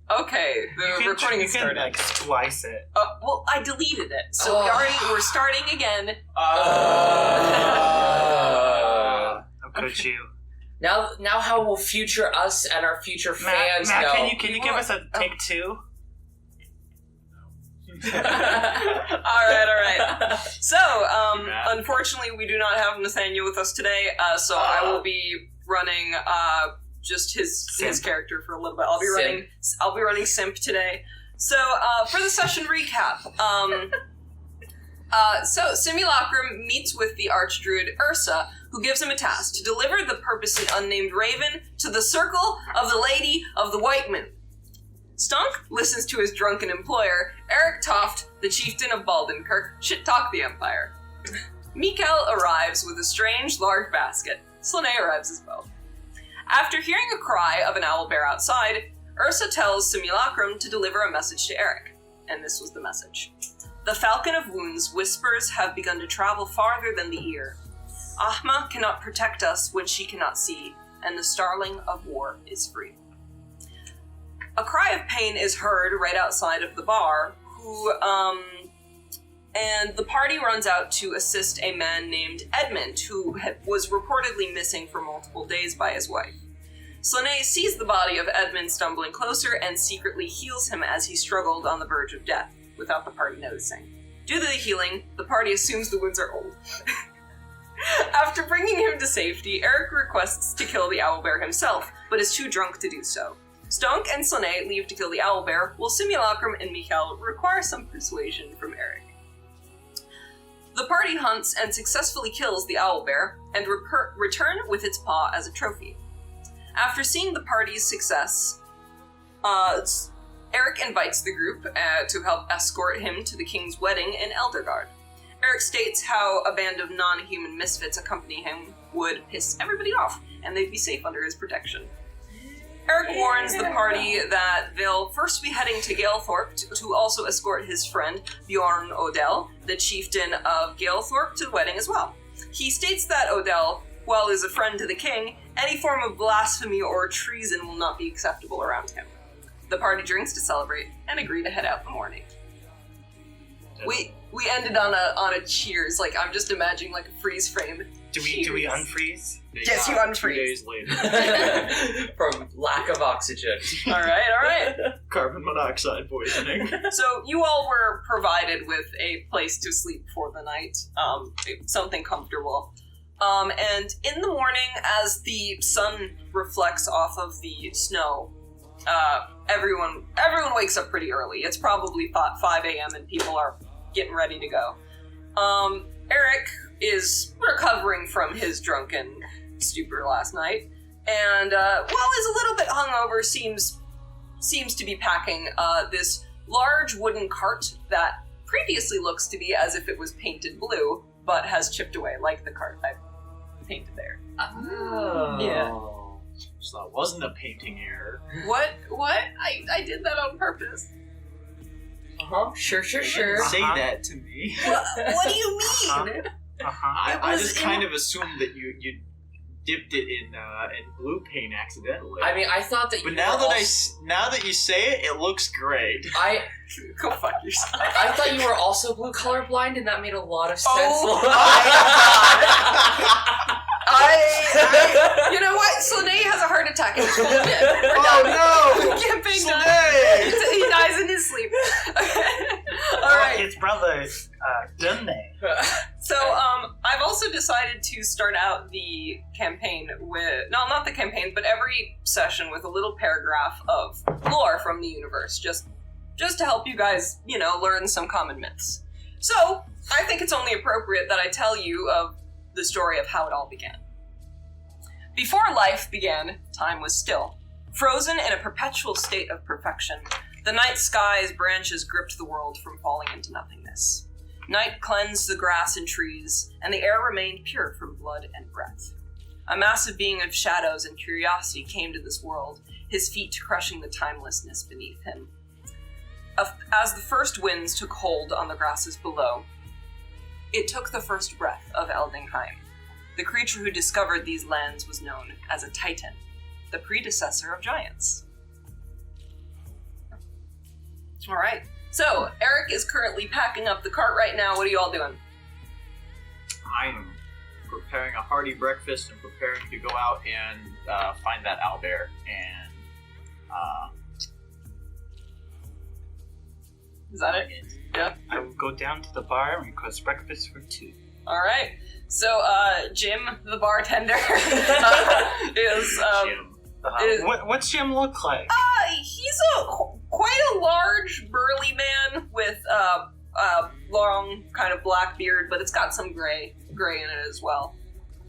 Okay, the recording is started. You can, splice it. Well, I deleted it, so we're starting again. How could you? Now, how will future us and our future fans know? Matt, can you give us a take two? All right. So, unfortunately, we do not have Nathaniel with us today, so I will be running just his character for a little bit. I'll be running Simp today. So, for the session recap, so Simulacrum meets with the archdruid Yrsa, who gives him a task to deliver the purposely unnamed raven to the circle of the Lady of the White Moon. Stonk listens to his drunken employer, Erik Toft, the chieftain of Baldenkirk, shit-talk the Empire. Mikkel arrives with a strange, large basket. Slanei arrives as well. After hearing a cry of an owlbear outside, Yrsa tells Simulacrum to deliver a message to Erik. And this was the message. The Falcon of Wounds whispers have begun to travel farther than the ear. Ahma cannot protect us when she cannot see, and the starling of war is free. A cry of pain is heard right outside of the bar, and the party runs out to assist a man named Edmund, who was reportedly missing for multiple days by his wife. Slanei sees the body of Edmund stumbling closer and secretly heals him as he struggled on the verge of death, without the party noticing. Due to the healing, the party assumes the wounds are old. After bringing him to safety, Erik requests to kill the owlbear himself, but is too drunk to do so. Stonk and Slanei leave to kill the owlbear, while Simulacrum and Mikkel require some persuasion from Erik. The party hunts and successfully kills the owlbear, and return with its paw as a trophy. After seeing the party's success, Erik invites the group to help escort him to the king's wedding in Elderguard. Erik states how a band of non-human misfits accompanying him would piss everybody off, and they'd be safe under his protection. Erik warns the party that they'll first be heading to Galethorpe to also escort his friend Bjørn Odell, the chieftain of Galethorpe, to the wedding as well. He states that Odell, while is a friend to the king, any form of blasphemy or treason will not be acceptable around him. The party drinks to celebrate and agree to head out in the morning. We ended on a cheers. Like, I'm just imagining like a freeze frame. Do we unfreeze? Yes, you unfreeze. 2 days later. From lack of oxygen. All right. Carbon monoxide poisoning. So you all were provided with a place to sleep for the night, something comfortable. And in the morning, as the sun reflects off of the snow, everyone wakes up pretty early. It's probably 5 a.m. and people are getting ready to go. Erik is recovering from his drunken stupor last night, and while is a little bit hungover, seems to be packing this large wooden cart that previously looks to be as if it was painted blue, but has chipped away, like the cart I painted there. Oh. Yeah. So that wasn't a painting error. What? I did that on purpose. Sure. Say that to me. What do you mean? I just kind of assumed that you dipped it in blue paint accidentally. I mean, I thought that. But now that you say it, it looks great. Go fuck yourself. I thought you were also blue colorblind, and that made a lot of sense. You know what? Slanei has a heart attack and he's full of it. No! Campaign Slanei! He dies in his sleep. Alright. His brother, Dunne. So, I've also decided to start out the campaign with, no, not the campaign, but every session with a little paragraph of lore from the universe, just to help you guys, learn some common myths. So, I think it's only appropriate that I tell you of the story of how it all began. Before life began, time was still, frozen in a perpetual state of perfection. The night sky's branches gripped the world from falling into nothingness. Night cleansed the grass and trees, and the air remained pure from blood and breath. A massive being of shadows and curiosity came to this world, his feet crushing the timelessness beneath him. As the first winds took hold on the grasses below, it took the first breath of Eldingheim. The creature who discovered these lands was known as a Titan, the predecessor of giants. All right. So Erik is currently packing up the cart right now. What are you all doing? I am preparing a hearty breakfast and preparing to go out and find that owlbear and Is that it? Yep. I will go down to the bar and request breakfast for 2. All right. So Jim, the bartender, is Jim. What's Jim look like? he's quite a large, burly man with long, kind of black beard, but it's got some gray in it as well.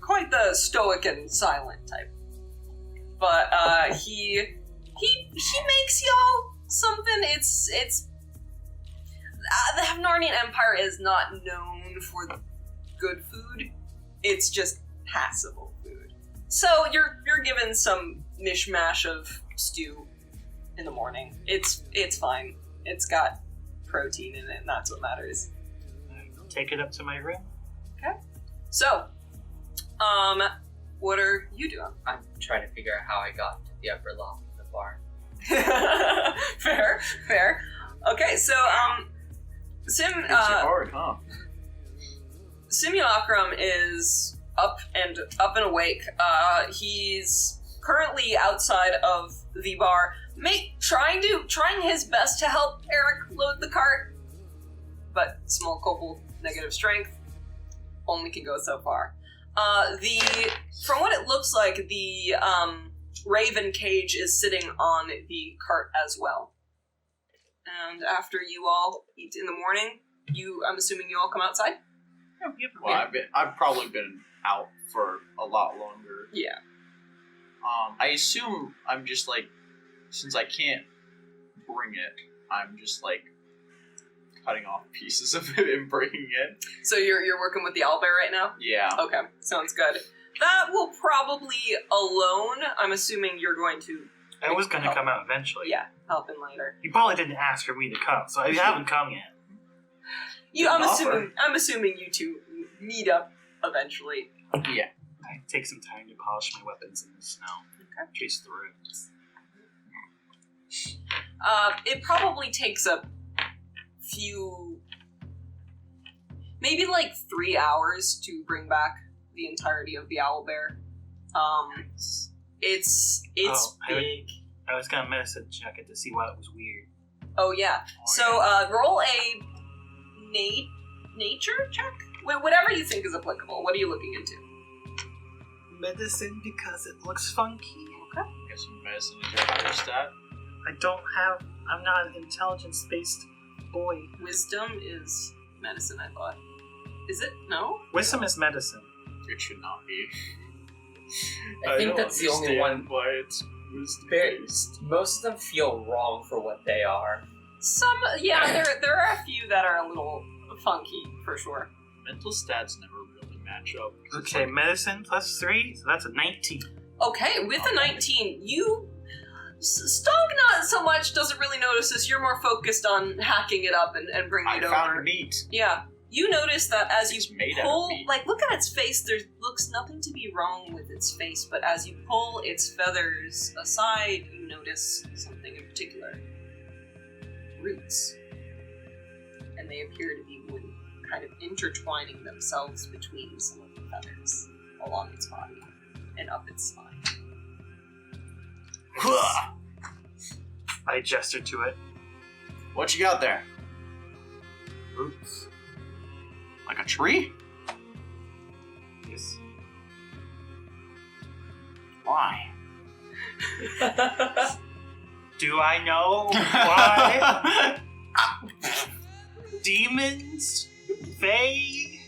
Quite the stoic and silent type. But he makes y'all something. It's the Avnordian Empire is not known for good food. It's just passable food. So you're given some mishmash of stew in the morning. It's fine. It's got protein in it, and that's what matters. I'll take it up to my room. Okay. So, what are you doing? I'm trying to figure out how I got to the upper loft of the barn. Fair. Okay, so It's hard, huh? Simulacrum is up and awake. He's currently outside of the bar, trying his best to help Erik load the cart, but small kobold, negative strength, only can go so far. From what it looks like, the raven cage is sitting on the cart as well. And after you all eat in the morning, I'm assuming you all come outside? Well, I've probably been out for a lot longer. Yeah. I assume I'm just like, since I can't bring it, I'm just like cutting off pieces of it and bringing it. So you're working with the owlbear right now? Yeah. Okay, sounds good. That will probably alone, I'm assuming you're going to... I was going to come out eventually. Yeah, help in later. You probably didn't ask for me to come, so I haven't come yet. I'm assuming you two meet up eventually. Yeah. I take some time to polish my weapons in the snow. Okay. Chase the roads. It probably takes a few, maybe like 3 hours to bring back the entirety of the owlbear. It's big. I was going to medicine check it to see why it was weird. Oh yeah. So roll a nature check. Whatever you think is applicable. What are you looking into? Medicine because it looks funky. Okay. Guessing medicine is your higher stat. I'm not an intelligence-based boy. Wisdom is medicine, I thought. Is it? No? Wisdom is medicine. It should not be. I think that's the only one. Why it's wisdom Very- based. Most of them feel wrong for what they are. There are a few that are a little funky, for sure. Mental stats never really match up. Okay, medicine plus 3, so that's a 19. Okay, with a 19, Stonk not so much doesn't really notice this. You're more focused on hacking it up and bringing it over. I found meat. Yeah. You notice that as It's you made out of pull, meat. look at its face, there looks nothing to be wrong with its face, but as you pull its feathers aside, you notice something in particular. Roots. And they appear to be kind of intertwining themselves between some of the feathers along its body and up its spine. I gestured to it. What you got there? Roots. Like a tree? Yes. Why? Do I know why? Demons? Fae?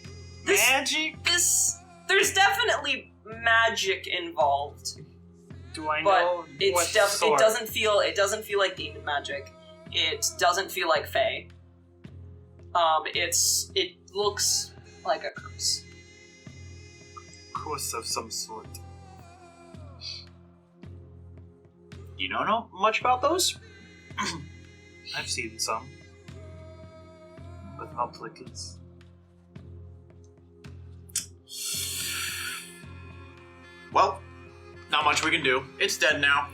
Magic? There's definitely magic involved. Do I But know it what doesn't feel like demon magic. It doesn't feel like fae. It looks like a curse. Curse of some sort. You don't know much about those? I've seen some. But not lickets. Well, not much we can do. It's dead now.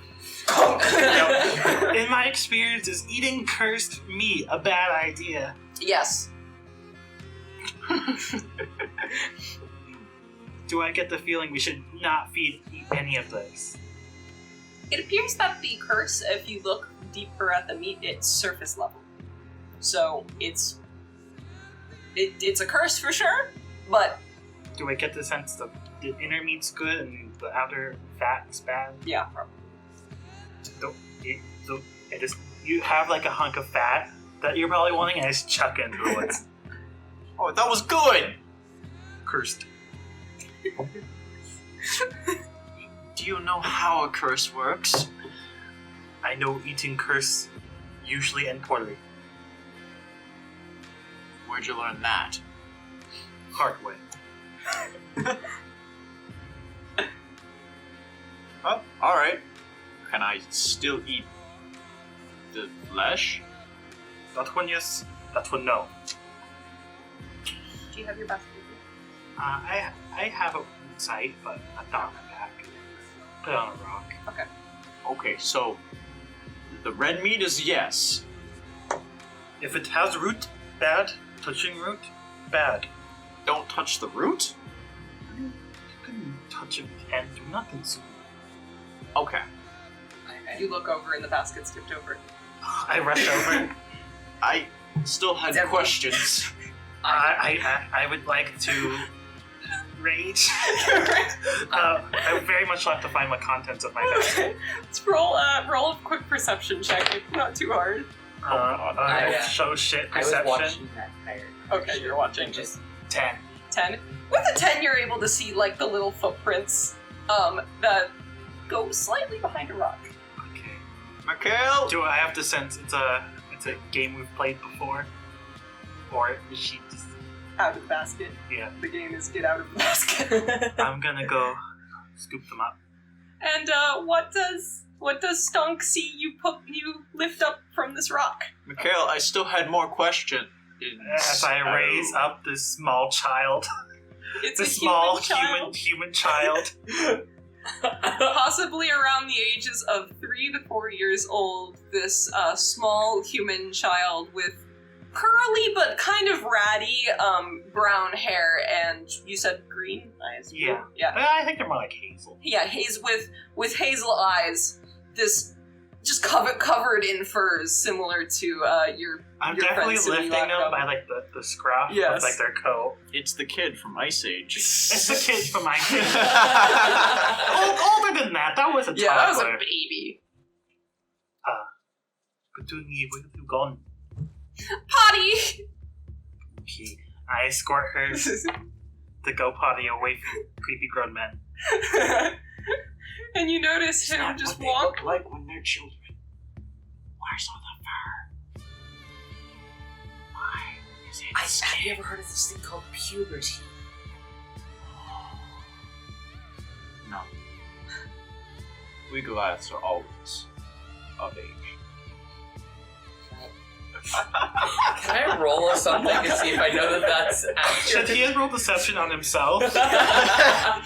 In my experience, is eating cursed meat a bad idea? Yes. Do I get the feeling we should not eat any of this? It appears that the curse, if you look deeper at the meat, it's surface level. So it's a curse for sure, but Do I get the sense that the inner meat's good and the outer fat's bad? yeah, probably. You have like a hunk of fat that you're probably wanting, and I just chuck it into the woods. Oh, that was good! Cursed. Do you know how a curse works? I know eating curse usually end poorly. Where'd you learn that? Hard way. Oh, alright. Can I still eat the flesh? That one yes, that one no. Do you have your basket? I have a sight, but not on my back. Put it on a rock. Okay, so the red meat is yes. If it has root, bad. Touching root, bad. Don't touch the root? You can touch it with hand, do nothing to it. Okay. You look over and the basket's tipped over. I rush over. I still had It's empty. questions. I would like to rage. I would very much like to find the contents of my basket. Okay. Let's roll a quick perception check. Not too hard. Show shit I was perception. watching that entire. Okay, you're watching. Just 10. 10. With a 10, you're able to see like the little footprints that go slightly behind a rock. Okay. Mikhail! Do I have to sense it's a game we've played before? Or is she just... Out of the basket. Yeah. The game is get out of the basket. I'm gonna go scoop them up. And what does Stonk see you lift up from this rock? Mikhail, I still had more questions. As I raise up this small child. It's This a small human child. human child. Possibly around the ages of 3 to 4 years old, this small human child with curly but kind of ratty brown hair, and you said green eyes? Yeah. Yeah. I think they're more like hazel. Yeah, with hazel eyes. This just covered in furs, similar to your. I'm Your definitely friends who you lifting locked them up. by like the scruff Yes. of like their coat. It's the kid from Ice Age. It's the kid from my older than that. That was a Yeah, that was a toddler. baby. Petunia, where have you gone? Potty! Okay. I escort her to go potty away from creepy grown men. And you notice him just walk. Like when they're children. Where's all the fur? Why is it have you ever heard of this thing called puberty? No. We Goliaths are always of age. Can I roll or something to see if I know that that's Should accurate? he have rolled deception on himself?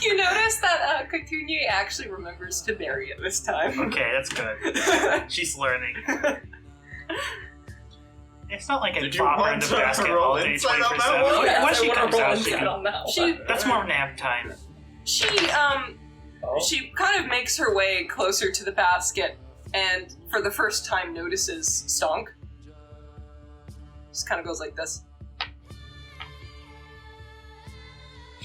You notice that Cthulhu actually remembers to bury it this time. Okay, that's good. She's learning. It's not like I Did you plop her in want the to basket roll all day insight on that 24/7. one? Yes, Once I she wanna comes roll out, she insight can... on that one. She That's more nap time. She kind of makes her way closer to the basket, and for the first time notices Stonk. Just kind of goes like this.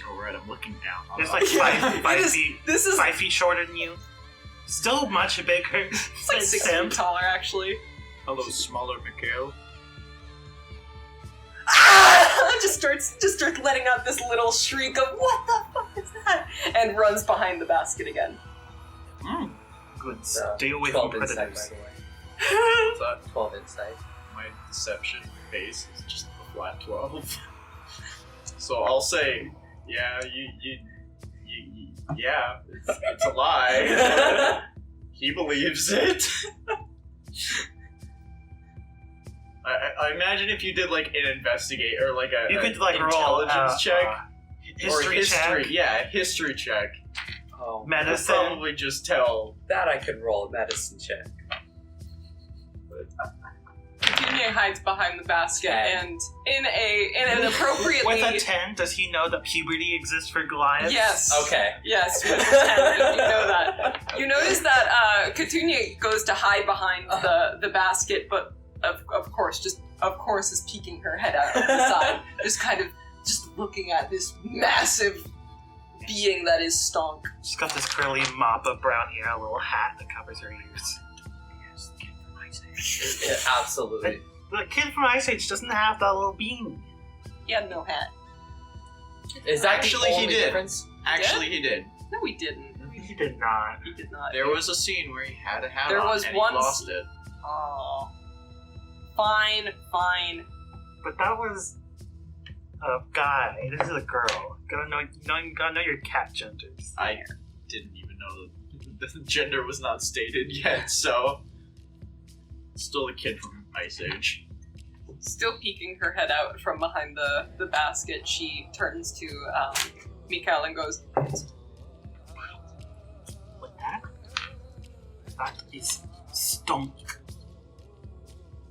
Alright, I'm looking down. It's like Yeah, five it is- feet, This is 5 feet shorter than you. Still much bigger. it's like 6 Sam. feet taller, actually. Hello, smaller Mikhail. Ah! Just starts letting out this little shriek of "What the fuck is that?" and runs behind the basket again. Good. So, Stay away 12 from insight, by predators. the way. What's that? 12 insight. My deception base is just a flat 12. So I'll say, yeah, yeah, it's a lie. He believes it. I imagine if you did like an investigate or like a You could a like roll intelligence check or history check. yeah, history check. Oh Medicine. I'll probably just tell. That I could roll a medicine check. Petunia hides behind the basket, Ten. and in an appropriately. With a 10, does he know that puberty exists for Goliath? Yes. Okay. Yes, with a 10, you know that. You notice that Petunia goes to hide behind the basket, but of course is peeking her head out of the side, just looking at this massive being that is Stonk. She's got this curly mop of brown hair, a little hat that covers her ears. Yes, the kid from Ice Age. Yeah, absolutely. The kid from Ice Age doesn't have that little beanie. He had no hat. Is that Actually, the he only did. difference? Actually, he did. No, he didn't. He did not. He did not. There was a scene where he had a hat There on was and one he lost it. Oh. Fine. But that was a guy. This is a girl. Gotta know your cat genders. I didn't even know that the gender was not stated yet, so... Still a kid from Ice Age. Still peeking her head out from behind the basket, she turns to Mikkel and goes, What that is Stonk.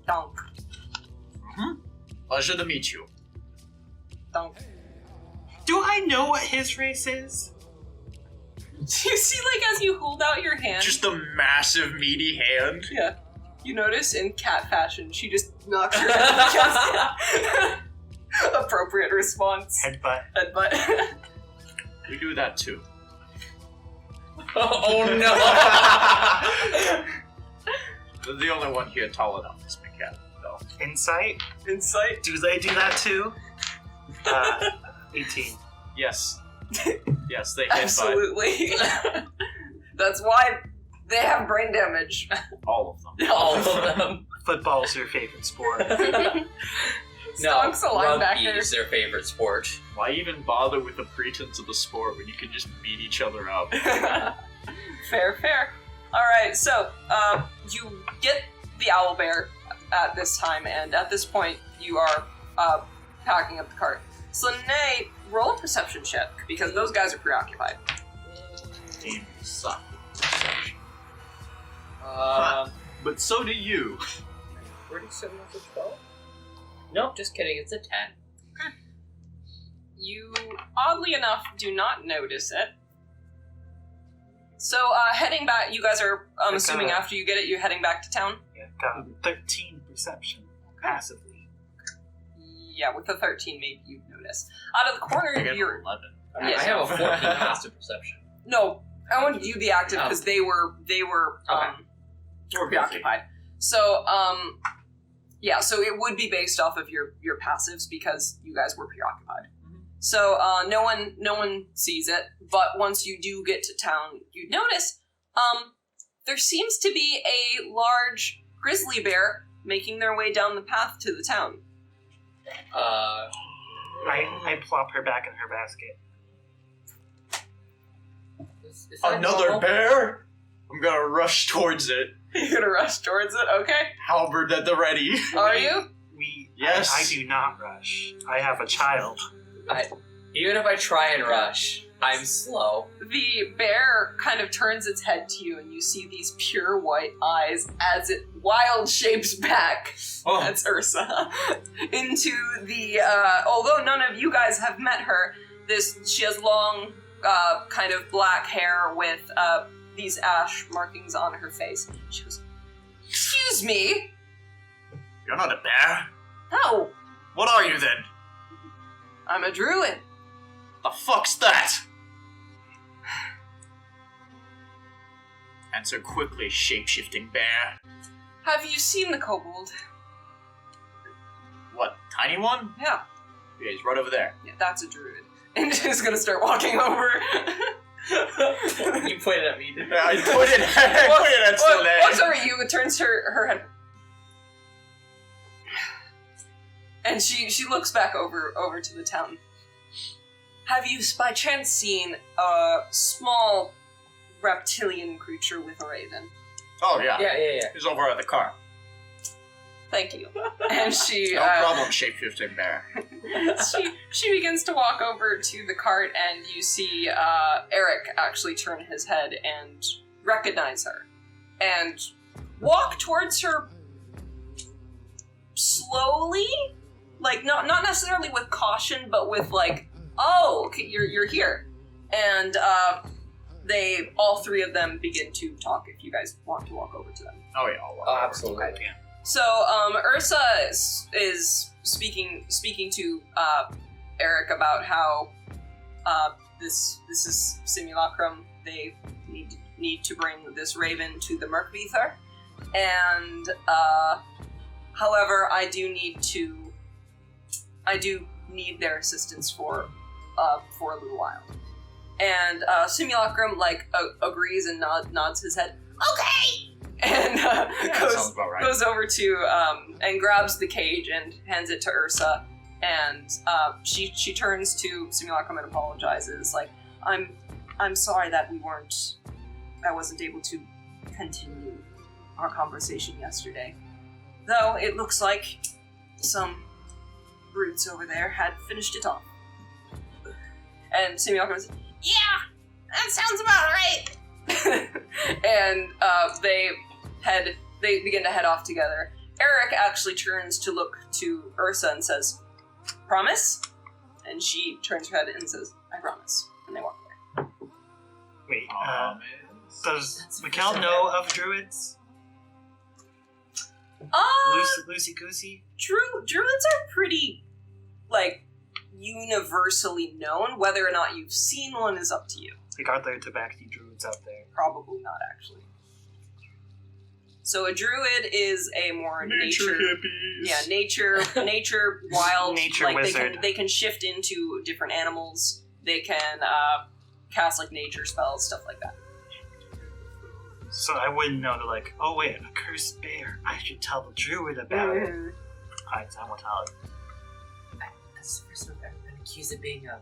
Donk, Pleasure to meet you. donk. Do I know what his race is? Do you see, as you hold out your hand? Just a massive, meaty hand. Yeah. You notice in cat fashion, she just knocks her head against it. Appropriate response. Headbutt. Headbutt. We do that too. Oh no! The only one here tall enough is McCann, though. Insight? Insight. Do they do that too? 18. Yes. Yes, they hit by Absolutely. That's why they have brain damage. all of them. All of them. Football's your favorite sport. Stonk's a rugby linebacker. is their favorite sport. Why even bother with the pretense of the sport when you can just beat each other up? Fair. Alright, so, you get the owlbear at this time, and at this point, you are, packing up the cart. Slanei, roll a perception check, because those guys are preoccupied. Game suck. Um, But so do you. 37 after 12? Nope, just kidding, it's a 10. You, oddly enough, do not notice it. So, heading back, you guys are, I'm assuming after you get it, you're heading back to town? Yeah, got 13 perception passively. Yeah, with the 13, maybe you'd notice. Out of the corner I of get your... 11. Yes. I have a 14 passive perception. No, I wanted you to be active because they were preoccupied. So, yeah, so it would be based off of your passives because you guys were preoccupied. So, no one sees it, but once you do get to town, you notice, there seems to be a large grizzly bear making their way down the path to the town. I plop her back in her basket. Is that Another normal? bear? I'm gonna rush towards it. You're gonna rush towards it, okay? Halberd at the ready. Are you? Yes. I do not rush. I have a child. Even if I try and rush, I'm slow. The bear kind of turns its head to you, and you see these pure white eyes as it wild shapes back. Oh. That's Yrsa. Into the, although none of you guys have met her, she has long, kind of black hair with, these ash markings on her face. She goes, "Excuse me?" You're not a bear. "No, What are you then? I'm a druid." The fuck's that? Answer quickly, shape-shifting bear. "Have you seen the kobold?" What, tiny one? "Yeah. Yeah, he's right over there. Yeah, that's a druid." And she's gonna start walking over. You pointed at me, didn't you? I pointed at Slanei. Oh, sorry, you turns her head. And she looks back over to the town. "Have you by chance seen a small reptilian creature with a raven?" Oh, yeah. Yeah. He's over at the car. Thank you. And she No problem, shapeshifting bear. she begins to walk over to the cart, and you see Erik actually turn his head and recognize her, and walk towards her slowly, like not necessarily with caution, but with like, oh, okay, you're here, and they all three of them begin to talk. If you guys want to walk over to them. Oh yeah, I'll walk Oh, over. absolutely. Okay. So Yrsa is speaking to Erik about how this is Simulacrum. They need to bring this raven to the Murkbeather, and however, I do need their assistance for a little while. And Simulacrum agrees and nods his head. Okay. And Sounds about right. goes over to and grabs the cage and hands it to Yrsa, and she turns to Simulacrum and apologizes. Like, I'm sorry that I wasn't able to continue our conversation yesterday. Though it looks like some brutes over there had finished it off. And Simulacrum says, "Yeah, that sounds about right." And they begin to head off together. Erik actually turns to look to Yrsa and says, "Promise?" And she turns her head and says, "I promise." And they walk away. Wait, does Mikkel know of druids? Lucy Goosey? Druids are pretty, like, universally known. Whether or not you've seen one is up to you. Like, are there tabaxi druids out there? Probably not, actually. So a druid is a more nature hippies. Yeah, nature, wild. Nature like wizard. They can shift into different animals. They can cast like nature spells, stuff like that. So I wouldn't know to like, oh wait, a cursed bear. I should tell the druid about it. Alright, I will tell him. That's the first time I've ever been accused of being a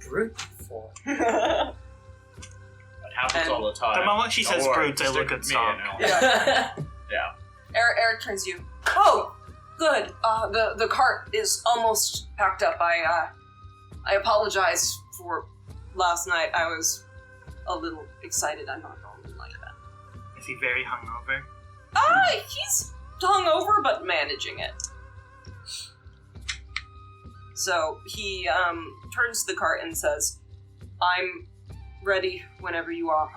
brute before. That happens all the time. The moment she Don't says worry, brutes, I stick look at with me Stonk. now. Yeah. Yeah. Erik turns to you. Oh, good. The cart is almost packed up. I apologize for last night. I was a little excited. I'm not normally like that. Is he very hungover? He's hungover, but managing it. So he turns to the cart and says, "I'm ready whenever you are.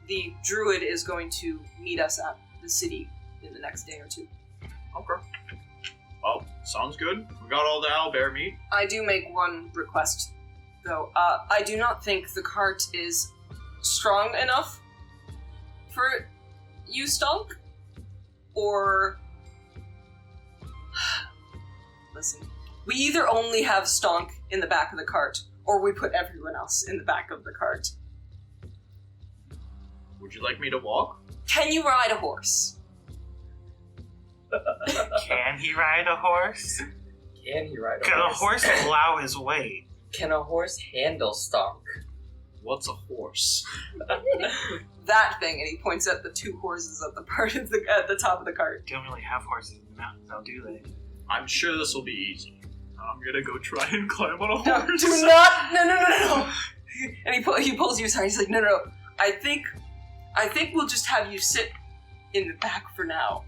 The druid is going to meet us at the city in the next day or two." Okay. Well, sounds good. We got all the owlbear meat. I do make one request, though. I do not think the cart is strong enough for you, Stonk. Or... Listen. We either only have Stonk in the back of the cart, or we put everyone else in the back of the cart. Would you like me to walk? Can you ride a horse? Can he ride a horse? Can he ride a Can a horse? horse allow his weight? Can a horse handle Stonk? What's a horse? That thing, and he points at the two horses at the top of the cart. Don't really have horses in the mountains, now do they? I'm sure this will be easy. I'm gonna go try and climb on a No, horse. do not! No. And he pulls you aside. He's like, no. I think we'll just have you sit in the back for now.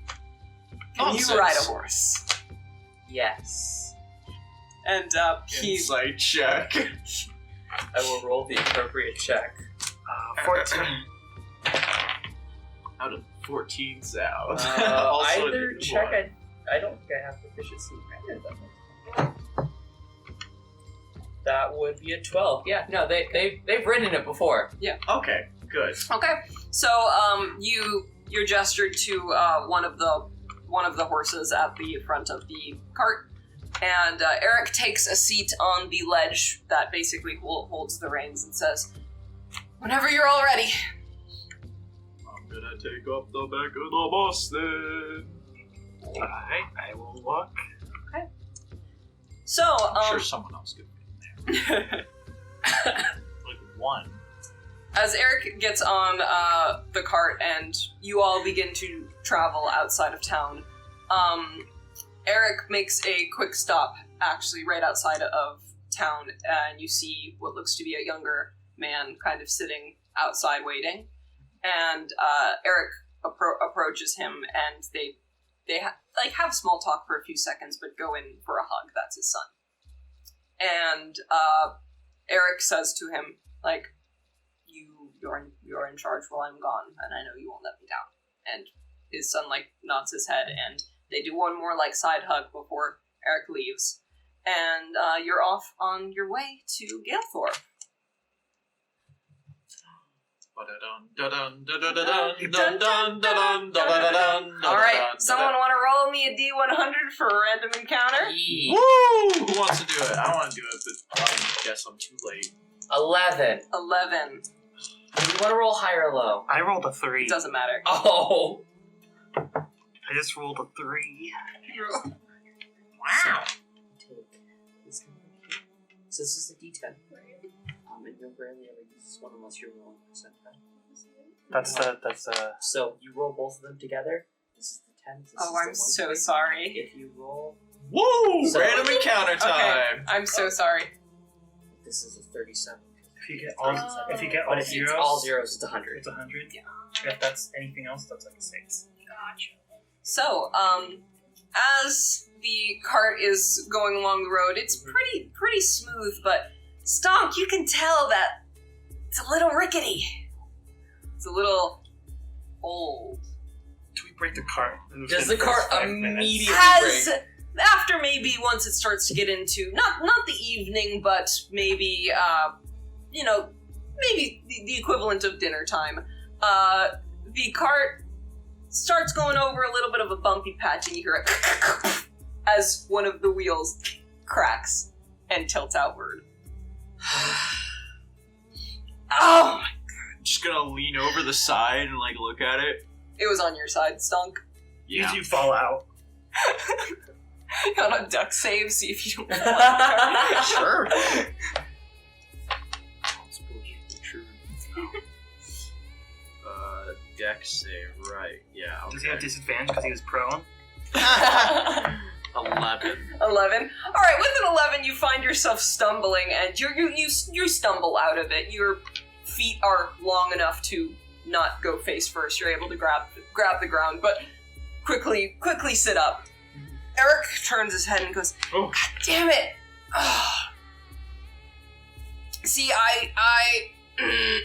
Can Nonsense. you ride a horse? Yes. And he... Insight check. I will roll the appropriate check. 14. Out of 14 sounds. Either check, I don't think I have proficiency in either of them. That would be a 12. Yeah, no, they've ridden it before. Okay, good. Okay, so you're gestured to one of the horses at the front of the cart, and Erik takes a seat on the ledge that basically holds the reins and says, "Whenever you're all ready." I'm gonna take up the back of the bus then. Alright, I will walk. So, I'm sure someone else could be in there. Like one. as Erik gets on the cart and you all begin to travel outside of town, Erik makes a quick stop, actually, right outside of town, and you see what looks to be a younger man kind of sitting outside waiting. And Erik approaches him, and they have small talk for a few seconds, but go in for a hug. That's his son. And Erik says to him, like, you're in charge while I'm gone, and I know you won't let me down. And his son, like, nods his head, and they do one more, like, side hug before Erik leaves. And you're off on your way to Galethorpe. Alright, someone want to roll me a D100 for a random encounter? Woo! Who wants to do it? I want to do it, but I guess I'm too late. 11. 11. Do you want to roll high or low? I rolled a 3. It doesn't matter. Oh! I just rolled a 3. Wow! So this is the D10. And you'll rarely ever use this one unless you're rolling percentile. That's So you roll both of them together. This is the 10. This is Oh, the I'm so 1. sorry. If you roll... Woo! So- Random encounter time! Okay, I'm so sorry. This is a 37. if you get all But zeros, if it's all zeros, it's 100. it's 100. Yeah. If that's anything else, that's like a 6. Gotcha. So, as the cart is going along the road, it's pretty smooth, but Stonk, you can tell that it's a little rickety. It's a little old. Do we break the cart? Does the cart immediately As break? after maybe once it starts to get into not the evening, but maybe maybe the equivalent of dinner time. The cart starts going over a little bit of a bumpy patch, and you hear it as one of the wheels cracks and tilts outward. Oh my! I'm just gonna lean over the side and like look at it. It was on your side, Stunk. Yeah. You fall out. On a duck save, see if you don't fall out. Sure. Dex save, right? Yeah. Okay. Does he have disadvantage because he was prone? 11. 11. All right, with an 11, you find yourself stumbling, and you stumble out of it. Your feet are long enough to not go face first. You're able to grab the ground, but quickly sit up. Erik turns his head and goes, Oh. God damn it! Ugh. See, I It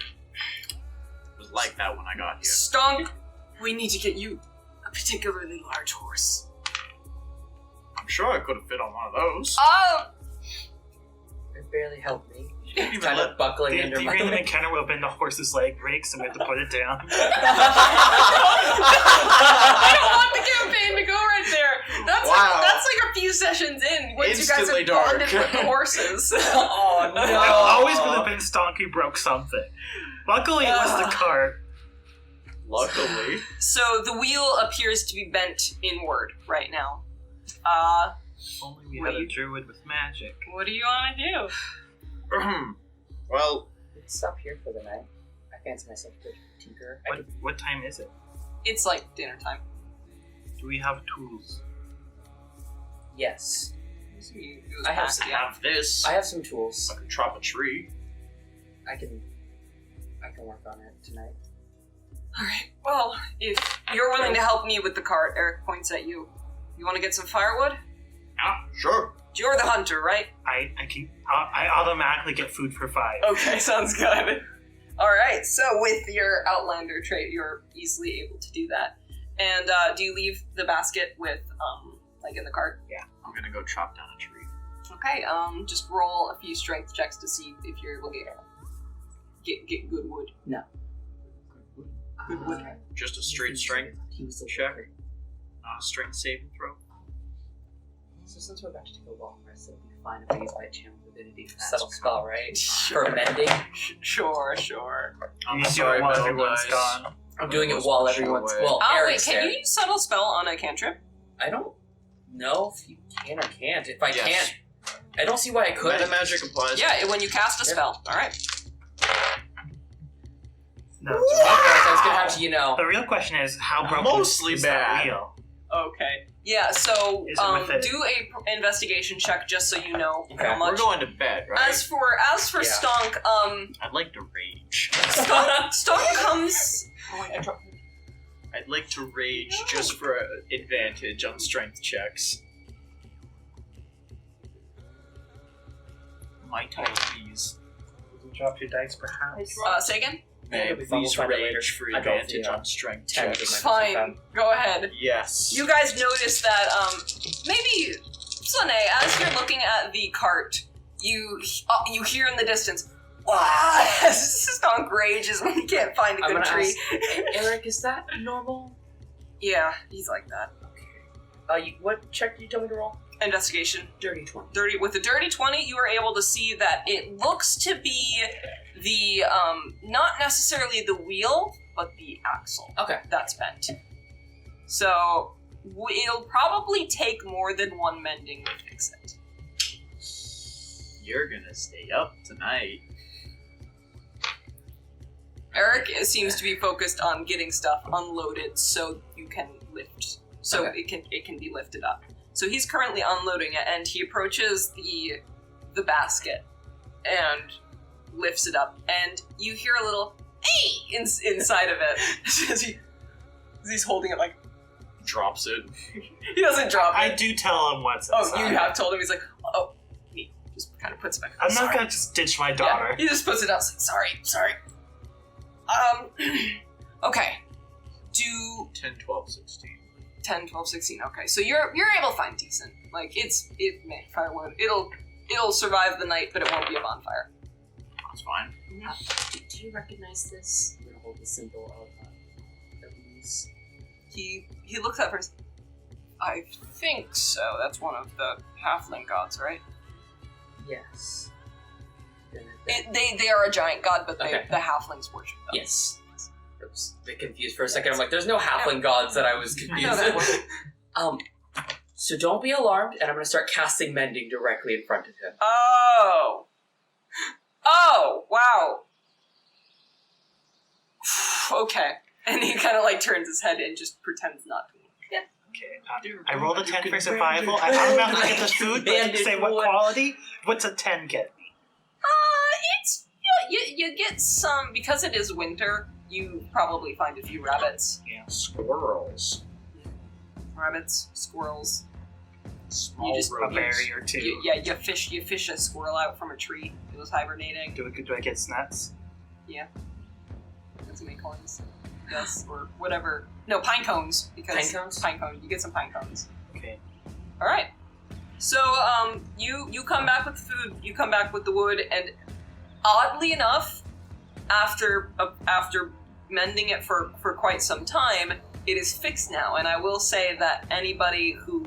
was like that when I got here. Stonk, we need to get you a particularly large horse. I'm sure I could have fit on one of those. It barely helped me. Didn't even Kind let- of buckling under The my random encounter will bend the horse's leg breaks and we have to put it down. I don't want the campaign to go right there. That's Wow. that's like a few sessions in once Instantly you guys have bonded dark. with the horses. Oh no! It always would have been Stonk who broke something. Luckily, it was the cart. Luckily. So the wheel appears to be bent inward right now. If only we had a druid with magic. What do you want to do? Well, Let's stop here for the night. I fancy myself a good tinker. What time is it? It's like dinner time. Do we have tools? Yes, It I have was some- back, have this. I have some tools. I could chop a tree. I can work on it tonight. Alright, well, if you're willing to help me with the cart, Erik points at you. You want to get some firewood? Yeah, sure. You're the hunter, right? I automatically get food for 5. Okay, sounds good. Alright, so with your Outlander trait, you're easily able to do that. And do you leave the basket with, like in the cart? I'm gonna go chop down a tree. Okay, just roll a few strength checks to see if you're able to get good wood. No. Good wood. Just a straight strength He was the check. worker. Strength saving throw. So since we're about to take a long rest, it'll be fine if I use my channel divinity for subtle spell, right? For mending. Sure. I'm You do sorry, it while metal everyone's dice. gone. I'm doing it while everyone's well. Oh, wait, Eric's can there. you use subtle spell on a cantrip? I don't know if you can or can't. If I Yes. can't, I don't see why I couldn't. Meta magic applies. Yeah, when you cast a spell. Alright. No. Otherwise, I was gonna have to, The real question is, how broken Mostly is bad. that wheel? Okay. Yeah, so Is it with it? do a investigation check just so you know Okay. how We're much. going to bed, right? As for Yeah. Stonk, I'd like to rage. Stonk comes. Oh, I dropped I'd like to rage just for advantage on strength checks. My type, please. You drop your dice, perhaps. Say again? May I It'll be fun, please we'll find it later. rage for I dropped advantage the, on strength 10 with checks? my- Fine. Go ahead. Yes. You guys notice that maybe Slanei, as you're looking at the cart, you hear in the distance, "Wow!" Stonk rages when he can't find a I'm good gonna tree. ask, Eric, is that normal? Yeah, he's like that. What check did you tell me to roll? Investigation. Dirty 20. With the dirty 20, you are able to see that it looks to be the not necessarily the wheel, but the axle. Okay. That's bent. So it'll probably take more than one mending to fix it. You're gonna stay up tonight. Eric seems to be focused on getting stuff unloaded so you can lift. So Okay. it can be lifted up. So he's currently unloading it, and he approaches the basket and lifts it up, and you hear a little "hey" inside of it as he's holding it like Drops it. he doesn't drop it. I do tell him what's Oh, inside. you have told him. He's like, oh, he just kind of puts it back. I'm not Sorry. gonna just ditch my daughter. Yeah, he just puts it out. Like, sorry. Okay. Do 10, 12, 16. 10, 12, 16. Okay, so you're able to find decent. Like firewood. It'll survive the night, but it won't be a bonfire. That's fine. Do you recognize this? I'm gonna hold the symbol of these. He looks at first. I think so. That's one of the halfling gods, right? Yes. They are a giant god, but Okay. the halflings worship them. Yes. I was a bit confused for a second. I'm like, there's no halfling gods that I was confused that with. So don't be alarmed, and I'm gonna start casting mending directly in front of him. Oh, wow. Okay. And he kind of like turns his head and just pretends not to look. Okay. I rolled a 10 for survival. I automatically get the food, but Bandit say what boy. quality? What's a 10 get me? It's you get some because it is winter. You probably find a few rabbits, Squirrels. squirrels. Small You just- A rodents. berry or two. You fish a squirrel out from a tree. It was hibernating. Do I get snuts? That's some acorns. Yes, or whatever. No, pine cones. Because Pine cones? Pine cones. You get some pine cones. Okay. All right. So you come back with food. You come back with the wood, and oddly enough, after mending it for quite some time, it is fixed now. And I will say that anybody who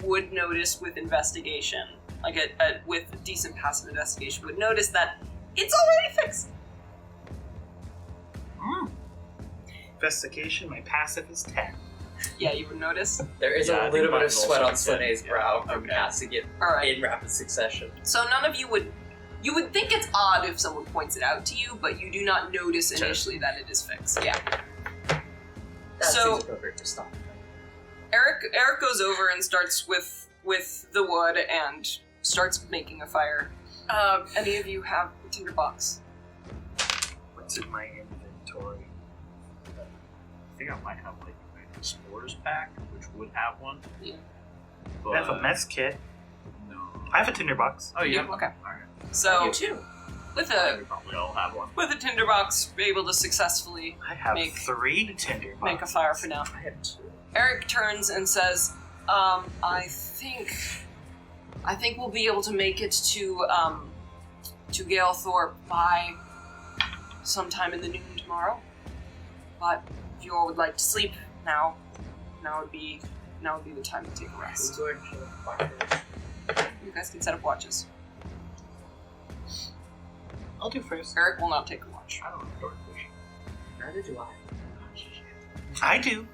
would notice with investigation, like with decent passive investigation, would notice that it's already fixed. Investigation, my passive is 10. Yeah, you would notice. There is Yeah, I a think little bit of mine's sweat on also Slanei's 10, brow yeah. from Okay. casting it All right. in rapid succession. So none of you would think it's odd if someone points it out to you, but you do not notice initially that it is fixed. Yeah. That So- seems appropriate to stop. Eric goes over and starts with the wood and starts making a fire. Any of you have a tinderbox? What's in my inventory? I think I might have like an explorer's pack, which would have one. Yeah. But, I have a mess kit. No. I have a tinderbox. Oh, yeah. Okay. Alright. So You too. with We probably all have one. a tinderbox, be able to successfully I have Make- 3 tinderboxes. make a fire for now. I have two. Eric turns and says, I think we'll be able to make it to Galethorpe by sometime in the noon tomorrow. But if you all would like to sleep now would be the time to take a rest. You guys can set up watches. I'll do first. Eric will not take a watch. I don't know dark vision. Neither do I. I do.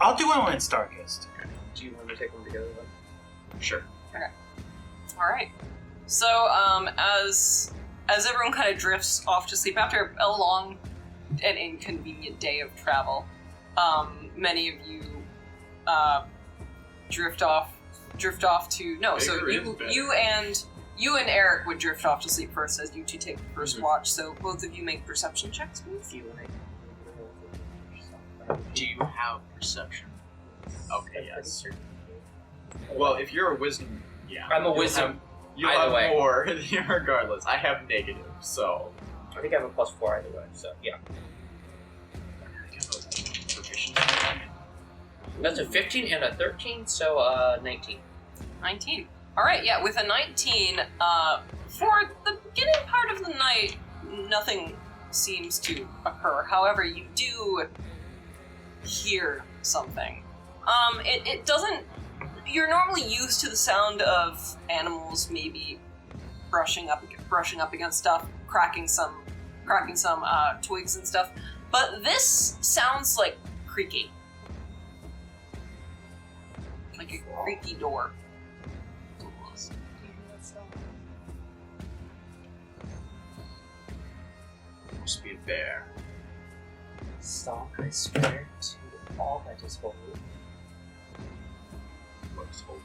I'll do one when it's darkest. Do you want to take them together then? Sure. All right. So as everyone kind of drifts off to sleep after a long and inconvenient day of travel, many of you drift off to So you and Eric would drift off to sleep first as you two take the first watch. So both of you make perception checks, please. Do you have perception? Okay, yes. Well, if you're a wisdom, yeah. I'm a wisdom. You'll Either have way. more, regardless. I have negative, so. I think I have a +4 either way, so yeah. I think I have a proficiency. That's a 15 and a 13, so 19. 19. Alright, yeah, with a 19, for the beginning part of the night, nothing seems to occur. However, you do hear something. It doesn't... You're normally used to the sound of animals maybe brushing up against stuff, cracking some twigs and stuff, but this sounds like creaking. Like a creaky door. Must be a bear. Stonk, I swear to all that is holy. What is hope?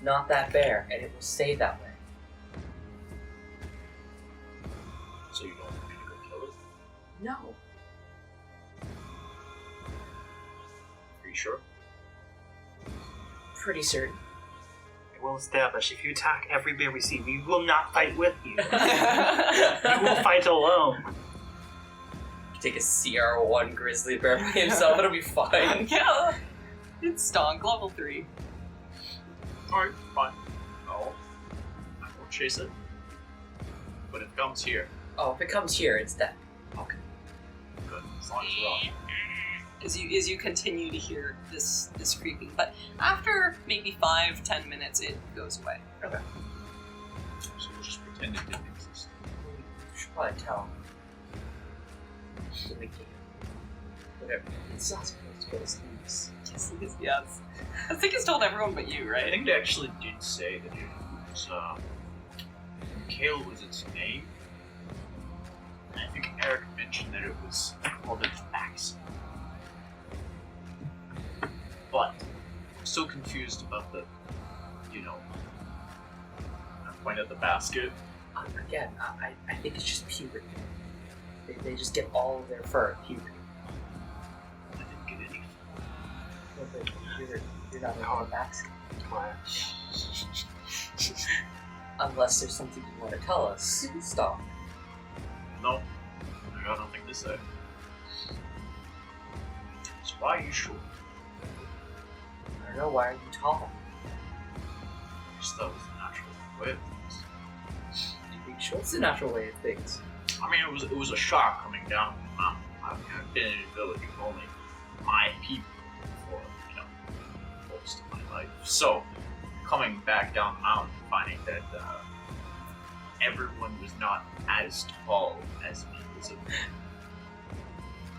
Not that bear, and it will stay that way. So you don't want me to go kill it? No. Are you sure? Pretty certain. We'll establish if you attack every bear we see, we will not fight with you. You will fight alone. Take a CR1 grizzly bear by himself, it'll be fine. Yeah. It's Stonk, level 3. Alright, fine. No. I won't chase it. But if it comes here, Oh, if it comes here, it's dead. okay. Good. As long as we're on. As you continue to hear this creaking, but after maybe 5-10 minutes, it goes away. So we'll just pretend it didn't exist. You should probably tell him. Whatever. It's not supposed to go to sleep. Yes. I think he's told everyone but you, I right? think they actually did say that it was, Kale was its name. And I think Eric mentioned that it was called its vaccine. But I'm still confused about the, I point at the basket. Again, I think it's just puberty. They just get all of their fur at puberty. I didn't get any. Well, but you're not on the vaccine. Unless there's something you want to tell us. Stop. No, I got nothing to say. So why are you sure? I don't know, why are you tall? I just thought it was the natural way of things. You think sure it's the natural way of things? I mean, it was a shock coming down from the mountain. I've been in a village with only my people for, most of my life. So, coming back down the mountain, finding that everyone was not as tall as me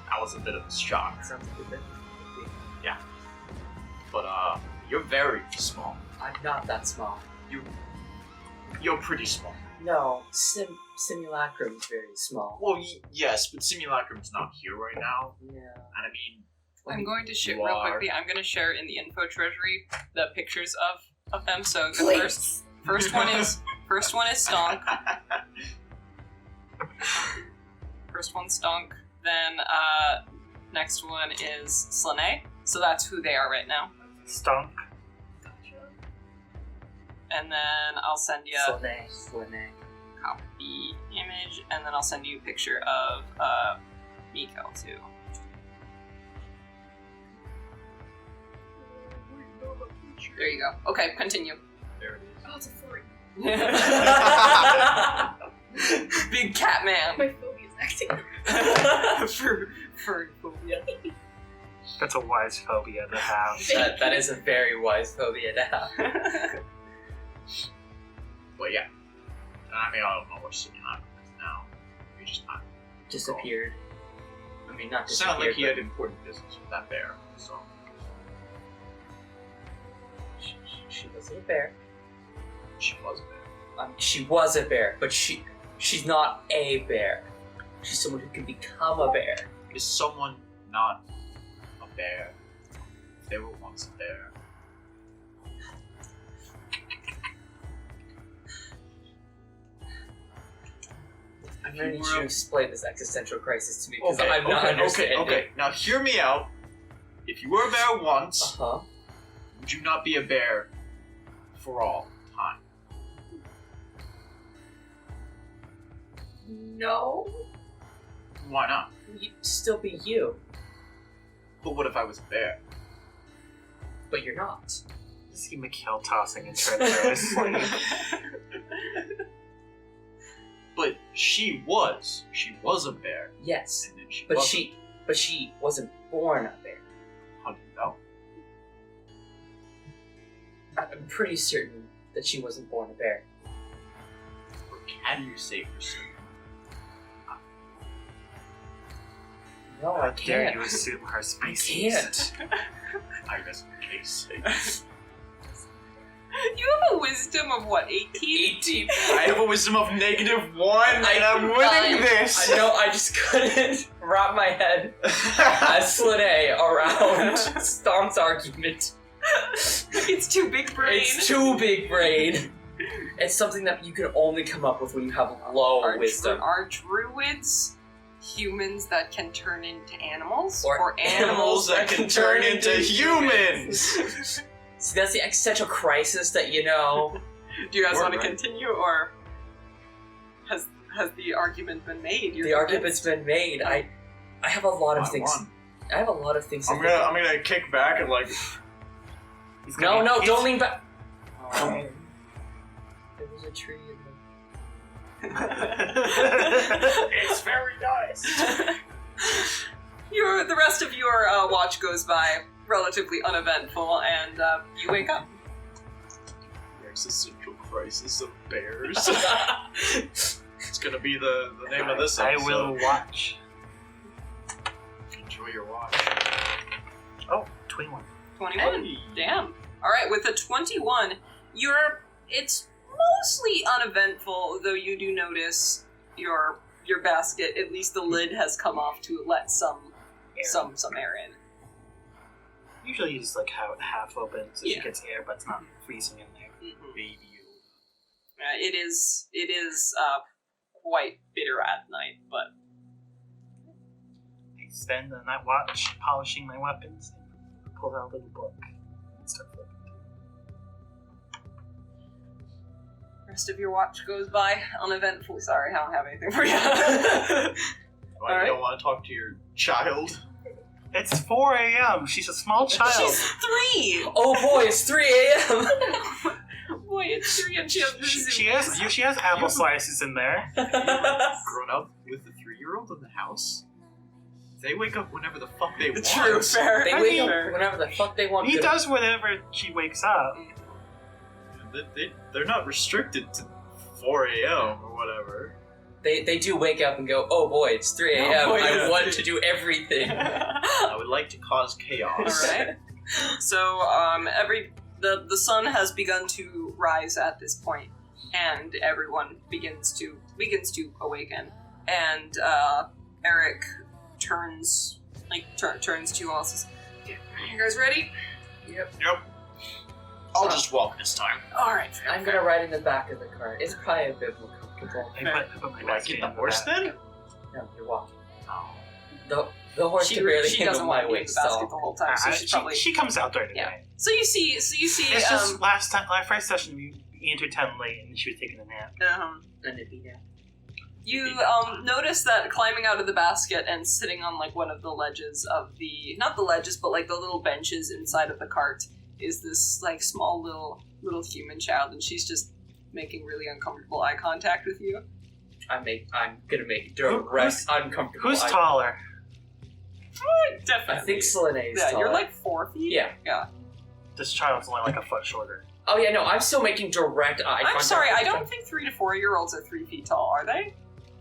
that was a bit of a shock. Sounds like a bit. Yeah. But, you're very small. I'm not that small. You're pretty small. No, Simulacrum's very small. Well, yes, but Simulacrum's not here right now. Yeah. And I mean, I'm going to share You real are- quickly. I'm going to share in the info treasury the pictures of them. So the Please. first one is Stonk. First one's Stonk. Then next one is Slanei. So that's who they are right now. Stonk. And then I'll send you Slanei. copy image, and then I'll send you a picture of Mikkel too. There you go. Okay, continue. there it is. Oh, it's a 40. Big cat man. My phobia is acting. for phobia. That's a wise phobia to have. That is a very wise phobia to have. But yeah. I mean, I don't know where Simulacrum is now. He just not. Disappeared. I mean, not It disappeared. sounded like he but had important business with that bear, so. She wasn't a bear. She was a bear. She was a bear, but she's not a bear. She's someone who can become a bear. Is someone not a bear? if they were once there. I'm gonna need you to explain this existential crisis to me because I'm not understanding. Okay. Now hear me out. If you were a bear once, Uh-huh. would you not be a bear for all time? No. Why not? You'd still be you, But what if I was a bear? but you're not. See Mikhail tossing and trying to throw his sleeve. But she was a bear, Yes, and then she but wasn't. she wasn't born a bear. How do you know? I'm pretty certain that she wasn't born a bear. Or can you say for certain? No, How I dare can't. you assume her I species? can't. I guess in case. You have a wisdom of what, 18? 18. I have a wisdom of -1, and I'm winning this. I know. I just couldn't wrap my head as Slanei around Stomp's argument. It's too big brain. It's too big brain. It's something that you can only come up with when you have low wisdom. Are druids humans that can turn into animals? Or Animals that can turn into humans. See, that's the existential crisis that you know. Do you guys Or want to right. continue, or has the argument been made? You're The argument's convinced? been made. I have a lot of I things. won. I have a lot of things. I'm gonna kick back and like. He's No, gonna- he's- don't lean back. Oh. There was a tree in the. It's very nice. The rest of your watch goes by relatively uneventful, and you wake up. The existential crisis of bears. It's gonna be the name of this I episode. will watch. Enjoy your watch. Oh, 21. 21. Hey. Damn. All right, with a 21, it's mostly uneventful, though you do notice your basket. At least the lid has come off to let some air in. Usually it's like half open, so Yeah. she gets air, but it's not freezing in there. Mhm. Baby. It is quite bitter at night, but I spend the night watch polishing my weapons and pull out a little book and start flipping. rest of your watch goes by uneventfully. Sorry, I don't have anything for you. Why Alright. you don't want to talk to your child? It's 4 a.m. She's a small child. She's 3! Oh boy, it's 3 a.m. Boy, it's 3 and she has She has apple slices in there. Grown up with a 3-year-old in the house? They wake up whenever the fuck they want. True, fair. They I wake mean, up whenever the fuck they want. He to. does whatever she wakes up. They're not restricted to 4 a.m. or whatever. They do wake up and go, oh boy, it's 3 a.m. boy, I it's want 3. to do everything. I would like to cause chaos. Alright. So, the sun has begun to rise at this point, and everyone begins to awaken. And Erik turns to you all and says, "You guys ready?" Yep. I'll just walk this time. All right. I'm gonna ride in the back of the car. It's probably a bit more comfortable. I put my Do I basket get in the horse back. then? No, you're walking. Oh. The horse can barely she handle doesn't my want to be in weight, the basket the so whole time, so she's probably. She comes out during the Yeah. day. So you see. It's just last first session we entered 10 late and she was taking a nap. and it'd be now. You notice that climbing out of the basket and sitting on like one of the ledges of not the ledges, but like the little benches inside of the cart is this like small little human child, and she's just making really uncomfortable eye contact with you. I'm gonna make direct uncomfortable. Who's taller? Definitely. I think Slanei's Yeah, taller. you're like 4 feet. Yeah. This child's only like a foot shorter. Oh yeah, no, I'm still making direct eye contact. I'm sorry, with I them. don't think 3 to 4 year olds are 3 feet tall, are they?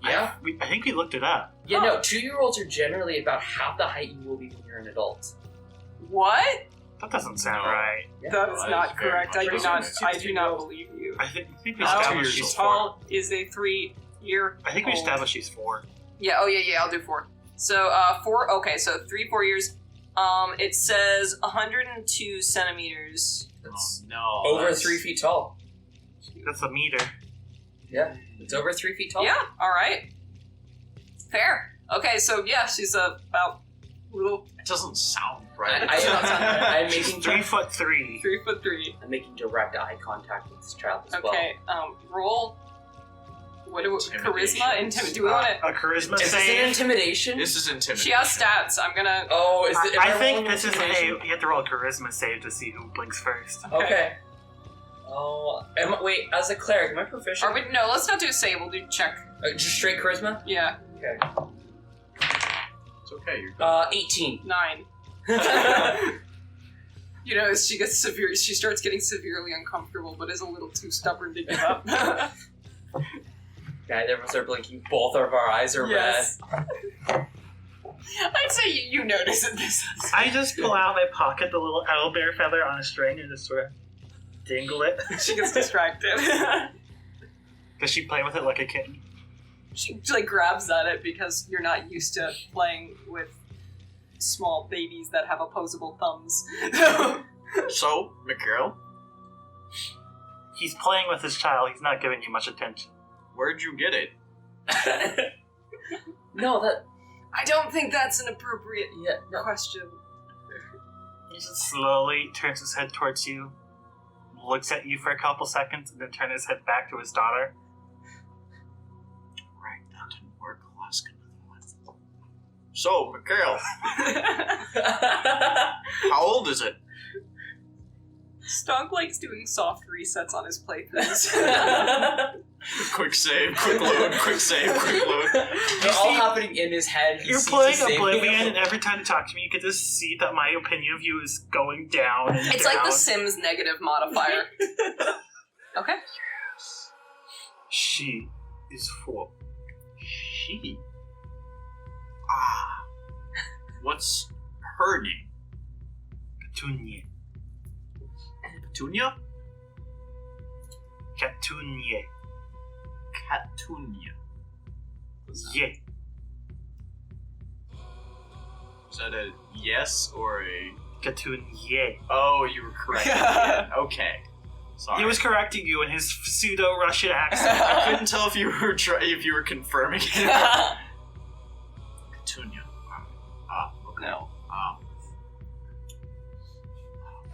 Yeah. I think we looked it up. Yeah, Oh. no, 2-year-olds are generally about half the height you will be when you're an adult. What? That doesn't sound No. right. Yeah. That is that not is very correct. I do much not. right. I do not believe you. I think we How established she's 4. tall is a 3 year? I think we established she's 4. Yeah. Oh yeah. I'll do 4. So 4. Okay. So 3, 4 years. It says 102 centimeters. It's no. over 3 feet tall. That's a meter. Yeah, it's over 3 feet tall. Yeah, alright. Fair. Okay, so yeah, she's about little It doesn't sound right. I'm making 3'3". 3'3". I'm making direct eye contact with this child as well. Okay, roll. What do Intimidation. charisma? Do we want to? A charisma Is this an save. intimidation? This is intimidation. She has stats. I'm gonna. Oh, is it? I think this is a. You have to roll a charisma save to see who blinks first. Okay. Oh, wait. As a cleric, am I proficient? Or no, let's not do a save. We'll do check. Just straight charisma. Yeah, Okay. It's okay. You're good. 18. 9. You know, as she gets severe, she starts getting severely uncomfortable, but is a little too stubborn to give up. Neither of us are blinking. Both of our eyes are Yes. I'd say you notice it. This. I just pull out my pocket the little owlbear feather on a string and just sort of dangle it. She gets distracted. Does she play with it like a kitten? She like grabs at it because you're not used to playing with small babies that have opposable thumbs. So, Mikhail, He's playing with his child. He's not giving you much attention. where'd you get it? No, that. I don't think that's an appropriate Yeah, no. question. He just slowly turns his head towards you, looks at you for a couple seconds, and then turns his head back to his daughter. Right, that didn't work. I'll ask another one. So, Mikhail, how old is it? Stonk likes doing soft resets on his playthroughs. Quick save, quick load, quick save, quick load. They're all happening in his head. He You're sees playing the same Oblivion, thing. and every time you talk to me, you can just see that my opinion of you is going down and It's down. like the Sims negative modifier. Okay. She is 4. She. Ah. What's her name? Petunia. Petunia? Catunia. Catunia. Yeah. Is that a yes or a... Catunia. Oh, you were correct. Yeah, okay. Sorry. He was correcting you in his pseudo-Russian accent. I couldn't tell if you were if you were confirming it. Petunia. Okay. No,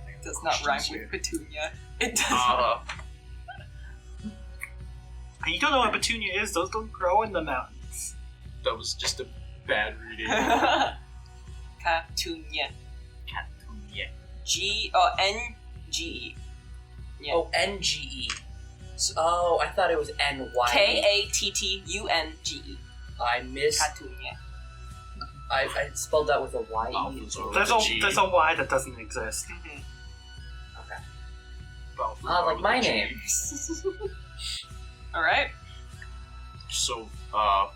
it does not rhyme with petunia. It does not. And you don't know what Petunia is. Those don't grow in the mountains. That was just a bad reading. Catunia. Catunia. N-G-E. Yeah. Oh, N-G-E. So, I thought it was N-Y. K-A-T-T-U-N-G-E. I missed. Catunia. I spelled that with a Y-E. Oh, it's over There's the a G. there's a Y that doesn't exist. Okay. Well, Like my G. name. Alright. So, Well,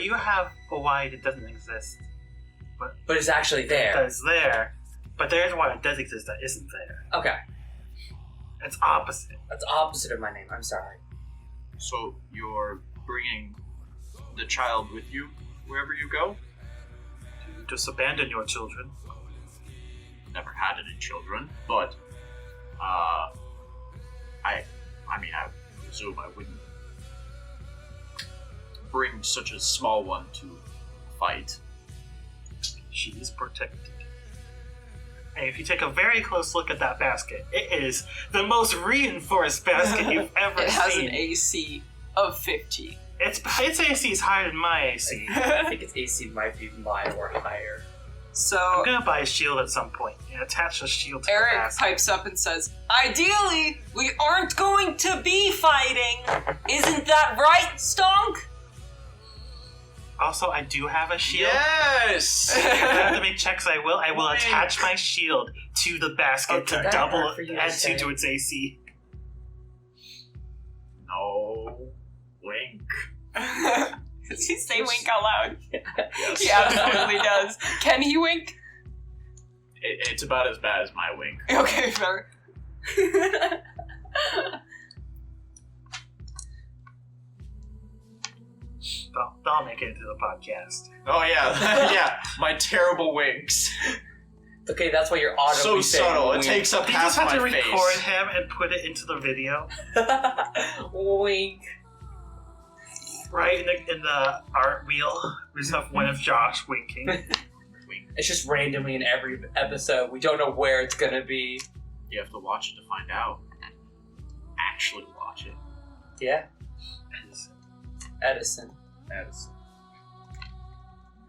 you have a Y that doesn't exist. But it's actually That there. is there. But there's one that does exist that isn't there. Okay. It's opposite. That's opposite of my name. I'm sorry. so you're bringing the child with you wherever you go? You just abandon your children. Never had any children, but I presume I wouldn't bring such a small one to fight. She is protected. And if you take a very close look at that basket, it is the most reinforced basket you've ever It has seen. an AC of 50. Its AC is higher than my AC. I think its AC might be mine or higher. So I'm gonna buy a shield at some point and attach a shield to the Eric basket. pipes up and says, "Ideally, we aren't going to be fighting. Isn't that right, Stonk?" Also, I do have a shield. Yes! If I have to make checks, I will. I will Wink. attach my shield to the basket Okay. to That double hurt for you to add say. to its AC. No. Wink. Does he say wink out loud? Yes. He absolutely does. Can he wink? It's about as bad as my wink. Okay, fair. That'll make it into the podcast. Oh yeah, yeah. My terrible winks. Okay, that's why you're audibly So saying subtle. It wink. takes up You half just have my to face. record him and put it into the video, Wink. right? In the art wheel, we just have one of Josh winking. It's just randomly in every episode. We don't know where it's gonna be. You have to watch it to find out. Actually watch it. Yeah. Edison.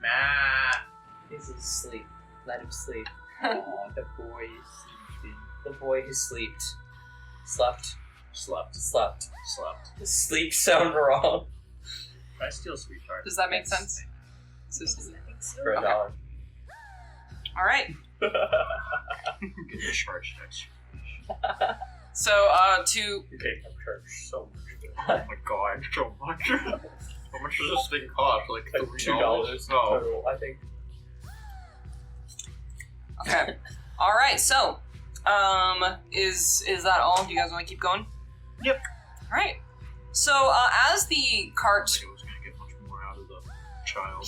Matt. He's asleep. Let him sleep. Oh, the boy is sleeping. The boy who slept. Slept. Sleep sound wrong. I steal sweetheart. Does that make sense? For $1. All right. Get the charge next. So, to Okay, I'm charged so much. Oh my god, so much. How much does this thing cost? Like $3? $2 Oh. total, I think. okay. All right. So, is that all? Do you guys want to keep going? Yep. All right. So, as the cart. I was gonna get much more out of the child.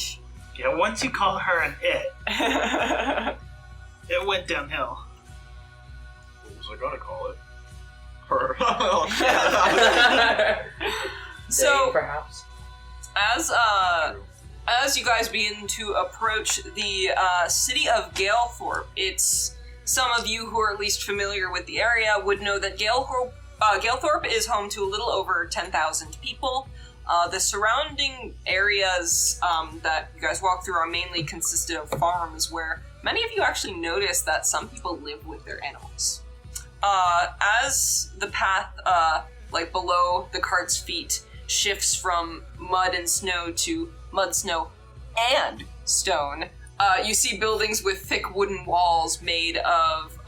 Yeah, once you call her an it, so, it went downhill. What was I gonna call it? Her. Oh shit. They, perhaps. as you guys begin to approach the city of Galethorpe, it's some of you who are at least familiar with the area would know that Galethorpe is home to a little over 10,000 people. The surrounding areas that you guys walk through are mainly consisted of farms where many of you actually notice that some people live with their animals. As the path, like below the cart's feet, shifts from mud and snow to mud, snow, and stone, you see buildings with thick wooden walls made of,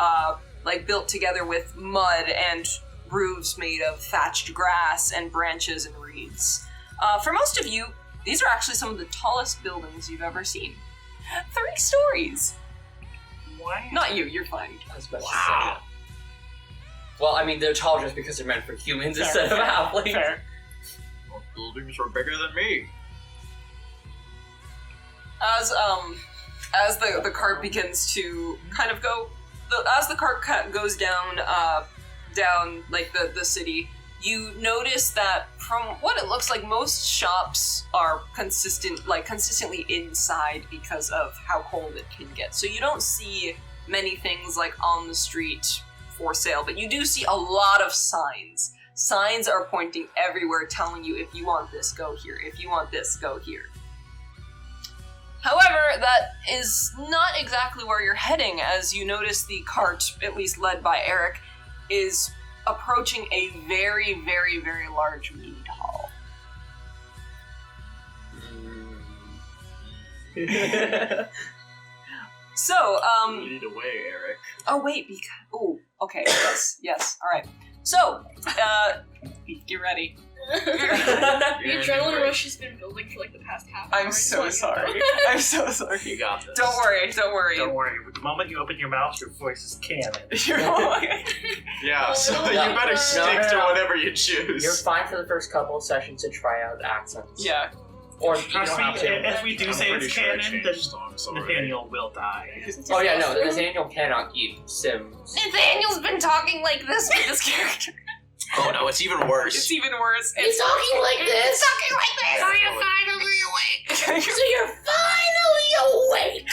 like built together with mud, and roofs made of thatched grass and branches and reeds. For most of you, these are actually some of the tallest buildings you've ever seen. 3 stories. What? Not you, you're fine. I was about to say. Well, I mean, they're tall just because they're meant for humans instead of halflings. Fair. Well, buildings are bigger than me. As the cart begins to kind of go, as the cart goes down like the city, you notice that from what it looks like, most shops are consistently inside because of how cold it can get. So you don't see many things like on the street for sale, but you do see a lot of signs. Signs are pointing everywhere, telling you if you want this, go here. If you want this, go here. However, that is not exactly where you're heading, as you notice the cart, at least led by Erik, is approaching a very, very, very large mead hall. So, Lead away, Erik. oh wait, okay, yes, alright. So, get ready. The adrenaline rush has been building for like the past half hour. I'm so sorry. I'm so sorry. You got this. Don't worry. Don't worry, the moment you open your mouth, your voice is cannon. Yeah, so No, you better stick to whatever you choose. You're fine for the first couple of sessions to try out accents. Yeah. Or you don't Trust have me, to. if we do I'm say pretty it's sure I canon, changed then songs already. Nathaniel will die. Oh yeah, no, Nathaniel cannot eat Sims. Nathaniel's been talking like this with this character. Oh no, it's even worse. It's even worse. He's talking like this. talking like this. So you're finally awake. So you're finally awake.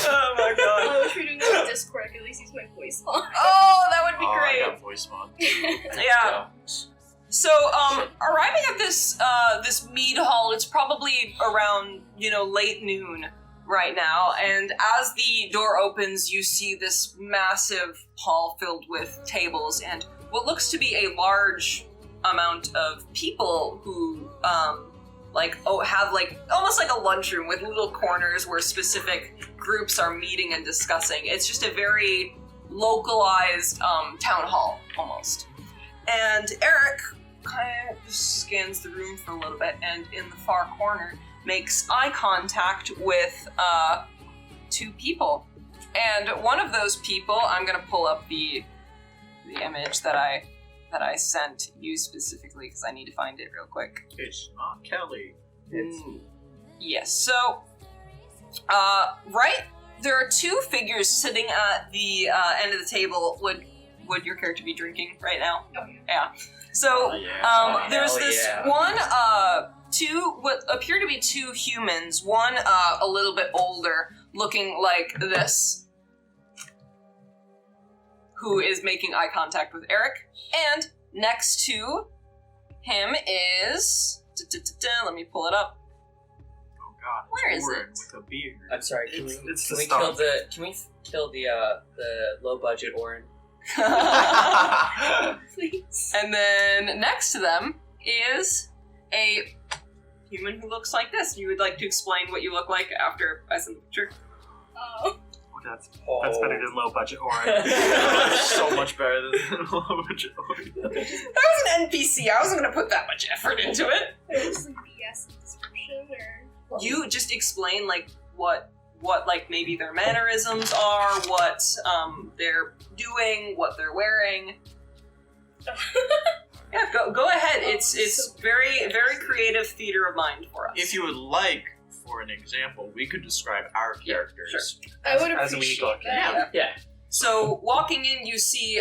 Oh my god. Oh, if you're doing this on Discord, I can at least use my voice on. Oh, that would be I great. got voice mod. Yeah. So, arriving at this this mead hall, it's probably around, late noon right now, and as the door opens, you see this massive hall filled with tables and what looks to be a large amount of people who, have almost like a lunchroom with little corners where specific groups are meeting and discussing. It's just a very localized town hall, almost. And Erik kind of just scans the room for a little bit, and in the far corner makes eye contact with 2 people. And one of those people, I'm gonna pull up the image that I that I sent you specifically because I need to find it real quick. It's not Kelly. Yes. So, right, there are two figures sitting at the end of the table. Would your character be drinking right now? Oh, Yeah. So, there's hell this yeah. one, two, what appear to be two humans. One, a little bit older, looking like this, who is making eye contact with Erik. And next to him is... Let me pull it up. Oh god. Where is Orin it? with a beard. I'm sorry. Can It's we the kill Stonk. the low budget Orin? Please. And then next to them is a human who looks like this. You would like to explain what you look like after I send the picture? Oh. That's better than low budget Orin. So much better than low budget. That was an NPC. I wasn't going to put that much effort into it. There's some BS description or. You just explain like what like maybe their mannerisms are, what they're doing, what they're wearing. Yeah, go ahead. It's very very creative theater of mind for us. If you would like, for an example, we could describe our characters. I would As we appreciate look, that. Yeah. So walking in, you see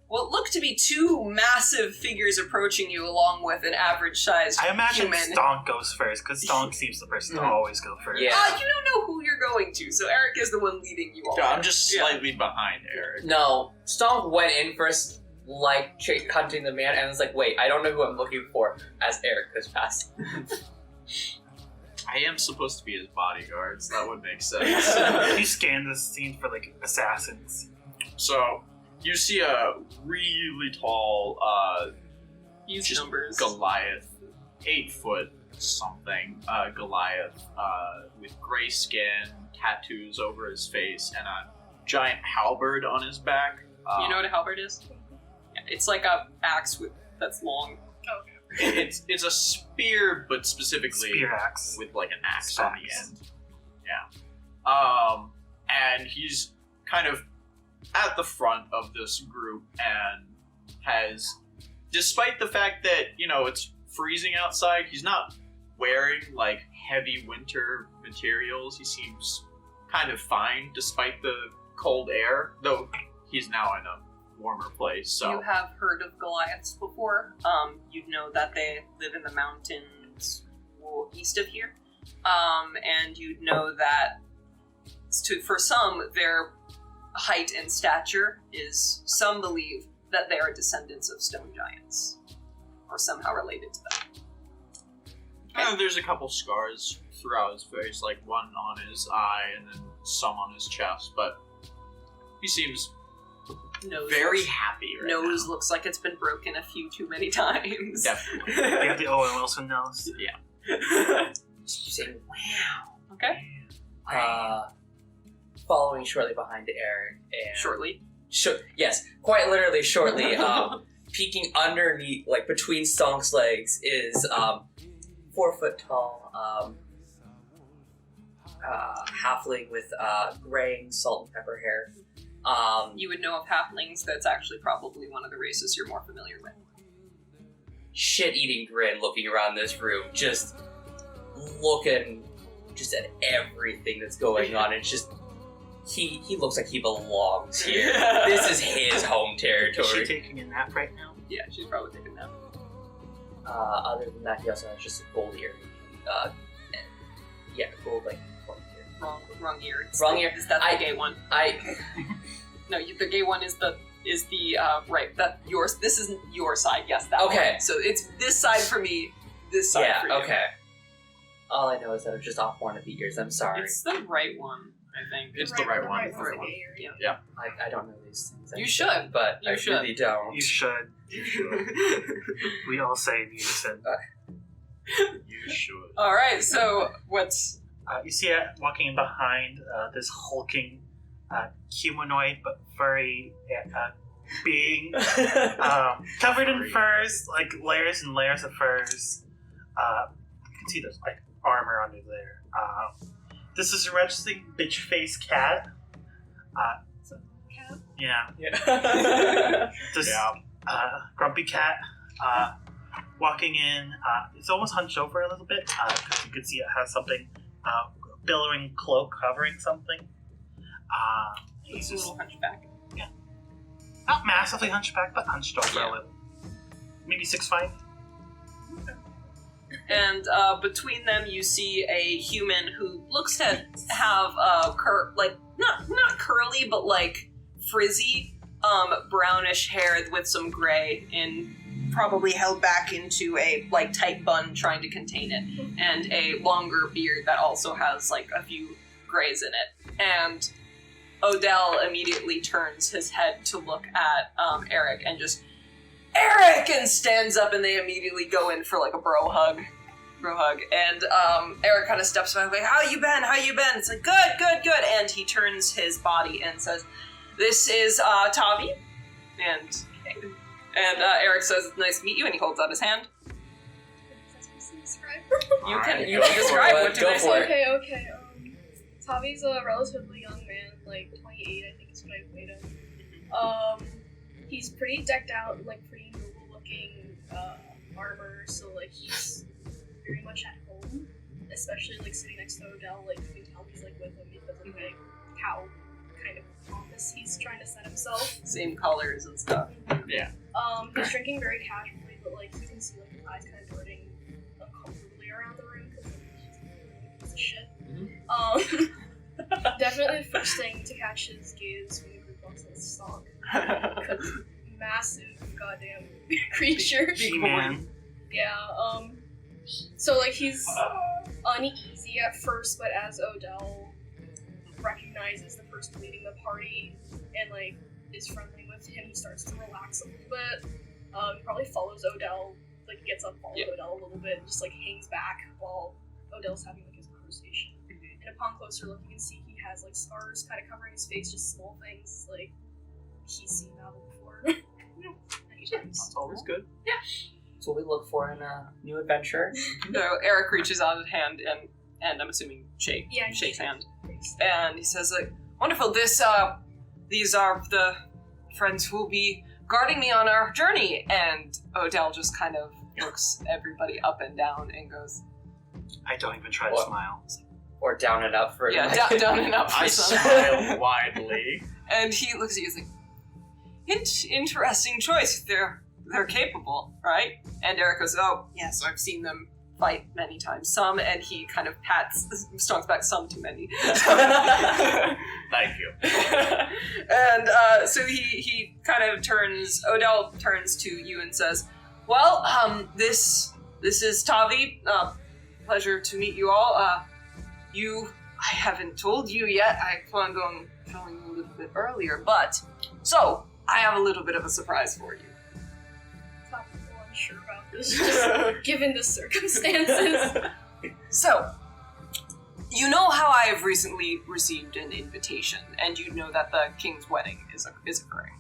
what look to be two massive figures approaching you, along with an average-sized I imagine human. Stonk goes first, because Stonk seems the person to Mhm. always go first. Yeah. You don't know who you're going to, so Erik is the one leading you all. Yeah, I'm just Yeah. slightly behind Erik. No, Stonk went in first, like hunting the man, and was like, "Wait, I don't know who I'm looking for." As Erik goes past. I am supposed to be his bodyguard, so that would make sense. You scan this scene for like assassins. So, you see a really tall, Use just numbers. Goliath, 8 foot something, Goliath, with gray skin, tattoos over his face, and a giant halberd on his back. You know what a halberd is? Yeah, it's like a axe that's long. It's a spear, but specifically Spear axe. with like an axe Spear on the axe. end. And he's kind of at the front of this group and has, despite the fact that, it's freezing outside, he's not wearing like heavy winter materials. He seems kind of fine despite the cold air, though he's now in a warmer place. So You have heard of Goliaths before. You'd know that they live in the mountains east of here. And you'd know that for some, their height and stature is, some believe that they are descendants of stone giants, or somehow related to them. there's a couple scars throughout his face, like one on his eye and then some on his chest, but he seems Nose very looks, happy right nose now. looks like it's been broken a few too many times. Definitely. They have the Owen Wilson nose. Saying, "Wow." Okay. Following shortly behind Erik, and Shortly. yes, quite literally shortly. Peeking underneath, like between Stonk's legs, is 4 foot tall halfling with graying salt and pepper hair. You would know of halflings. That's actually probably one of the races you're more familiar with. Shit-eating grin, looking around this room, just looking just at everything that's going on. It's just he looks like he belongs here. This is his home Is she territory. taking a nap right now? Yeah, she's probably taking that. Other than that, he also has just a gold earring. Gold like point ear. Wrong ear. It's Wrong the- ear. Is that the gay one? No, the gay one is the right. That yours. This isn't your side. Yes, that Okay. one. So it's this side for me. This side for you. Okay. All I know is that I'm just off one of the ears. I'm sorry. It's the right one, I think. It's the right one. The right one. Yeah. I don't know these things. You should. but You I should. really don't. You should. We all say in unison. You should. All right. So what's You see it walking behind this hulking humanoid but furry being, covered in furs, like layers and layers of furs. You can see there's like armor under there. This is a resting bitch face cat. Yeah. Yeah. This, Yeah. grumpy cat, walking in. It's almost hunched over a little bit, because you can see it has something, billowing cloak covering something. He's It's a just little hunchback. not massively hunchback, but hunched over a little. Maybe 6'5". And between them, you see a human who looks to have not curly, but like frizzy, brownish hair with some gray in, probably held back into a like tight bun, trying to contain it, and a longer beard that also has like a few grays in it. And Odell immediately turns his head to look at Erik and just, Erik! And stands up, and they immediately go in for like a bro hug. And Erik kind of steps back like, How you been? It's like, good. And he turns his body and says, this is Tavi. And Erik says, it's nice to meet you, and he holds out his hand. You can describe what do they say. Okay. Tavi's a relatively young man, like 28, I think is what I played him. He's pretty decked out, like pretty noble looking armor, so like he's very much at home, especially like sitting next to Odell. Like you can tell he's like with him because of like how kind of pompous he's trying to set himself. Same colors and stuff. Yeah. He's drinking very casually, but like you can see like his eyes kind of darting uncomfortably around the room because like, he's a piece of shit. Definitely the first thing to catch his gaze when the group walks in is Stonk. Massive goddamn creature. He-Man. Yeah, so like he's uneasy at first, but as Odell recognizes the person leading the party and like is friendly with him, he starts to relax a little bit. He probably follows Odell, like gets up, follows Odell a little bit, and just like hangs back while Odell's having like his conversation. And upon closer look, you can see he has like scars kind of covering his face, just small things like he's seen battle before. That's always good. Yeah. That's what we look for in a new adventure. So Erik reaches out his hand and I'm assuming shakes hand. And he says like, wonderful, these are the friends who will be guarding me on our journey. And Odell just kind of looks everybody up and down and goes, I don't even try to What? smile. Or down and up for down and up for I some. smile widely. And he looks at you and is like, interesting choice. They're capable, right? And Erik goes, oh, yes, I've seen them fight many times. Some, and he kind of pats Stonk's back, some too many. Thank you. And so he kind of Odell turns to you and says, well, this is Tavi. Pleasure to meet you all. I haven't told you yet. I planned on telling you a little bit earlier, but so I have a little bit of a surprise for you. Not unsure about this, just given the circumstances. So, you know how I have recently received an invitation, and you know that the king's wedding is occurring.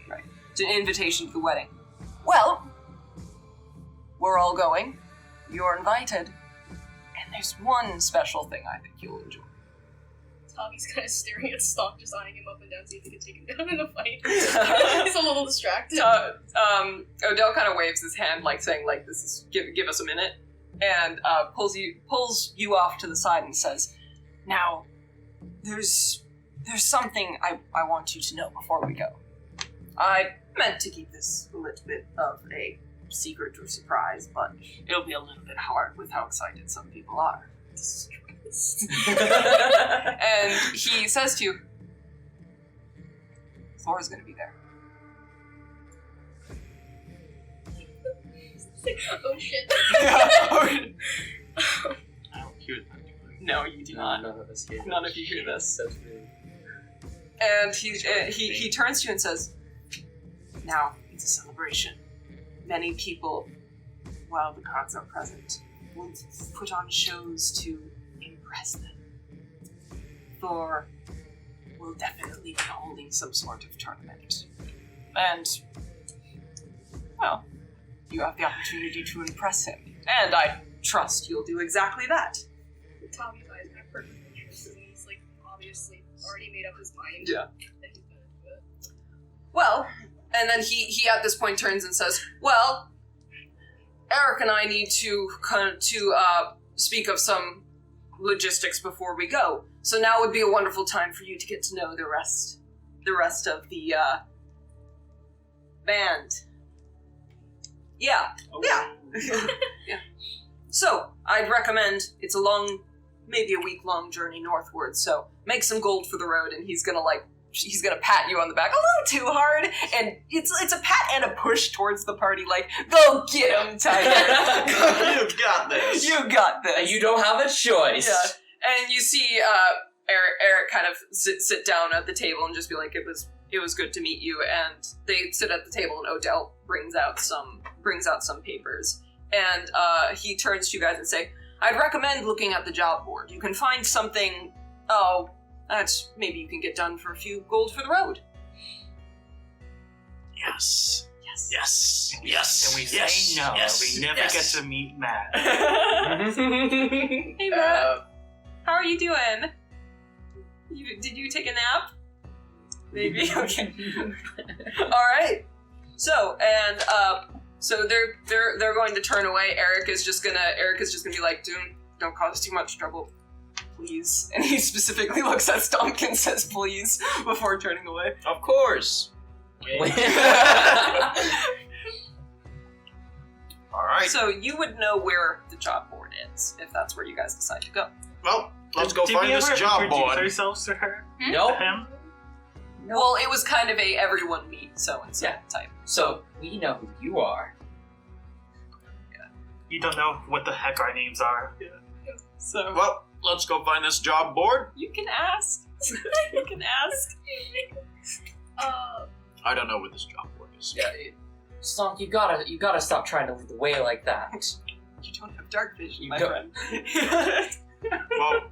Right. It's an invitation to the wedding. Well, we're all going. You're invited. And there's one special thing I think you'll enjoy. Tavi's kind of staring at Stonk, just eyeing him up and down, see if he can take him down in the fight. He's a little distracted. Odell kind of waves his hand, like saying, like, "This is give us a minute," and pulls you off to the side and says, "Now, there's something I want you to know before we go. I meant to keep this a little bit of a secret or surprise, but it'll be a little bit hard with how excited some people are." And he says to you, Thor's gonna be there. Oh shit. I don't hear that. No, you do not. None of us hear. None of you hear this. That's rude. And he turns to you and says, now, it's a celebration. Many people, while the gods are present, will put on shows to impress them. Thor will definitely be holding some sort of tournament. And, well, you have the opportunity to impress him. And I trust you'll do exactly that. Tavi's eyes kind of perfect interest, and he's like obviously already made up his mind. Yeah. That he's gonna do it. Well, And then he at this point turns and says, well, Erik and I need to speak of some logistics before we go. So now would be a wonderful time for you to get to know the rest of the band. Yeah. Yeah. So, I'd recommend, it's a maybe a week-long journey northward, so make some gold for the road, and he's gonna pat you on the back a little too hard, and it's a pat and a push towards the party, like, go get him, Tiger. You got this. You got this. You don't have a choice. Yeah. And you see Erik kind of sit down at the table and just be like, it was good to meet you, and they sit at the table, and Odell brings out some papers, and he turns to you guys and say, I'd recommend looking at the job board. You can find something, that's maybe you can get done for a few gold for the road. Yes. Yes. Yes. Yes. And we yes. say no. Yes. We never yes. get to meet Matt. Hey, Matt. How are you doing? Did you take a nap? Maybe? Okay. Alright. So they're going to turn away. Erik is just gonna be like, don't cause too much trouble, please. And he specifically looks at Stonk and says please before turning away. Of course. Alright. So you would know where the job board is, if that's where you guys decide to go. Well, let's go Did find we this ever job introduce board. ourselves to her? Nope. Him? Well, it was kind of a everyone meet so-and-so type. So, we know who you are. You don't know what the heck our names are. So Well, let's go find this job board. you can ask. You can ask. I don't know what this job board is. Yeah. Stonk, you gotta stop trying to lead the way like that. You don't have dark vision, You my don't- friend. Well,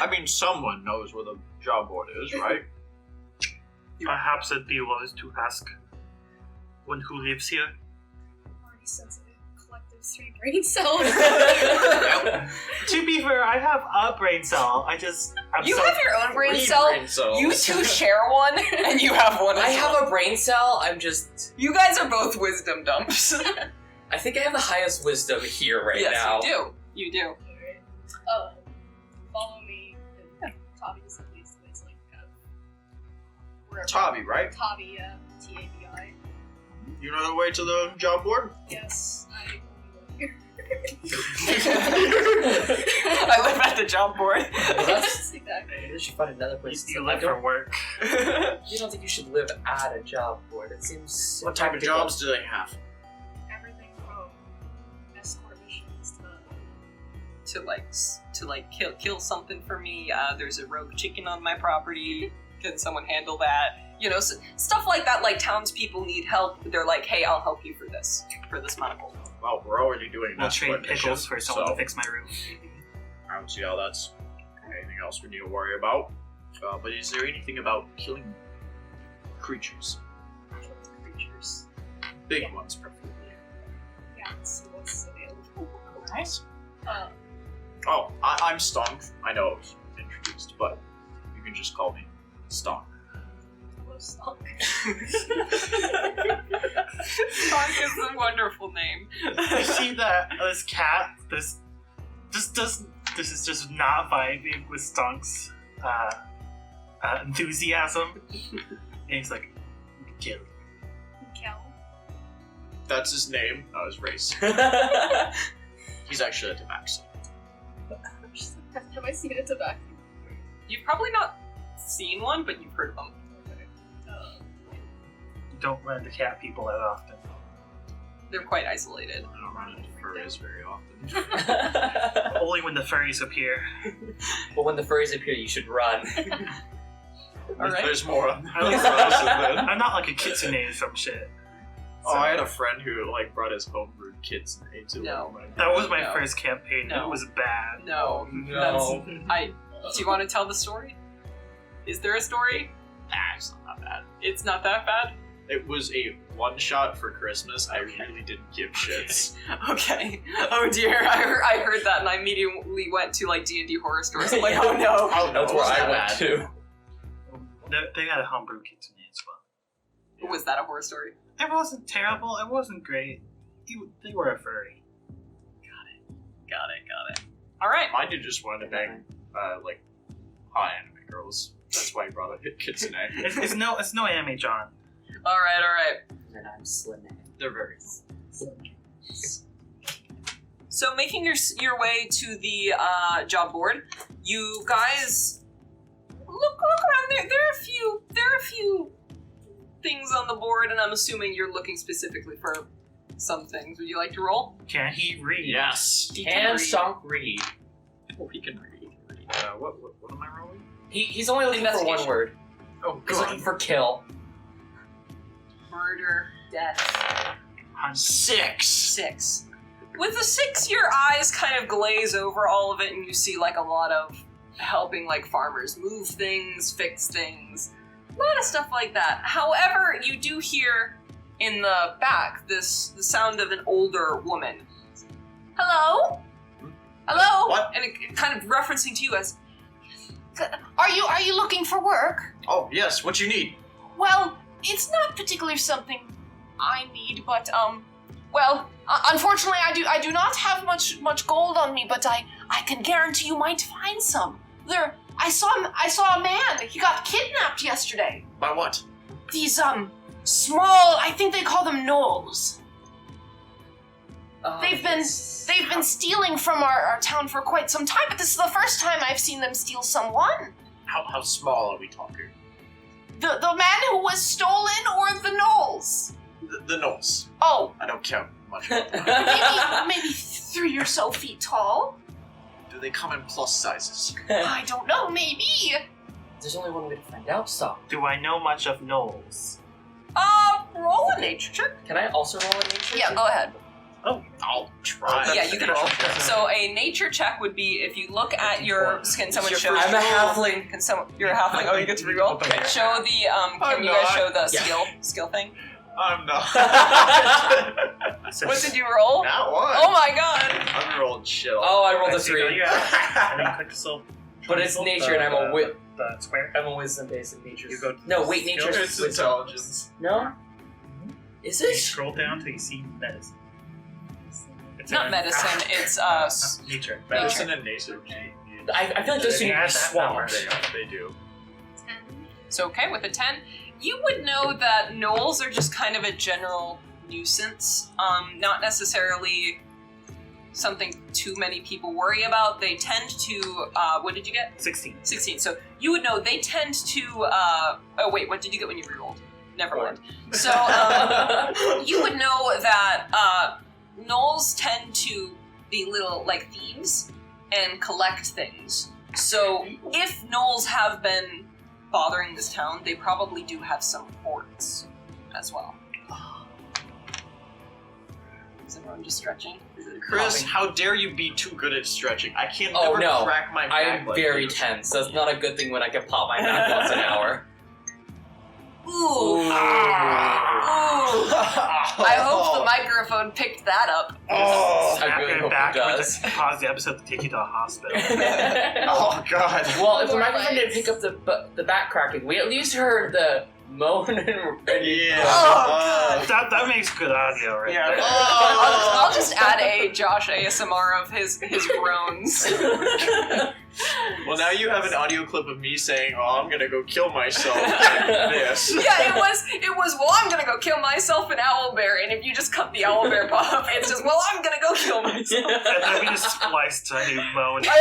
I mean, someone knows where the job board is, right? Perhaps it'd be wise to ask one who lives here. Already sensitive, collective 3 brain cells. To be fair, I have a brain cell. I'm You so have your own brain Three cell. brain cells. You two share one, and you have one. I as have well. a brain cell, I'm just... You guys are both wisdom dumps. I think I have the highest wisdom here right yes, now. you do. You do. Alright. Follow me. And Tavi is at least the way it's like kind of wherever. Tavi, right? Tavi, Tavi. You know the way to the job board? Yes, I only live here. I live at the job board. Well, that's... Exactly. Maybe we should find another place You to live live. for work. You don't think you should live at a job board? It seems... What type of impractical. jobs do they have? Everything from escort missions to kill something for me. There's a rogue chicken on my property. Can someone handle that? You know, stuff like that. Like townspeople need help. They're like, hey, I'll help you for this amount of gold. Well, we're already doing We'll that. trade pickles for someone to fix my roof. I don't see how that's anything else we need to worry about. But is there anything about killing creatures? creatures. Big ones, preferably. Yeah, let's see what's available. Nice. Oh, I'm Stonk. I know I was introduced, but you can just call me Stonk. Hello, Stonk. Stonk is a wonderful name. You see that this cat? This is just not vibing with Stonk's enthusiasm. And he's like, kill. Cal. That's his name, not his race. He's actually a tabaxi. Have I seen a tobacco? You've probably not seen one, but you've heard of them. You don't run into cat people that often. They're quite isolated. I don't run into furries very often. Only when the furries appear. But when the furries appear, you should run. Alright. There's more on I'm that. I'm not like a kitsune or some shit. Oh, I had a friend who brought his homebrewed kits and ate it. No. That was my No. first campaign. No. It was bad. No. No. Do you want to tell the story? Is there a story? Nah, it's not that bad. It's not that bad? It was a one-shot for Christmas. I really didn't give shits. Okay. Oh dear, I heard that and I immediately went to like D&D horror stores. I'm like, oh no. Oh, no, That's where it's I not went bad. too. They had a homebrew kitsune as well. Was that a horror story? It wasn't terrible. It wasn't great. They were a furry. Got it. All right. Mine did just want to bang, like, hot anime girls. That's why he brought up Kitsune. It's no anime, John. All right. And I'm Slanei. They're very So making your way to the job board, you guys look around there. There are a few things on the board, and I'm assuming you're looking specifically for some things. Would you like to roll? Can he read? Yes. Can Stonk read? Oh, he can read. What am I rolling? He's only looking for one word. Oh, He's looking for kill. Murder, death. 6. With the 6, your eyes kind of glaze over all of it, and you see like a lot of helping like farmers move things, fix things, a lot of stuff like that. However, you do hear in the back the sound of an older woman. Hello? Hello? What? And it kind of referencing to you as, are you looking for work? Oh, yes. What you need? Well, it's not particularly something I need, but unfortunately, I do not have much gold on me, but I can guarantee you might find some. I saw a man. He got kidnapped yesterday. By what? These small, I think they call them gnolls. They've been stealing from our town for quite some time, but this is the first time I've seen them steal someone. How small are we talking? The man who was stolen, or the gnolls? The gnolls. Oh, I don't care much about that. maybe 3 or so feet tall. Do they come in plus sizes? I don't know, maybe. There's only one way to find out, Stonk. Do I know much of gnolls? Roll a nature check. Can I also roll a nature? Yeah, go ahead. Oh, I'll try. Yeah, you can roll. So a nature check would be if you look at your. Can someone show? I'm a halfling. Can someone? You're a halfling. Oh, you get to reroll. Okay. Show the. Can you guys show the skill thing? I'm not. What did you roll? Not one. Oh my god! I'm rolling shit. Oh, I rolled a I see, go 3. you out. And then click the little But it's pencil, nature, and I'm a the square. I'm a wisdom basic nature. You go. No, wait, nature. It's intelligence. No. Is You it? scroll down till you see medicine. It's Not in- medicine. It's nature. Medicine and nature. I feel like those two need to be swapped. They do. 10. So okay, with a 10, you would know that gnolls are just kind of a general nuisance. Not necessarily something too many people worry about. They tend to, what did you get? 16. 16. So you would know they tend to, oh wait, what did you get when you rerolled? Never mind. So you would know that gnolls tend to be little, like, thieves and collect things. So if gnolls have been bothering this town, they probably do have some hoards as well. Is everyone just stretching? Is it Chris, popping? how dare you be too good at stretching? I can't Oh, never no. crack my I back am like very you. tense. That's not a good thing when I can pop my back once an hour. Ooh. Ooh. Oh. I hope the microphone picked that up. Oh, I really hope it backwards does. to pause the episode to take you to the hospital. oh God. Well, if the More microphone didn't lights. pick up the back cracking, we at least heard the moan and Yeah. Oh, that makes good audio right Yeah. there. I'll just add a Josh ASMR of his groans. Well, now you have an audio clip of me saying, "Oh, I'm gonna go kill myself." Like this. Yeah, it was, well, I'm gonna go kill myself an owlbear, and if you just cut the owlbear pop, it's just, well, I'm gonna go kill myself. And then we just spliced to a new moan. I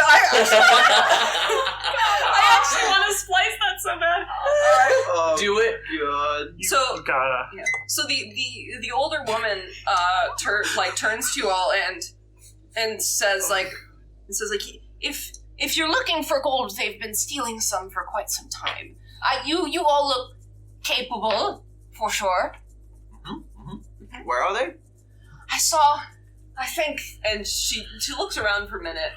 actually want to splice that so bad. Oh, Do it. God. You So- gotta. So the older woman turns to you all and says if you're looking for gold, they've been stealing some for quite some time. You all look capable, for sure. Where are they? I think, and she looks around for a minute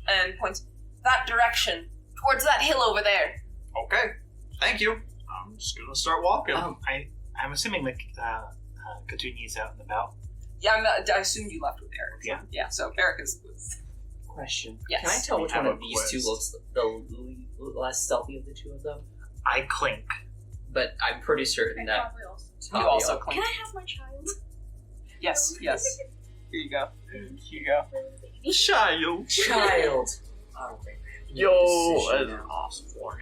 and points that direction, towards that hill over there. Okay. Thank you. I'm just gonna start walking. I'm assuming that Katuni's out and about. Yeah, I assumed you left with Eric. Yeah. Yeah, so Eric was Question. Yes. Can I tell We which have one a of these two quest. looks the less stealthy of the two of them? I clink. But I'm pretty certain I that probably also. You also clink. Can I have my child? Yes. Here you go. Child. Child. Oh, wait. Yo, that's an awesome warrior.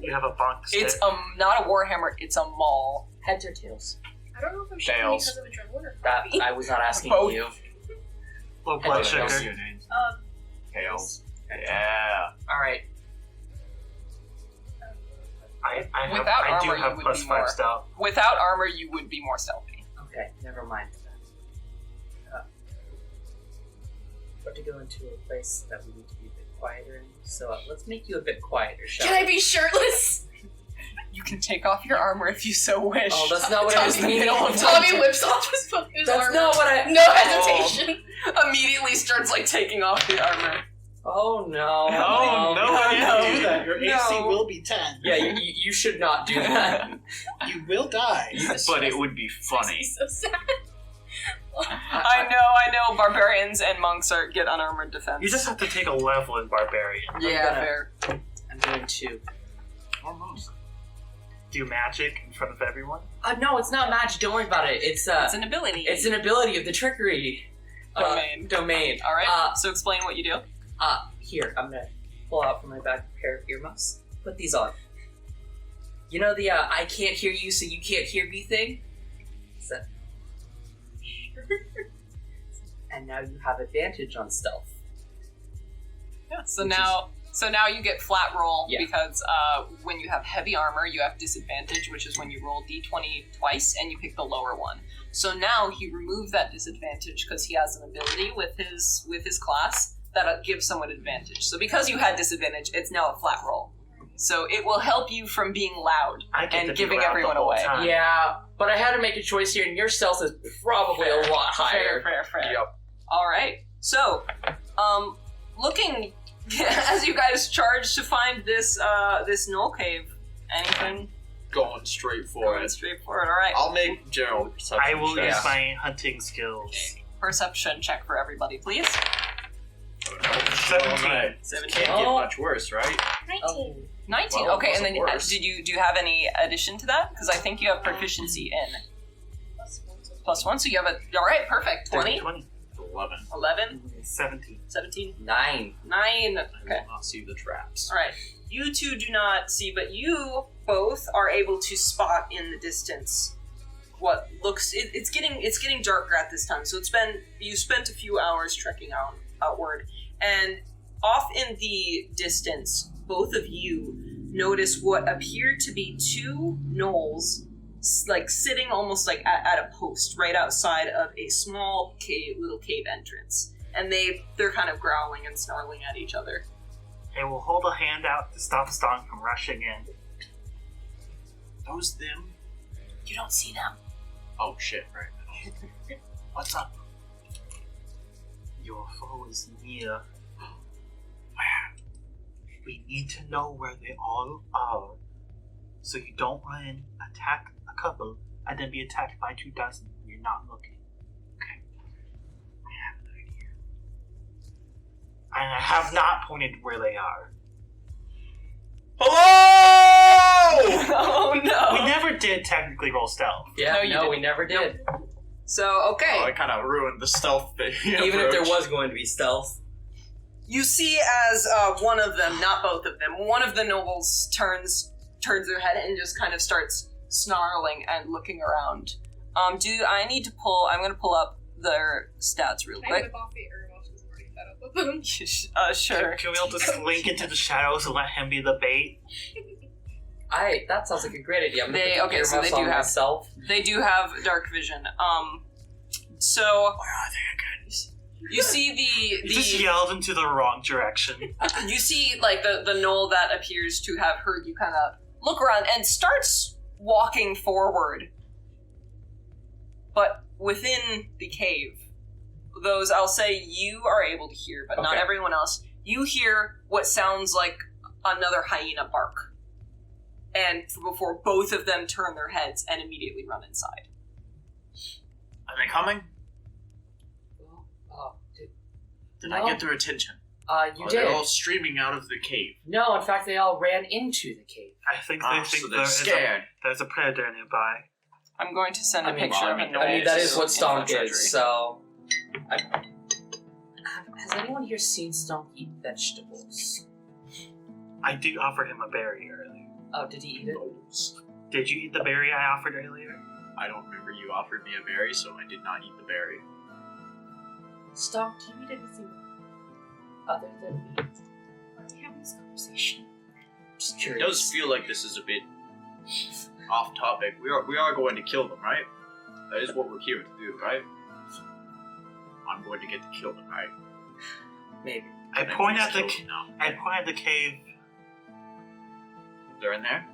You have a bonk stick. It's not a warhammer. It's a maul. Heads or tails? I don't know if I'm shaking Tails. because of adrenaline or That coffee. I was not asking Both. you. Low blood Heads or sugar. tails? Tails. Yeah. All right. Without I do armor, you have would plus be 5 more- stealth. Without armor, you would be more stealthy. Okay, never mind. But to go into a place that we need to be a bit quieter in, so let's make you a bit quieter, shall Can I we? be shirtless? You can take off your armor if you so wish. Oh, that's not what I was Tommy- meaning. Tommy whips off his That's armor. not what I. No hesitation. Immediately starts like taking off the armor. Oh no! Oh, no, I no. can't do that. Your AC No. will be 10. Yeah, you should not do that. You will die. But it would be funny. So sad. I know. Barbarians and monks get unarmored defense. You just have to take a level in Barbarian. yeah, gonna- fair. I'm going to. Almost. Do magic in front of everyone. No, it's not magic. Don't worry about it. It's It's an ability. It's an ability of the trickery domain. All right. Uh, So explain what you do. Here, I'm gonna pull out from my bag a pair of earmuffs. Put these on. You know the I can't hear you, so you can't hear me thing? So, and now you have advantage on stealth. Yeah. So Which now you get flat roll Yeah. because when you have heavy armor, you have disadvantage, which is when you roll d20 twice and you pick the lower one. So now he removed that disadvantage because he has an ability with his class that gives someone advantage. So because you had disadvantage, it's now a flat roll. So it will help you from being loud I get and to be giving loud the everyone whole away. time. Yeah, but I had to make a choice here, and your stealth is probably a lot higher. Fair. Yep. All right. So, looking as you guys charge to find this null cave, anything Going straight for going it. straight for it? All right. I'll make Gerald perception I will check. use my hunting skills. Perception check for everybody, please. 17. 17. Can't get much worse, right? 19. 19. Well, Okay, and then wasn't worse. do you have any addition to that? Because I think you have proficiency in plus one, so you have a. All right, perfect. 20, 20. 11. 11, 17. 17, 9. 9. I Okay. will not see the traps. All right. You two do not see, but you both are able to spot in the distance what looks. It's getting darker at this time. So you spent a few hours trekking outward, and off in the distance, both of you notice what appear to be two gnolls, like sitting almost like at a post right outside of a small little cave entrance, and they're kind of growling and snarling at each other. I will hold a hand out to stop Stonk from rushing in. Those them? You don't see them. Oh shit, right. What's up? Your foe is near. Where? We need to know where they all are, so you don't run in, attack a couple, and then be attacked by 2 dozen when you're not looking. Okay. I have an idea. And I have not pointed where they are. Hello! Oh no! We never did technically roll stealth. Yeah, No, you no, we didn't. never did. So okay, Oh, I kind of ruined the stealth thing. Even if there approach. was going to be stealth. you see as one of them, not both of them, one of the nobles turns their head and just kind of starts snarling and looking around. I'm going to pull up their stats real Can I quick. whip off the earmuffs because I'm already fed up with them? Sure. Can we all just slink into the shadows and let him be the bait? That sounds like a great idea. I'm gonna They- put the okay, so earmuffs they do on have- myself. They do have dark vision. So Where are they again? you see You just yelled into the wrong direction. you see like the gnoll that appears to have heard you kind of look around and starts walking forward. But within the cave, those I'll say you are able to hear, but not Okay. everyone else. You hear what sounds like another hyena bark. And before both of them turn their heads and immediately run inside. Are they coming? Did I No. get their attention? You Are did. they all streaming out of the cave? No, in fact, they all ran into the cave. I think Ah, they think so they're scared. there's a predator nearby. I'm going to send a I mean, picture well, of I a mean, knoll. I mean, that is what to Stonk infantry. is, so... Has anyone here seen Stonk eat vegetables? I did offer him a berry earlier. Oh, did he eat it? Did you eat the berry I offered earlier? I don't remember you offered me a berry, so I did not eat the berry. Stonk, do you eat anything other than meat? Why are we having this conversation? Just It curious. does feel like this is a bit off topic. We are going to kill them, right? That is what we're here to do, right? I'm going to get to kill them, right? Maybe. I Can point please at the kill them now? I point at the cave. They're in there?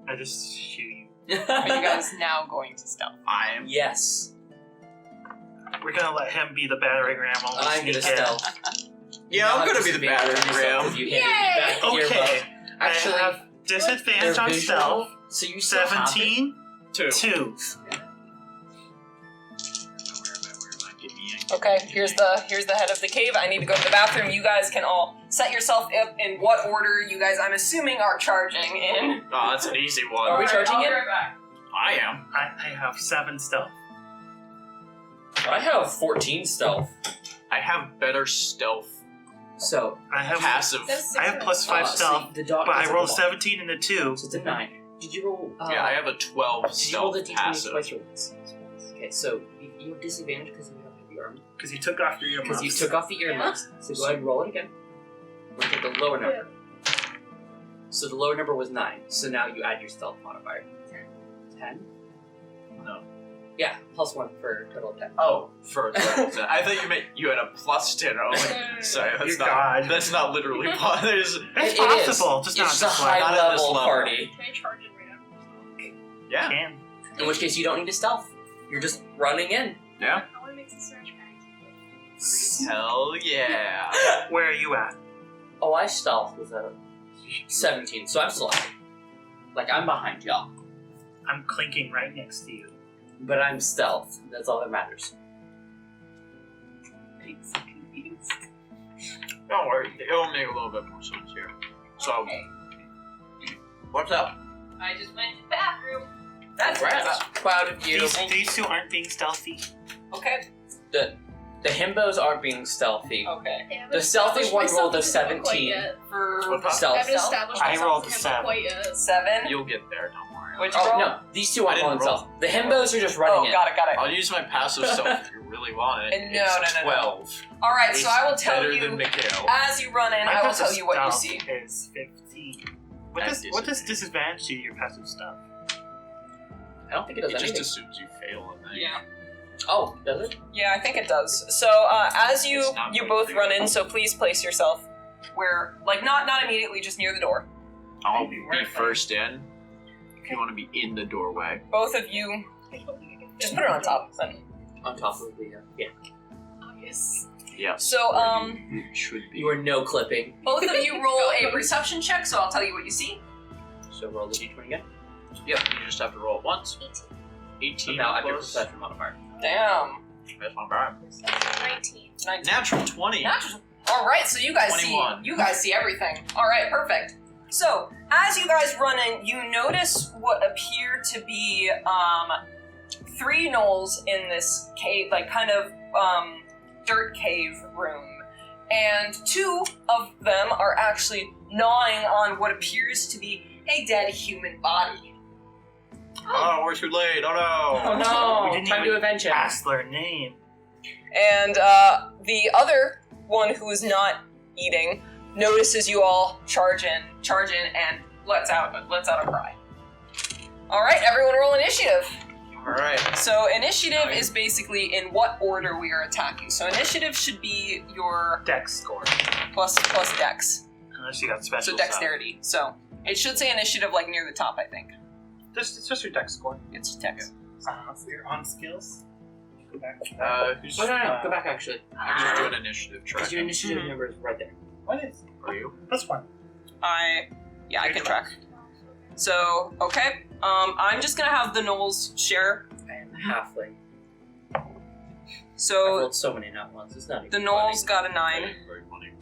I just shoot you. Are you guys now going to stealth? I am. Yes. We're gonna let him be the battering ram while we I'm gonna sneak in. stealth. Yeah, I'm gonna be the battering ram. You hit me back with your bow. Okay. Actually, I have disadvantage they're on visual, stealth. so you still have it. 17, Two. 2. Where am I? Get me in. Okay, here's the head of the cave. I need to go to the bathroom. You guys can all set yourself up in what order you guys, I'm assuming, are charging in. Oh, that's an easy one. Are we charging I'll be in? right back. I am. I have 7 stealth. I have 14 stealth. I have better stealth. So, I have Passive. I have plus 5 stealth, so the dog but is I a rolled one. 17 and a 2. So it's a 9. Did you roll? Yeah, I have a 12 Did you roll the stealth d20 passive. twice or once? Okay, so you have disadvantage because you have heavy armor. Because you took off your earmuffs. Because you took off the earmuffs. So go ahead and roll it again. We'll take the lower number. So the lower number was 9. So now you add your stealth modifier. 10? No. Yeah, plus 1 for a total of 10. Oh, for I thought you meant you had a plus 10. Oh, sorry, that's You're not. God. That's not literally possible. It's It possible, is. just It's not just a this high level. Not at this level level. party. Can I charge in right after? Yeah, Can. In which case you don't need to stealth. You're just running in. yeah. I want to make some scratch bags. Hell yeah. Where are you at? Oh, I stealth with a 17, so I'm still out. Like, I'm behind y'all. I'm clinking right next to you. But I'm stealth. That's all that matters. I'm so confused. Don't worry, it'll make a little bit more sense here. So, what's up? I just went to the bathroom. That's Congrats. right. Proud of you. These two aren't being stealthy. Okay. The himbos are being stealthy. Okay. I haven't The stealthy established one myself rolled a as a book quite 17. yet. For What I Stealth. haven't established I myself rolled as a a 7. book quite yet. 7. You'll get there, don't worry. Which Oh, roll? no. These two I aren't didn't rolling roll. stealth. The himbos are just running Oh, in. got it. I'll use my passive stuff if you really want it. And no, It's no, no, no. 12. All right, so I will It's tell better you than Mikhail. as you run in. My I will passive tell you what you stealth see. is 15. That's What does disadvantage to your passive stuff? I don't think it does It just anything. assumes you fail, I think. Yeah. Oh, does it? Yeah, I think it does. So as you It's not you very both big. run in, so please place yourself where, like, not immediately, just near the door. I'll be first in. If you want to be in the doorway. Both of you, just put it on top. Then. On top of the, yeah. Obvious. Yeah. So You should be. You are no clipping. both of you roll a perception check. So I'll tell you what you see. So roll the d20 again. Yeah, you just have to roll it once. 18 So now add your plus. perception modifier. Damn. That's not bad. 19. 19. Natural 20. All right, so you guys 21. see everything. All right, perfect. So as you guys run in, you notice what appear to be 3 gnolls in this cave, like kind of dirt cave room, and 2 of them are actually gnawing on what appears to be a dead human body. Oh, we're too late. Oh Oh no. no! We didn't Time to even avenge him. ask their name. And the other one who is not eating notices you all charge in, and lets out a cry. All right, everyone, roll initiative. Alright. So initiative is basically in what order we are attacking. So initiative should be your Dex score. plus dex, Unless you got special so dexterity. So it should say initiative like near the top, I think. It's just your dex score. It's dex. So you're on skills. Go back. Who's Oh, no, go back actually. I'm just doing initiative track. Because your initiative Mhm. number is right there. What is? Are you? That's fine. I can track. So okay, I'm just gonna have the gnolls share. I am halfling. I've So rolled so many not once. It's not even the funny. gnolls got a 9. Very funny.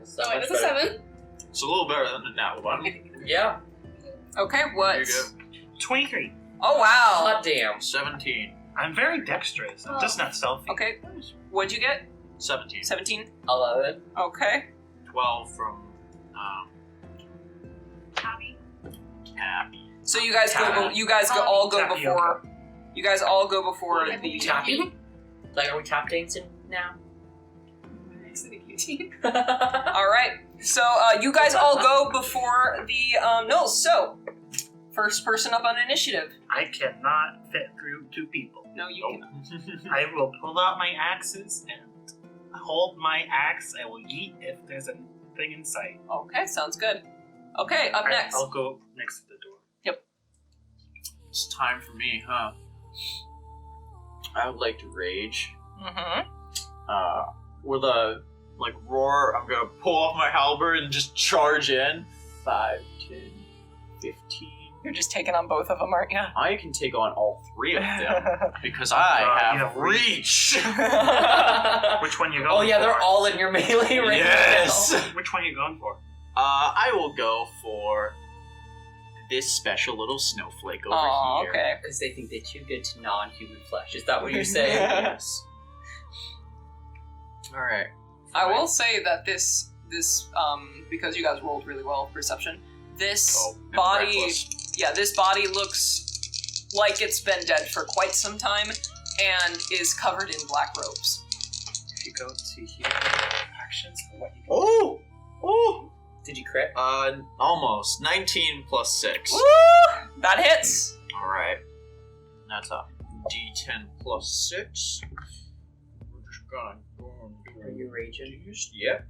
It's Oh, not wait, much that's a better. 7. It's a little better than the nat one. Yeah. Okay, There what? you go. 23. Oh, wow. Hot damn. 17. I'm very dexterous. I'm just not stealthy. Okay, what'd you get? 17. 17? 11. Okay. 12 from Tavi. Tabby. So you guys go. You guys go, all go before. You guys all go before the. Tapping? Like, are we tap dancing now? All right. So you guys all go before the Knolls. So first person up on initiative. I cannot fit through 2 people. No, you cannot. I will pull out my axes and hold my axe. I will eat if there's a thing in sight. Okay, sounds good. Okay, up next. I'll go next to the door. It's time for me, huh? I would like to rage. Mm-hmm. With a roar, I'm gonna pull off my halberd and just charge in. 5, 10, 15. You're just taking on both of them, aren't you? I can take on all 3 of them because I you have have reach. Which one you going Oh yeah, for? they're all in your melee range. Yes. now. Which one you going for? I will go for this special little snowflake over Oh, here. okay. Because they think they're too good to non-human flesh. Is that what you're saying? Yes. All right. I will say that this because you guys rolled really well with perception. This and body, reckless. yeah, this body looks like it's been dead for quite some time and is covered in black robes. If you go to here, actions, what you Oh! Oh! Did you crit? Almost. 19 plus 6. Woo! That hits. All right. That's a D10 plus 6. We're just gonna go Are you raging? Yep.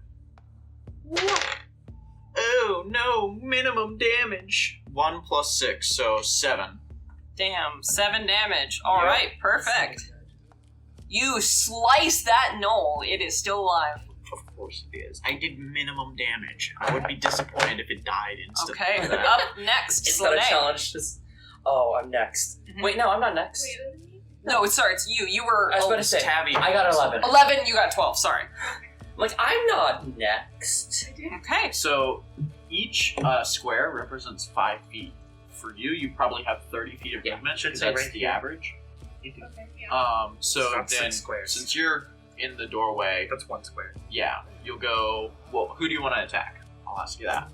Oh no! Minimum damage. 1 plus 6, so 7. Damn, 7 damage. All Yep. right, perfect. You slice that knoll. It is still alive. Of course it is. I did minimum damage. I would be disappointed if it died instantly. Okay, for that. up next, It's not a Slanei. challenge. Just I'm next. Mhm. Wait, no, I'm not next. Wait, No, sorry, it's you. You were I was about to say, Tavi. I got 11. 11. You got 12. Sorry. Like, I'm not next. Okay. So each square represents 5 feet. For you, you probably have 30 feet of Yeah, movement. should Because say that's right the here. average. do. Okay, yeah. So That's then, 6 squares. since you're in the doorway, That's 1 square. yeah, you'll go. Well, who do you want to attack? I'll ask you that.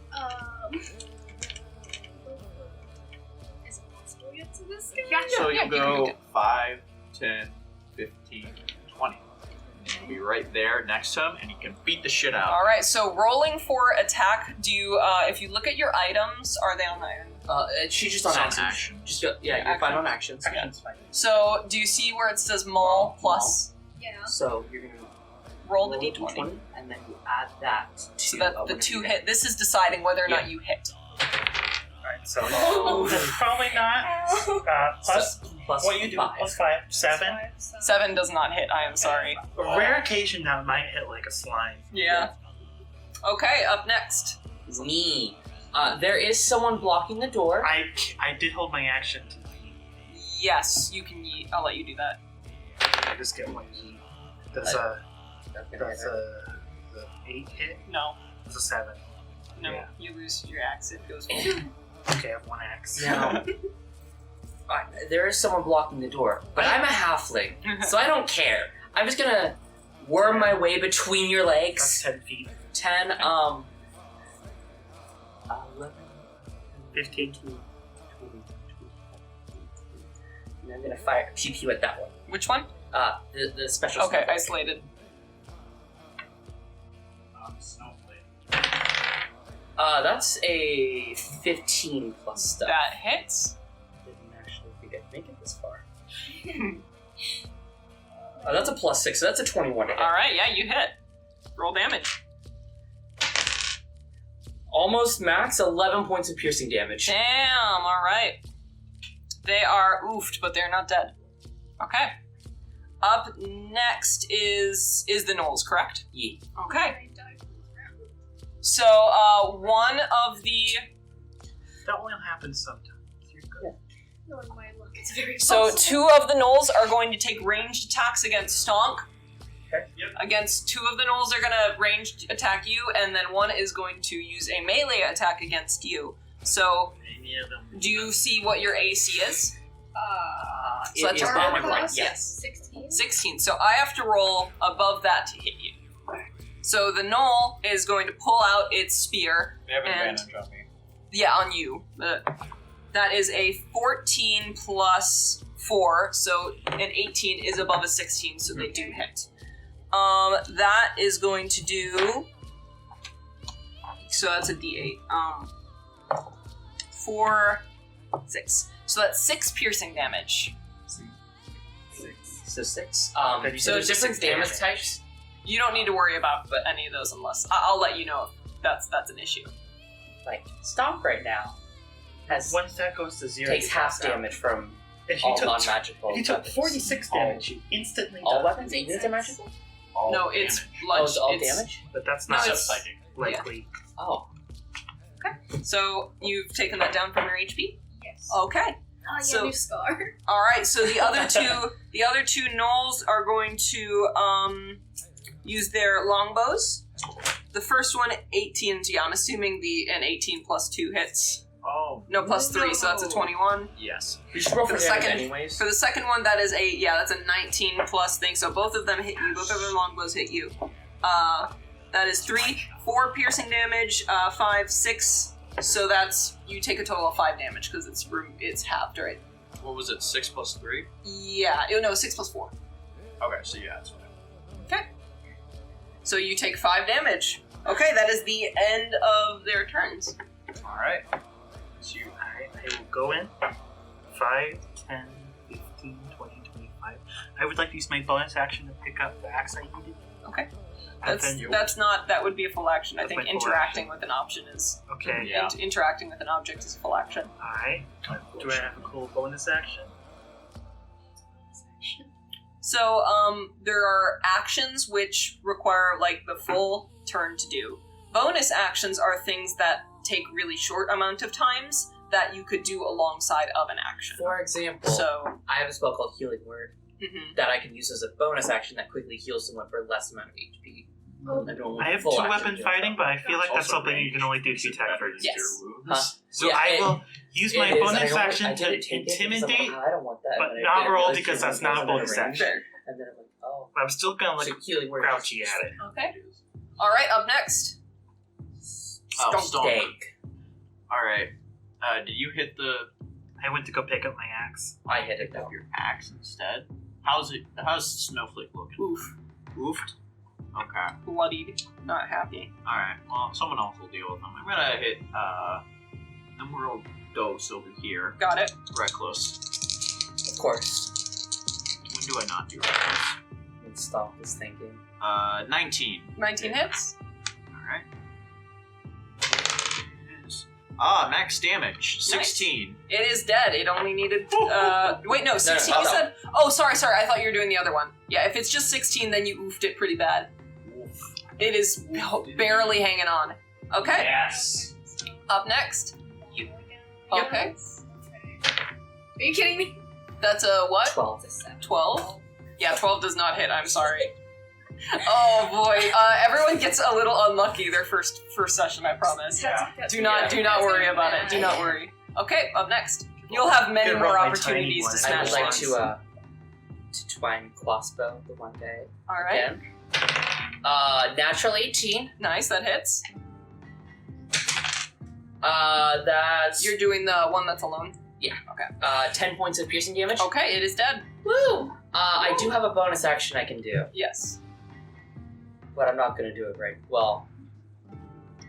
Is it possible to get to this guy? So yeah, you'll you can go do 5, 10, 15, 20. You'll be right there next to him, and you can beat the shit out. All right. So rolling for attack. Do you? If you look at your items, are they on iron? She's just on It's on actions. action. Just go, yeah, you're fine on actions. Action's fine. So do you see where it says maul plus? Yeah. So you're gonna Roll the a d20. and then you add that to So that the whatever 2 you hit. This is deciding whether or not you hit. Alright, so Oh. probably not. Plus, plus what you do? 5. Plus 5. 7. 7 does not hit. I am sorry. A rare occasion that might hit like a slime. Yeah. Okay. Up next. Me. There is someone blocking the door. I did hold my action. Yes, you can yeet. I'll let you do that. I just get 1 key. Does the 8 hit? No. Does a 7? No. Yeah. You lose your axe. It goes. Okay, I have 1 axe. Now, there is someone blocking the door, but I'm a halfling, so I don't care. I'm just gonna worm my way between your That's legs. 10 feet. 10, 11, 15. 20, and I'm gonna fire pew pew at that one. Which one? The special. Okay, snowball. isolated. Snowflake. That's a 15 plus stuff. That hits. Didn't actually think I'd make it this far. That's a plus 6, so that's a 21 to hit. All right. Yeah, you hit. Roll damage. Almost max, 11 points of piercing damage. Damn. All right. They are oofed, but they're not dead. Okay. Up next is the Knolls, correct? Yeah. Okay. I died from this round. So one of the That will happen sometimes. You're good. Knowing my luck, it's very so possible. 2 of the Knolls are going to take ranged attacks against Stonk. Okay. Yep. Against 2 of the Knolls are going to ranged attack you, and then 1 is going to use a melee attack against you. So, Any of them. do you see what your AC is? So It that's is a bottom bottom right. right. Yes. 16. 16. So I have to roll above that to hit you. So the gnoll is going to pull out its spear. They have And- advantage on me. Yeah, on you. That is a 14 plus 4, so an 18 is above a 16, so they do hit. That is going to do. So that's a D8. 4, 6. So that's 6 piercing damage. So 6. Okay, So there's just different 6 damage damage. types. You don't need to worry about any of those unless I'll let you know if that's an issue. Like Stomp right now has Once that goes to 0, takes you half pass out. damage from If all you took, non-magical. if you took weapons. 46 damage, you instantly All die. weapons, even if they're magical. All No, it's damage. Oh, lunch. it's all damage. But that's No, not it's- psychic. likely. Oh, So you've taken that down from your HP. Yes. Okay. Oh, yeah, So- new scar. All right. So the other two gnolls are going to use their longbows. The first one, 18. Yeah, I'm assuming an 18 plus 2 hits. Oh, No, plus 3, so that's a 21. yes. you should roll For for the damage second- anyways. For the second one, that's a 19 plus thing. So both of them hit you. Both of their longbows hit you. That is 3, 4 piercing damage, 5, 6. So that's you take a total of 5 damage because it's halved, right? What was it? 6 plus 3? Yeah. No, 6 plus 4. Okay, so yeah, that's fine. Okay. So you take 5 damage. Okay, that is the end of their turns. All right. So I will go in 5, 10, 15, 20, 25. I would like to use my bonus action to pick up the axe I needed. Okay. And then That would be a full action. I That's think my full interacting with an option is okay. Yeah. interacting with an object is a full action. I do I have a cool bonus action? So there are actions which require like the full turn to do. Bonus actions are things that take really short amount of times that you could do alongside of an action. For example, So I have a spell called Healing Word mhm. that I can use as a bonus action that quickly heals someone for less amount of HP. Oh. I don't I have full 2 action weapon to do fighting, that. but I feel like that's Also something you range can only do makes 2 it attack better first. Yes. to your wounds. Huh? So Yeah, I will use my It is, and bonus I don't- action I to didn't take it because I'm like, intimidate, "Oh, I don't want that. but And then I not did it roll because because she that's was not a in bonus range. action. And then I'm like, oh. But I'm still gonna look So Healing Word grouchy is at it. Okay. All right. Up next. Oh, Stonk. Stonk. Dank. All right. Did you hit the I went to go pick up my axe. I hit it pick up though. your axe instead? How's Snowflake looking? Oof. Oofed. Okay. Bloodied. Not happy. All right. Well, someone else will deal with them. I'm gonna hit Emerald Dose over here. Got it. Reckless. Of course. When do I not do reckless? When Stomp is thinking. 19. 19 hits. All right. Max damage. 16. It is dead. It only needed. Wait, no, 16. no, You no. said. Oh, sorry. I thought you were doing the other one. Yeah, if it's just 16, then you oofed it pretty bad. It is barely hanging on. Okay. Yes. Up next. Okay. Are you kidding me? That's a what? 12. 12? Yeah, 12 does not hit. I'm sorry. Oh boy. Everyone gets a little unlucky their first session. I promise. Do not worry about it. Do not worry. Okay. Up next. You'll have many Good more roll, my opportunities to tiny I smash would like ones. to twang crossbow the one day. All right. Again. Natural 18. Nice. That hits. That's You're doing the one that's alone. 10 points of piercing damage. Okay. It is dead. Woo! I do have a bonus action I can do, Yes. but I'm not gonna do it right. Well,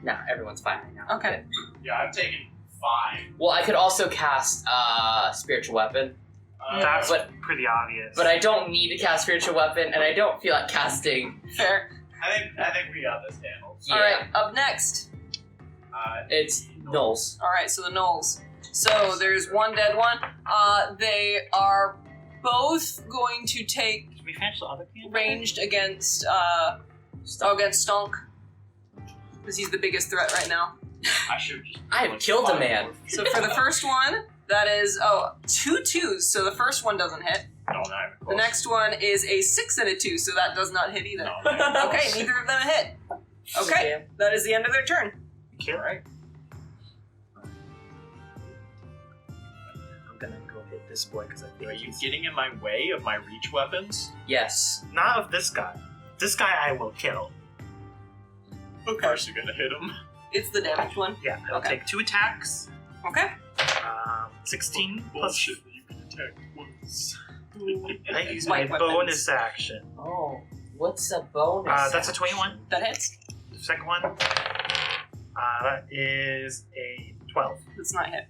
nah, everyone's fine right now. Okay. Yeah, I've taken 5. Well, I could also cast spiritual weapon, That's but pretty obvious. I don't need to cast spiritual weapon, and I don't feel like casting. Fair. I think we got this handled. Yeah, All right. Up next. it's Knowles. All right. So the gnolls. So there's one dead one. They are both going to take Did we finish the other game? ranged against against Stonk because he's the biggest threat right now. I should just. I have killed a man. So for the first one, that is 2 2s. So the first one doesn't hit. No, not even The close. next one is a 6 and a 2, so that does not hit either. No, not even Okay, close. neither of them hit. Okay, that is the end of their turn. Kill. Alright. gonna go hit this boy because I think Are you he's... getting in my way of my reach weapons? Yes. Not of this guy. This guy I will kill. Of course you're gonna hit him. It's the damage one. Yeah, I'll Okay. take 2 attacks. Okay. 16 plus... Bullshit that you can attack once. I use my Light weapons. bonus action. Oh, what's a bonus? That's a 21. That hits. The second one. That is a 12. It's not hit.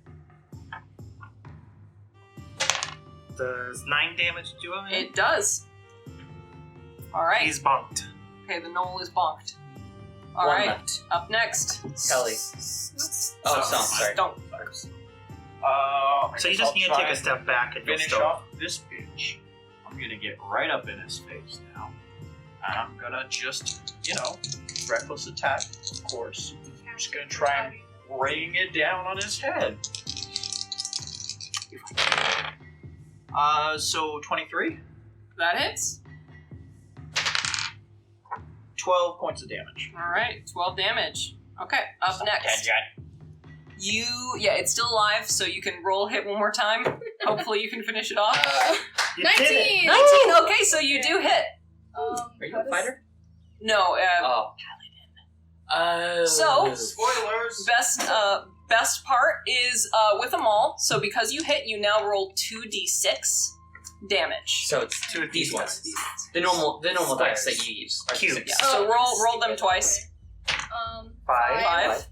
Does 9 damage do him? It does. All right. He's bonked. Okay, the knoll is bonked. All One right. left. Up next. Kelly. Oh, Stomp, sorry. Stomp. I So you guess just I'll need to try take a and step back and you'll finish still... off this bitch. I'm gonna get right up in his face now. And I'm gonna just, reckless attack, of course. I'm just gonna try and bring it down on his head. So 23? That hits. 12 points of damage. All right. 12 damage. Okay. Up next. It's still alive, so you can roll hit one more time. Hopefully you can finish it off. You did it! 19! Okay, so you do hit. Are you a fighter? No, Oh. Oh. So- Spoilers! best part is with a maul, so because you hit, you now roll 2d6 damage. So it's 2 of these these ones. ones. The normal dice that you use. Are Cubes. six. Yeah, so roll them twice. 5. 5. And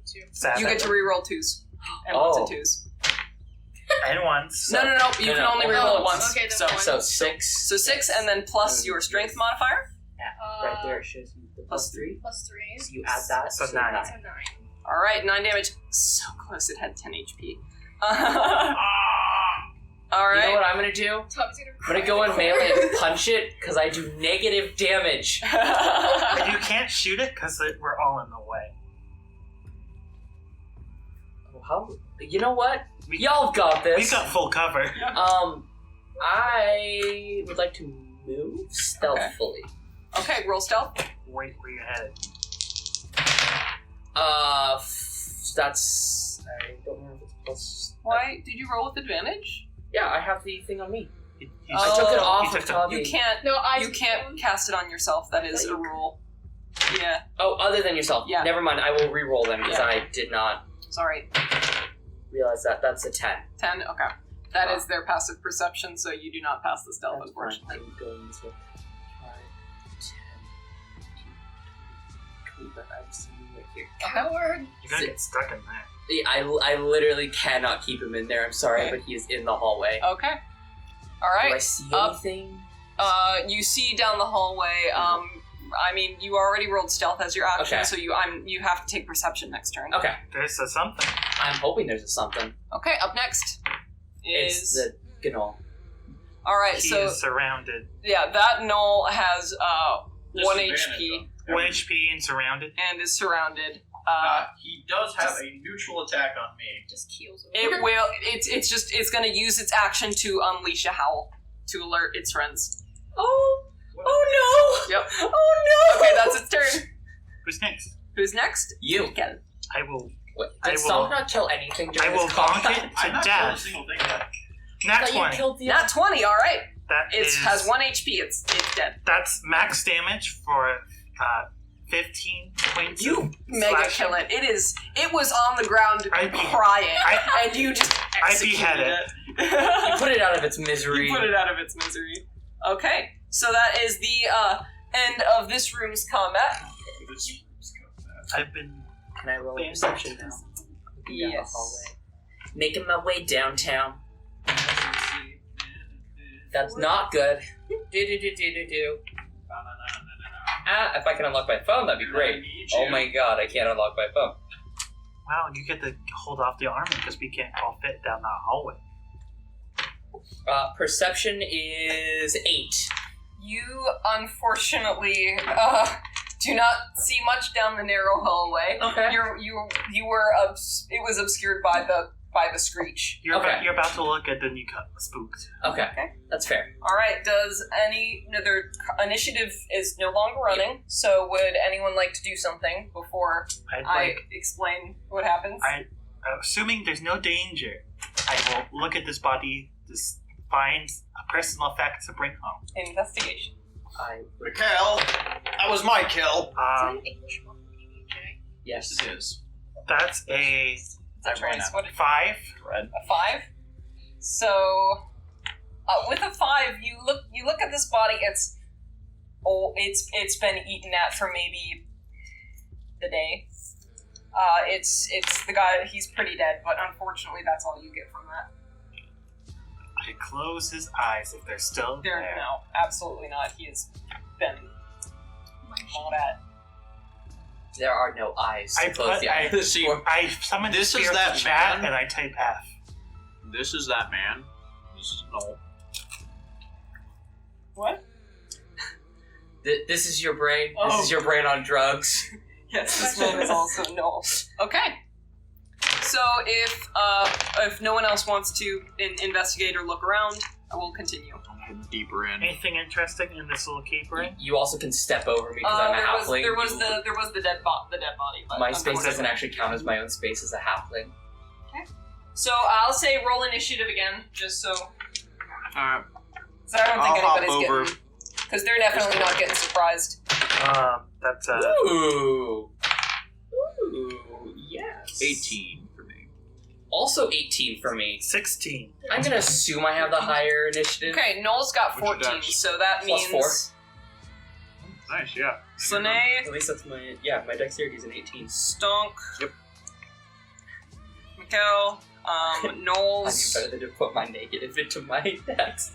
2. 7. You get to reroll 2s. And Oh. 1s and 2s. And 1s. No. You can only no. reroll it Oh, once. okay, then so, one. So 6. so 6 and then plus your strength modifier. Right there it shows you the Plus +3. Plus 3. So you add that. So 9. That's a 9. Alright, 9 damage. So close, it had 10 HP. Ah! Alright. You know what I'm gonna do? Tommy's gonna I'm gonna go in melee and punch it because I do negative damage. And you can't shoot it because we're all in the way. How? You know what? We- Y'all got this. We've got full cover. I would like to move stealthily. Okay, roll stealth. Wait where you're headed. That's. I don't know if it's plus. Why? Did you roll with advantage? Yeah, I have the thing on me. Oh, I took it you off took of the- Tavi. You can't. No, You can't cast it on yourself. That is a rule. Yeah. Oh, other than yourself. Yeah. Never mind. I will re-roll them because Yeah. I did not Sorry. realize that. That's a 10. 10. Okay. That is their passive perception, so you do not pass the stealth, That's fine. unfortunately. I'm going to 5, 10, 20, but I'm seeing right here. Coward. You're gonna get stuck in there. Yeah, I literally cannot keep him in there. I'm sorry, Okay. but he is in the hallway. Okay. All Do I right. see up. anything? You see down the hallway. I mean, you already rolled stealth as your action, Okay. so you have to take perception next turn. Okay. There's something. I'm hoping there's a something. Okay. Up next It's is the gnoll. all right. He So is surrounded. yeah, that knoll has 1 Disadvantage HP on 1 HP and surrounded. and is surrounded. He does have a neutral attack on me. Just keels over. It will. It's going to use its action to unleash a howl to alert its friends. Oh no! Yep. Oh no! Okay, that's its turn. Who's next? Who's next? You. Again. I will. What, I did will- Stomp not kill anything during I will this bonk combat? it I'm to not killing a death. single thing yet. I Nat thought you 20. killed the Nat 20. All right. That It is- has 1 HP. It's dead. That's max damage for 15 points. You of mega slashing. kill it. It was on the ground I be- crying, I- and you just I executed beheaded it. You put it out of its misery. You put it out of its misery. Okay, so that is the end of this room's combat. I've been. Can I roll a perception now? Looking down the Yes. hallway. Making my way downtown. That's not good. Do. If I can unlock my phone, that'd be great. Oh my god, I can't unlock my phone. Wow, you get to hold off the armor because we can't all fit down that hallway. Perception is 8. You unfortunately do not see much down the narrow hallway. Okay. You were it was obscured by the screech. You're, Okay. you're about to look and then you got spooked. Okay. Okay. That's fair. All right. Does their initiative is no longer running? So would anyone like to do something before I'd I like. explain what happens? Assuming there's no danger, I will look at this body, just find a personal effect to bring home. Investigation. Mikhail, that was my kill. Is that an English book? Yes. It is. That's a Is that right? What did 5. Red. a 5? So, with a 5, you look at this body. It's been eaten at for maybe the day. It's the guy. He's pretty dead, but unfortunately, that's all you get from that. I close his eyes if they're still There, there. no, absolutely not. He has been mauled at. There are no eyes to I close put- the eyes. See, I summon This is spirits that of chat man. and I type F. this is that man. This is Noel. What? This is your brain. Oh. This is your brain on drugs. Yes, this man is also Noel. Okay. So if no one else wants to investigate or look around, I will continue. I'm heading deeper in. Anything interesting in this little cave ring? You also can step over me because I'm a halfling. There was the dead body. But My space unfortunately- doesn't actually count as my own space as a halfling. So I'll say roll initiative again, just so. Alright. Because I don't think I'll hop anybody's over. getting. Because they're definitely not getting surprised. That's Ooh. Ooh, yes. 18 for me. Also 18 for me. 16. I'm gonna assume I have the higher initiative. Okay, Noel's got What's your 14, dex? so that Plus means. 4. Nice, yeah. Slanei, At least that's my dexterity is an 18. Stonk. Yep. Mikkel, I knew Noel's, better than to put my negative into my dex.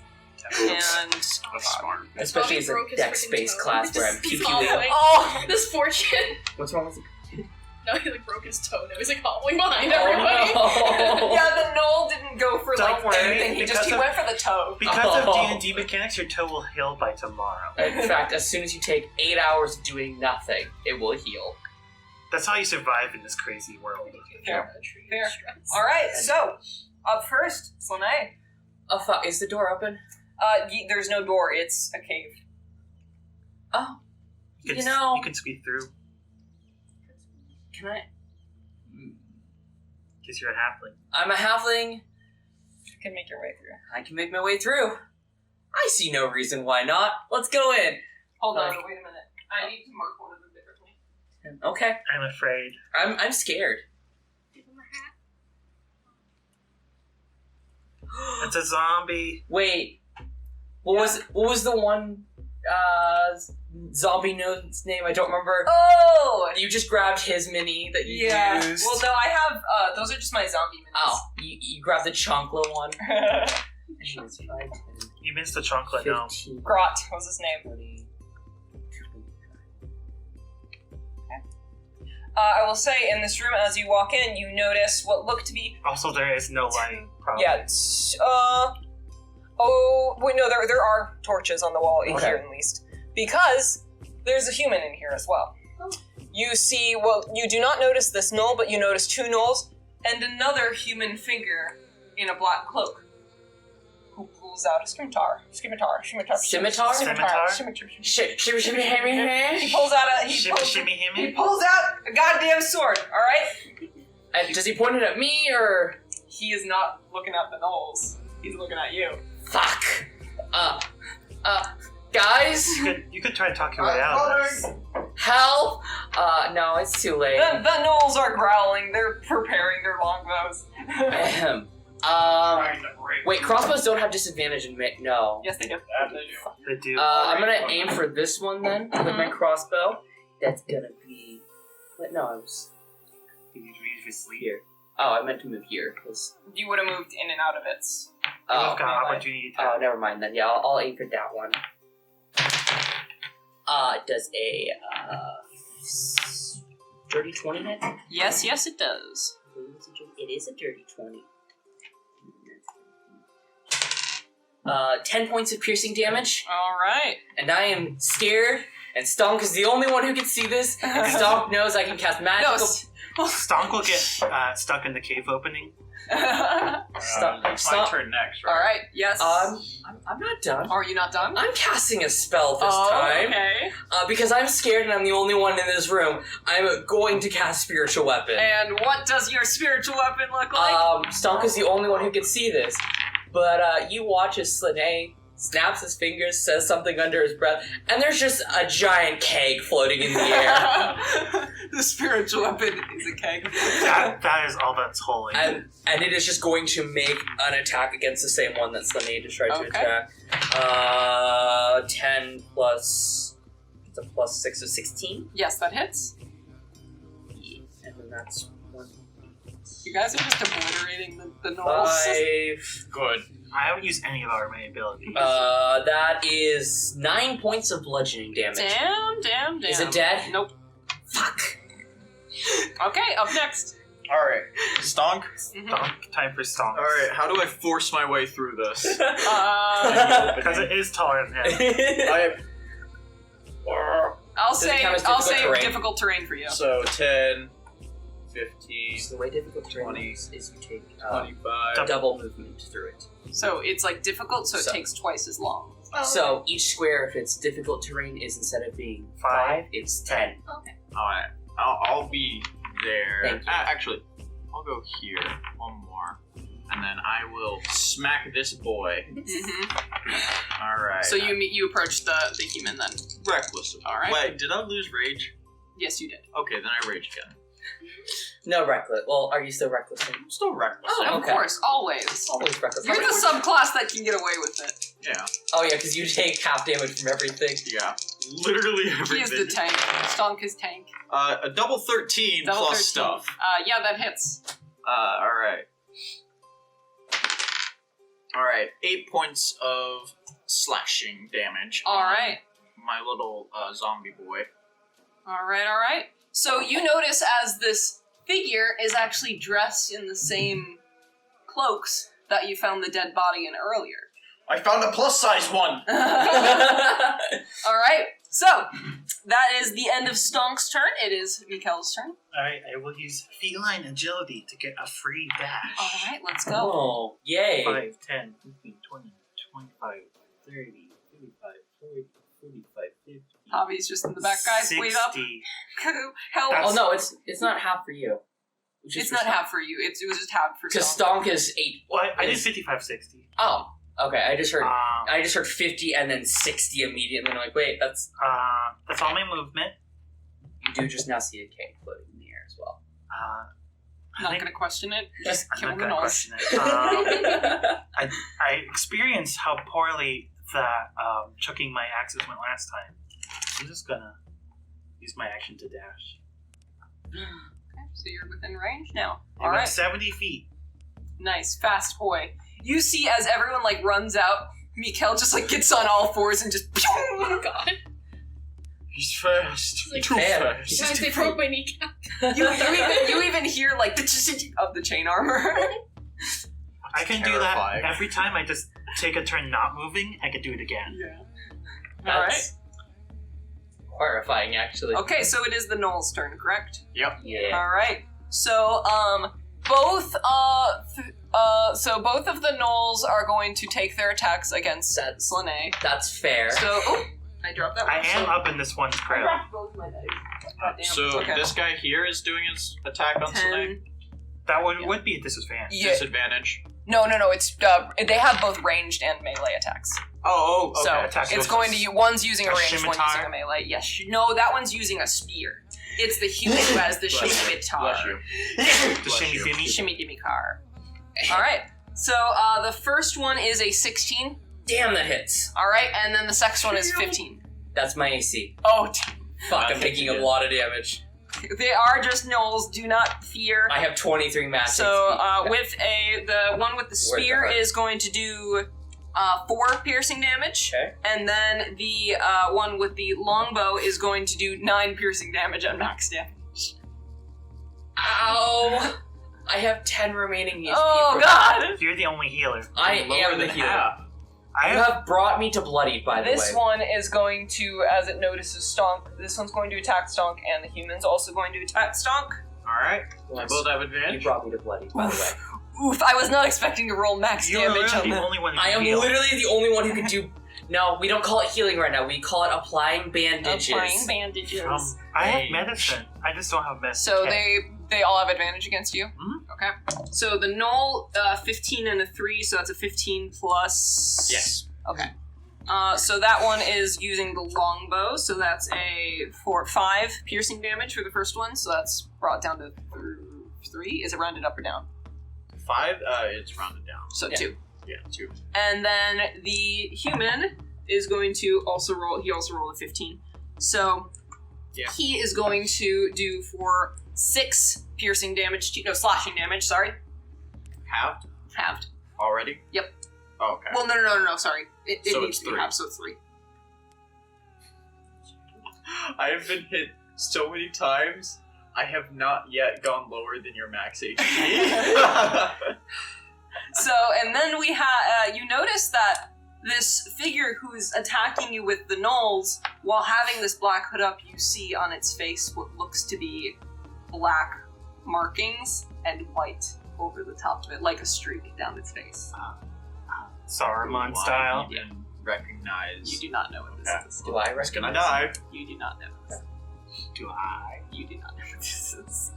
and. That's smart. Especially as a broke his dex-based freaking toe. class where I'm He's puking. hobbling. Oh! This fortune. What's wrong with No, he like broke his toe. Now he's like hobbling behind Oh, everybody. no. Yeah, the Noel didn't go for Don't like worry, anything. He because of- went for the toe. Because of Oh. D&D mechanics, your toe will heal by tomorrow. In fact, as soon as you take 8 hours doing nothing, it will heal. That's how you survive in this crazy world. Fair. Alright, so, up first, Slanei. Oh fuck, is the door open? There's no door, it's a cave. Oh, You You can, know- you can squeeze through can I? because you're a halfling. I'm a halfling. You can make your way through. I can make my way through. I see no reason why not. Let's go in. Hold on, Like- wait a minute. I need to mark one of them differently. Okay, I'm afraid. I'm scared. Give him a hat. It's a zombie. Wait, what was the one zombie node's name? I don't remember. Oh! You just grabbed his mini that you Yeah. used. Well, no, I have, those are just my zombie minis. Oh, you grabbed the Chonkla one. You missed the chocolate now. 15, Grot was his name. 20. I will say, in this room, as you walk in, you notice what look to be... Also, there is no light. Probably. Yeah, oh, wait, no, there are torches on the wall in Okay. here, at least. Because there's a human in here as well. You see, well, you do not notice this gnoll, but you notice 2 gnolls and another human figure in a black cloak who pulls out a scimitar. Scimitar? He pulls out Shimmy, he pulls out a goddamn sword, alright? Does he point it at me or? He is not looking at the gnolls. He's looking at you. Fuck. Guys, You could try to talk your way out of this. help! No, it's too late. The gnolls are growling. They're preparing their longbows. Ahem. Wait, crossbows don't have disadvantage in no. Yes, they do. They do. I'm gonna aim for this one then with my crossbow. That's gonna be. Wait, no, I was here. Oh, I meant to move here because. You would have moved in and out of it. You've got opportunity to. Oh, never mind then. Yeah, I'll aim for that one. It does a dirty 20 hit. Yes, it does. It is a dirty 20. 10 points of piercing damage, Alright. and I am scared. And Stonk is the only one who can see this. And Stonk knows I can cast magical. Stonk will get stuck in the cave opening. It's my turn next, right? All right. Yes. I'm not done. Are you not done? I'm casting a spell this time. Okay. Because I'm scared and I'm the only one in this room. I'm going to cast spiritual weapon. And what does your spiritual weapon look like? Stonk is the only one who can see this. But you watch as Slanei snaps his fingers, says something under his breath, and there's just a giant keg floating in the air. The spiritual weapon is a keg. That is all that's holy. And it is just going to make an attack against the same one that Slanei just tried to attack. 10 plus... It's a plus 6, so 16? Yes, that hits. And then that's 1. You guys are just obliterating the normal 5. Good. I haven't used any of our main abilities. That is 9 points of bludgeoning damage. Damn. Is it dead? Nope. Fuck. Okay, up next. Alright. Stonk? Stonk. Time for stonk. Alright, how do I force my way through this? Because it is taller than him. I'll Does it say count as difficult terrain? difficult terrain for you. So 10, 15, So the way difficult terrain 20, is you take 25. double movement through it. So it's like difficult, so it So- takes twice as long. So each square, if it's difficult terrain, is instead of being 5, it's 10. Alright, I'll be there. Thank you. Actually, I'll go here. One more. And then I will smack this boy. Mm-hmm. Alright. So you approach the human then. Reckless. Alright. Wait, did I lose rage? Yes, you did. Okay, then I rage again. No reckless. Well, are you still reckless? I'm still reckless. Oh, of Okay. course, always. Always reckless. You're the subclass that can get away with it. Yeah. Oh yeah, because you take half damage from everything. Yeah. Literally everything. He is the tank. Stonk is tank. A double 13 Double plus 13. stuff. Yeah, that hits. Alright. Alright, 8 points of slashing damage. on Alright. My little zombie boy. Alright. So you notice as this figure is actually dressed in the same cloaks that you found the dead body in earlier. I found a plus size one! Alright, so that is the end of Stonk's turn. It is Mikkel's turn. Alright, I will use feline agility to get a free dash. Alright, let's go. Oh, yay. 5, 10, 15, 20, 25, 30, 35, 40, 45, 50. Tavi's just in the back, guys. Wait up. 60. Help. That's- Oh no, it's not half for you. It's not half for you. It was just half for Because Stonk. Stonk is 8. Well, I did 55, 60. Oh, okay. I just heard 50 and then 60 immediately. And I'm like, wait, that's all my movement. you do just now see a cake floating in the air as well. Not gonna question it. Just I'm kill not the going to nose. question it. I experienced how poorly the chucking my axes went last time. I'm just going to use my action to dash. Okay, so you're within range now. I'm Alright. 70 feet. Nice, fast boy. You see as everyone runs out, Mikkel just gets on all fours and just Oh my god. He's fast. It's like, Too man, fast. Guys, they broke my kneecap. you even hear the of the chain armor. I can terrifying. do that every time I just take a turn not moving. I can do it again. Yeah. Alright. That's horrifying, actually. Okay, so it is the Knoll's turn, correct? Yep. Yeah. Alright. So both of the Knolls are going to take their attacks against Slanei. That's fair. So I dropped that one. I am up in this one's I trail. dropped both my dice. Goddamn. So Okay. this guy here is doing his attack on 10. Slanei. That would be a disadvantage. Yeah. Disadvantage. No. It's they have both ranged and melee attacks. Oh, okay. So attack it's with going to one's using a a ranged, one's scimitar? using a melee. Yes. No, that one's using a spear. It's the human who has the scimitar. Bless you. The Bless shimmy you. dimmy. Shimmy dimmy car. Alright. So the first one is a 16. Damn, that hits. Alright, and then the second one is 15. That's my AC. Oh, Fuck, That I'm hits taking a again. lot of damage. they are just gnolls. Do not fear. I have 23 max So HP. with the one with the spear Worth it. is going to do 4 piercing damage, Okay. and then the one with the longbow is going to do 9 piercing damage at max damage. Ow! I have 10 remaining HP. Oh for- god! You're the only healer. I Lower am the than healer. half. I You have have brought me to bloodied, by the This way. one is going to, as it notices Stonk, this one's going to attack Stonk, and the human's also going to attack Stonk. Alright. I Once both have you advantage. brought me to bloody, by the way. Oof, I was not expecting to roll max damage on the that. only one who I can am heal. literally the only one who can do. No, we don't call it healing right now. We call it applying bandages. Applying bandages. I have Hey. medicine. I just don't have medicine. So Okay. they all have advantage against you? Mhm. Okay. So the null, 15 and a 3, so that's a 15 plus... Yes. Okay. So that one is using the longbow, so that's a 5 piercing damage for the first one, so that's brought down to 3. Is it rounded up or down? 5, it's rounded down. So Yeah. 2. Yeah, 2. And then the human is going to also roll, he also rolled a 15. So Yeah. he is going to do for 6 piercing damage, slashing damage, sorry. Halved? Halved. Already? Yep. Okay. Well, no, sorry. It So needs it's to be 3. halved, so it's 3. I have been hit so many times. I have not yet gone lower than your max HP. So, and then we have, you notice that this figure who's attacking you with the gnolls, while having this black hood up, you see on its face what looks to be black markings and white over the top of it, like a streak down its face. Saruman Do I style. even recognize. You do not know what this is. Do I It's gonna recognize? die. You do not know. Do I? You do not know what this is.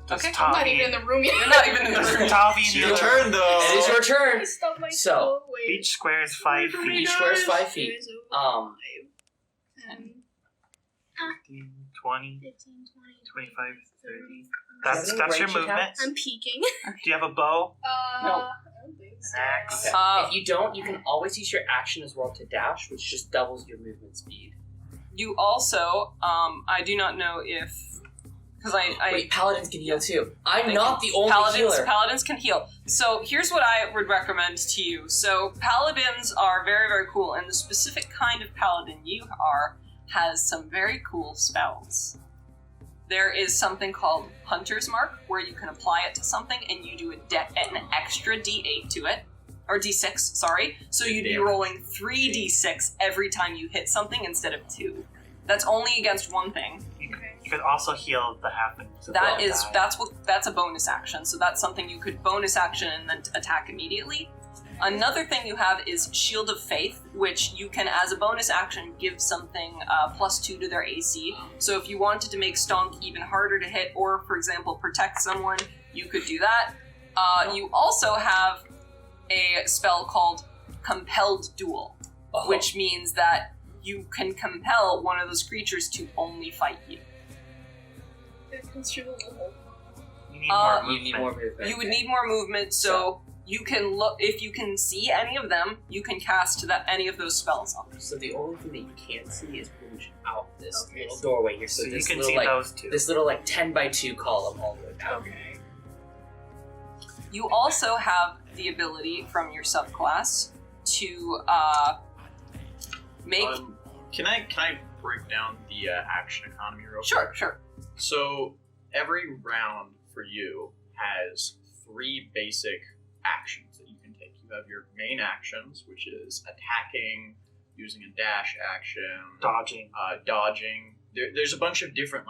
Does Okay. I'm not Tavi- even in the room yet. You're not even in the room. Tavi It's and your Yrsa- turn, though. It is your turn. I stubbed my So, toe. Wait. Each square is 5 feet. Each square is 5 feet. It is over 10. 15, 20, 15, 20, 25, 30. That's That's your range movement. attacks? I'm peeking. Do you have a bow? No. I don't think so. An axe. Okay. If you don't, you can always use your action as well to dash, which just doubles your movement speed. You also, I do not know if, because I Wait, paladins can heal too. I'm They not can- the only healer. Paladins can heal. So here's what I would recommend to you. So paladins are very, very cool, and the specific kind of paladin you are has some very cool spells. There is something called Hunter's Mark, where you can apply it to something, and you do an extra D8 to it. Or D6, sorry. So you'd be Damn. rolling 3d6 every time you hit something instead of 2. That's only against one thing. You could also heal the halflings. as well. That's a bonus action. So that's something you could bonus action and then attack immediately. Another thing you have is Shield of Faith, which you can, as a bonus action, give something +2 to their AC. So if you wanted to make Stonk even harder to hit, or, for example, protect someone, you could do that. You also have a spell called Compelled Duel, Oh. which means that you can compel one of those creatures to only fight you. It comes through the wall. You need more You need more movement. You would need more movement, so you can look. If you can see any of them, you can cast any of those spells on them. So the only thing that you can't see is push out this Okay, little so- doorway here. So So you this can little, see like, those two. this little 10x2 column all the way down. Okay. You also have the ability from your subclass to make. Can I break down the action economy real quick? Sure. So every round for you has 3 basic actions that you can take. You have your main actions, which is attacking, using a dash action, Dodging. dodging. There's a bunch of different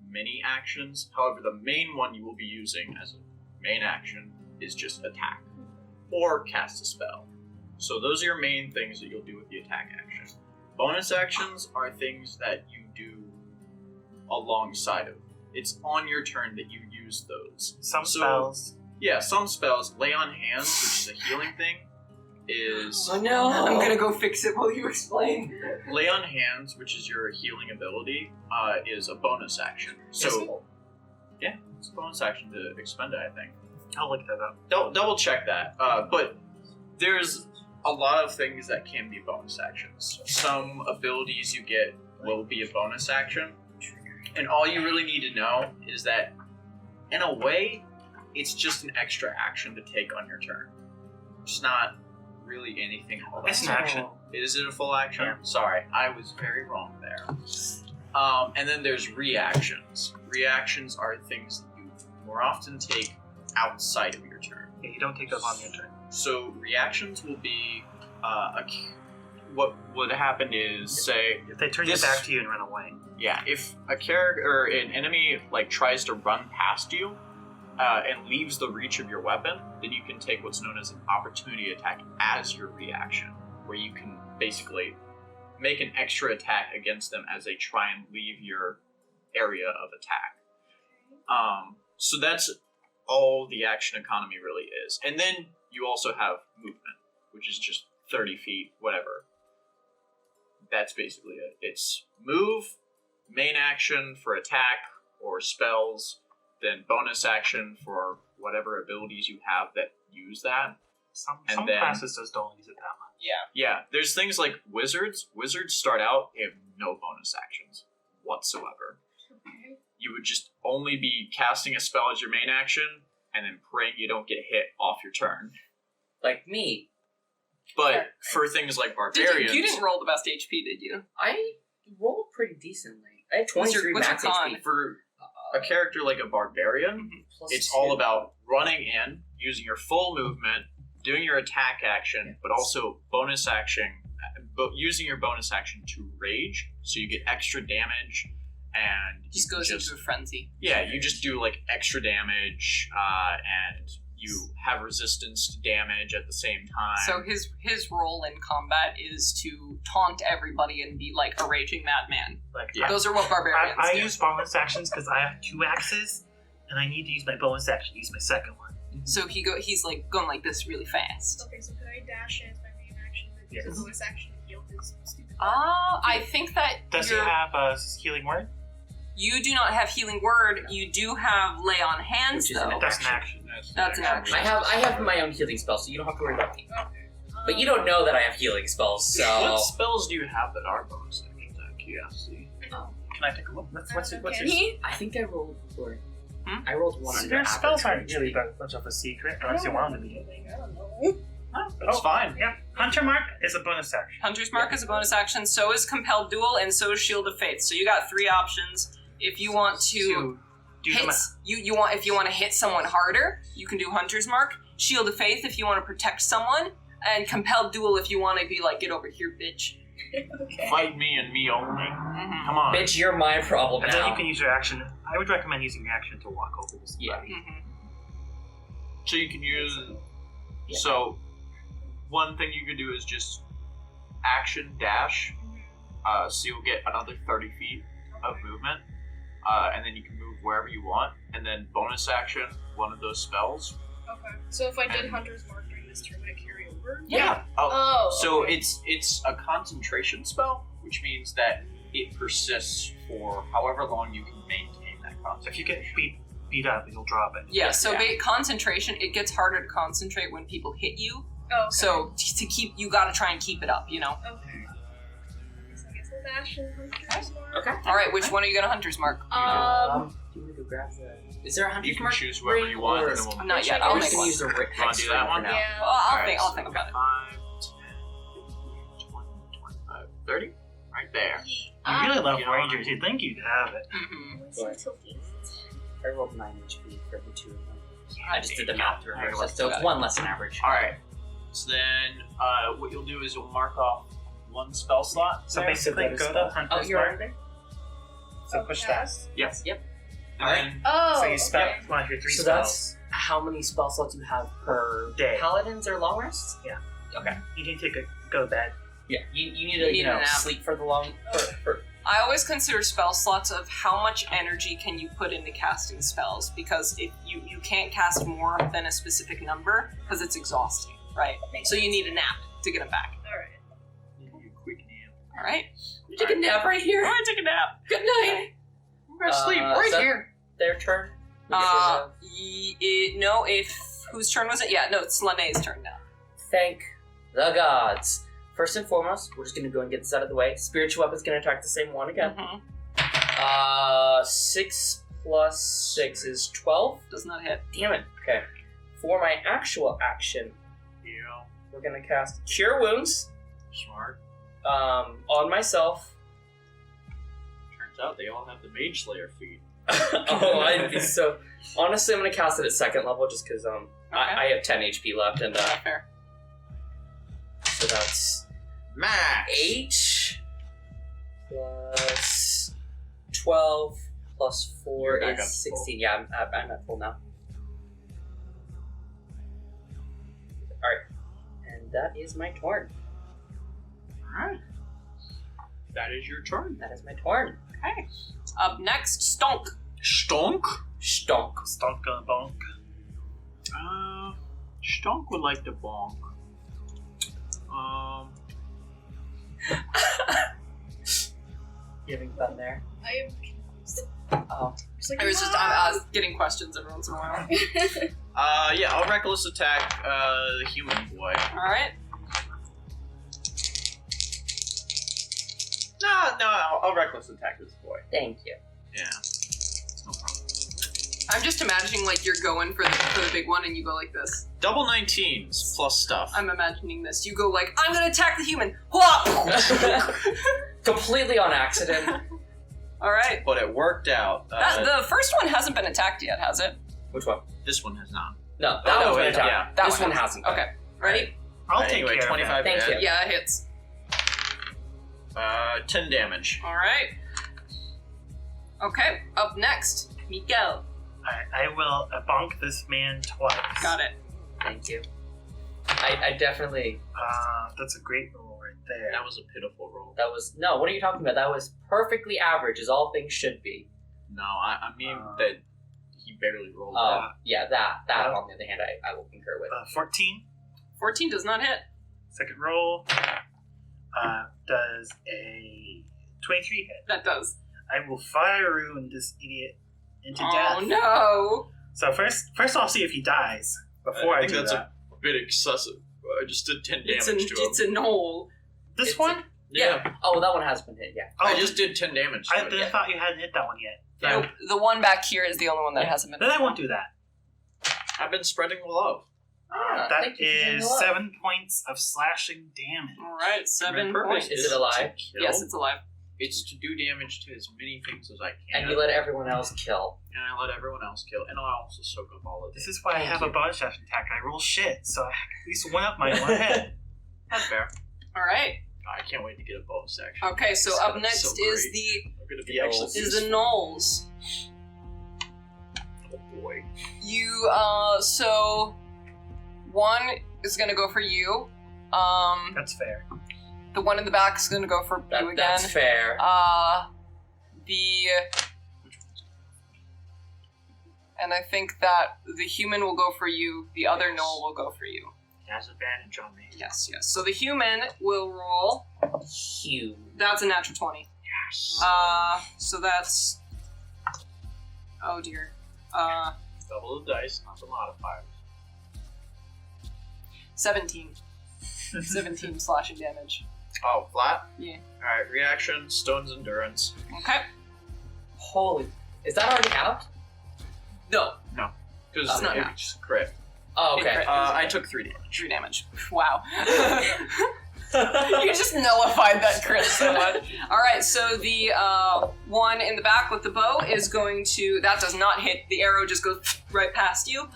mini actions. However, the main one you will be using as a main action is just attack or cast a spell. So those are your main things that you'll do with the attack action. Bonus actions are things that you do alongside of. It's on your turn that you use those. Some So- spells. Yeah, some spells. Lay on hands, which is a healing thing, is Oh no! I'm gonna go fix it while you explain. Lay on hands, which is your healing ability, is a bonus action. So yeah, it's a bonus action to expend it, I think. I'll look that up. Double check that. But there's a lot of things that can be bonus actions. Some abilities you get will be a bonus action, and all you really need to know is that, in a way, it's just an extra action to take on your turn. It's not really anything all that. It's an action. Is it a full action? Yeah. Sorry, I was very wrong there. And then there's reactions. Reactions are things that you more often take outside of your turn. Yeah, you don't take those on your turn. So reactions will be what would happen is, say, If they turn This- their back to you and run away. yeah, if a character or an enemy like tries to run past you and leaves the reach of your weapon, then you can take what's known as an opportunity attack as your reaction, where you can basically make an extra attack against them as they try and leave your area of attack. So that's all the action economy really is. And then you also have movement, which is just 30 feet, whatever. That's basically it. It's move, main action for attack or spells, then bonus action for whatever abilities you have that use that. Some And then- classes just don't use it that much. Yeah, there's things like wizards. Wizards start out, they have no bonus actions whatsoever. Okay. You would just only be casting a spell as your main action, and then praying you don't get hit off your turn. Like me. But for things like barbarians, You didn't roll the best HP, did you? I rolled pretty decently. I had What's your- 23 what's your max con? HP. for a character like a barbarian, Plus it's 2. all about running in, using your full movement, doing your attack action, but also bonus action, using your bonus action to rage, so you get extra damage, and Just goes into a frenzy. yeah, you just do like extra damage, and you have resistance to damage at the same time. So his role in combat is to taunt everybody and be like a raging madman. Like, Yeah. Those are what barbarians I do. use bonus actions because I have 2 axes, and I need to use my bonus action to use my second one. So he's like going like this really fast. Okay, so could I dash in as my main action and use Yes. a bonus action to heal his stupid I think that Does he have a healing word? you do not have healing word. You do have lay on hands, Which is an though. That's an action. That's an action. I have my own healing spell, so you don't have to worry about me. Okay. But you don't know that I have healing spells, so... What spells do you have that are bonus actions out of curiosity? Can I take a look? What's Can your... he? I think I rolled... Or, Hmm? I rolled 1 under Their average spells aren't HP. really that much of a secret, unless you want them to be. I don't know. That's fine. Yeah, Hunter Mark is a bonus action. Hunter's Mark is a bonus action. So is Compelled Duel, and so is Shield of Faith. So you got 3 options. If you want to do hit, them. if you want to hit someone harder, you can do Hunter's Mark. Shield of Faith if you want to protect someone, and Compelled Duel if you want to be like, get over here, bitch. Okay. Fight me and me only. Mm-hmm. Come on. Bitch, you're my problem And then now. you can use your action. I would recommend using your action to walk over this. Yeah. So you can use. Yeah. So, one thing you could do is just action dash. So you'll get another 30 feet of movement, and then you can move wherever you want. And then bonus action, one of those spells. Okay. So if I did Hunter's Mark during this turn, would it carry over? Yeah. Oh. So okay. it's a concentration spell, which means that it persists for however long you can maintain that concentration. If you get beat up, you'll drop it. Yeah, so Yeah. Concentration, it gets harder to concentrate when people hit you. Oh, okay. So to keep, you gotta try and keep it up, you know? Okay. So I guess I'll dash in Hunter's Mark. Okay. Alright, which one are you gonna Hunter's Mark? Do you want to go grab the... Is there a Hunter's You can Mark choose whoever ring, you want, or- and then we'll Not yet, I'll I'll We're make just one. gonna use the Wanna hex do ring that for one? now. Yeah. Well, I'll Alright, think so about it. 5, 10, 20, 25, 30. Right there. You really love You know, Rangers. You'd think you'd have it. I rolled 9 HP for the 2 of them. I just did the math to reverse it, so it's Got it. 1 less than average. Alright. So then, what you'll do is you'll mark off one spell slot. So there. basically, that is go to spell. Hunter's Oh, you're Mark. already there? So push that. Yes. Yep. And then, Oh. So you spell okay. one of your 3 So spells. that's how many spell slots you have per Day. paladins or long rests? Yeah. Okay. You can go to bed. Yeah, you need to, need a nap. sleep for the long... For, I always consider spell slots of how much energy can you put into casting spells, because if you can't cast more than a specific number, because it's exhausting, right? So you need a nap to get them back. Alright. you quick nap. Alright? take a nap right here. Alright, take a nap. Good night. I'm gonna sleep Uh, right so- here. Their turn. No, whose turn was it? Yeah, no, it's Slanei's turn now. Thank the gods. First and foremost, we're just gonna go and get this out of the way. Spiritual weapon's gonna attack the same one again. Mhm. 6 plus 6 is 12. Does not hit. Damn it. Okay. For my actual action, Yeah. we're gonna cast Cure Wounds Smart. on myself. Turns out they all have the Mage Slayer feat. Oh, I'd be so... Honestly, I'm gonna cast it at 2nd level just because I have 10 HP left, and Not fair. so that's Max. 8 plus 12 plus 4 You're back up to is 16. Yeah, I'm at full now. Alright. And that is my turn. Alright. That is your turn. That is my turn. Okay. Up next, Stonk. Stonk? Stonk. Stonk gonna bonk. Stonk would like to bonk. You having fun there? I am confused. Oh. Just like, I was getting questions every once in a while. Yeah, I'll reckless attack the human boy. Alright. No, I'll reckless attack this boy. Thank you. Yeah. It's no problem. I'm just imagining like you're going for the big one and you go like this. Double 19s plus stuff. I'm imagining this. You go like, I'm gonna attack the human. Hua! Completely on accident. Alright. But it worked out. The first one hasn't been attacked yet, has it? Which one? This one has not. No, that no, one's been wait, attacked. yeah. That This one hasn't. Okay. Ready? I'll take Anyway, care 25 of that. Thank hit. you. Yeah, it hits. 10 damage. Alright. Okay, up next, Mikkel. I will bonk this man twice. Got it. Thank you. I definitely. That's a great roll right there. That was a pitiful roll. That was. No, what are you talking about? That was perfectly average, as all things should be. No, I mean that he barely rolled Oh, that. yeah, that on the other hand, I will concur with. 14. 14 does not hit. Second roll does a 23 hit. That does. I will fire wound this idiot into Oh death. no! So first I'll see if he dies before I think do that's that. a bit excessive. I just did 10 damage It's to him. a knoll. This it's one? Yeah. Oh, that one has been hit. Yeah. Oh, I just did 10 damage to I him. thought you hadn't hit that one yet. Nope. The one back here is the only one that hasn't been. Then I won't do that. I've been spreading the love. That thank you for saying is hello. 7 points of slashing damage. Alright, 7 My purpose points. Is it alive? to kill. Yes, it's alive. It's to do damage to as many things as I can. And you let everyone else kill. And I let everyone else kill. And I also soak up all of This this. is why I Thank have you. a bonus action attack. I roll shit, so I at least one up my one head. That's fair. Alright. I can't wait to get a bonus action. Okay, so It's up gonna be next so is great. the I'm gonna be actually is the gnolls. Oh boy. You so one is gonna go for you. That's fair. The one in the back is gonna go for you again. That's fair. The and I think that the human will go for you. The other gnoll will go for you. He has advantage on me. Yes, yes. So the human will roll. Huge. That's a natural 20. Yes. So that's. Oh dear. Double the dice, not the modifiers. 17. 17 slashing damage. Oh, flat? Yeah. Alright, reaction, Stone's Endurance. Okay. Holy. Is that already out? No. Because It's not it now. just crit. Oh, okay. It crit. I took 3 damage. 3 damage. Wow. You just nullified that crit so much. Alright, so the one in the back with the bow is going to. That does not hit. The arrow just goes right past you.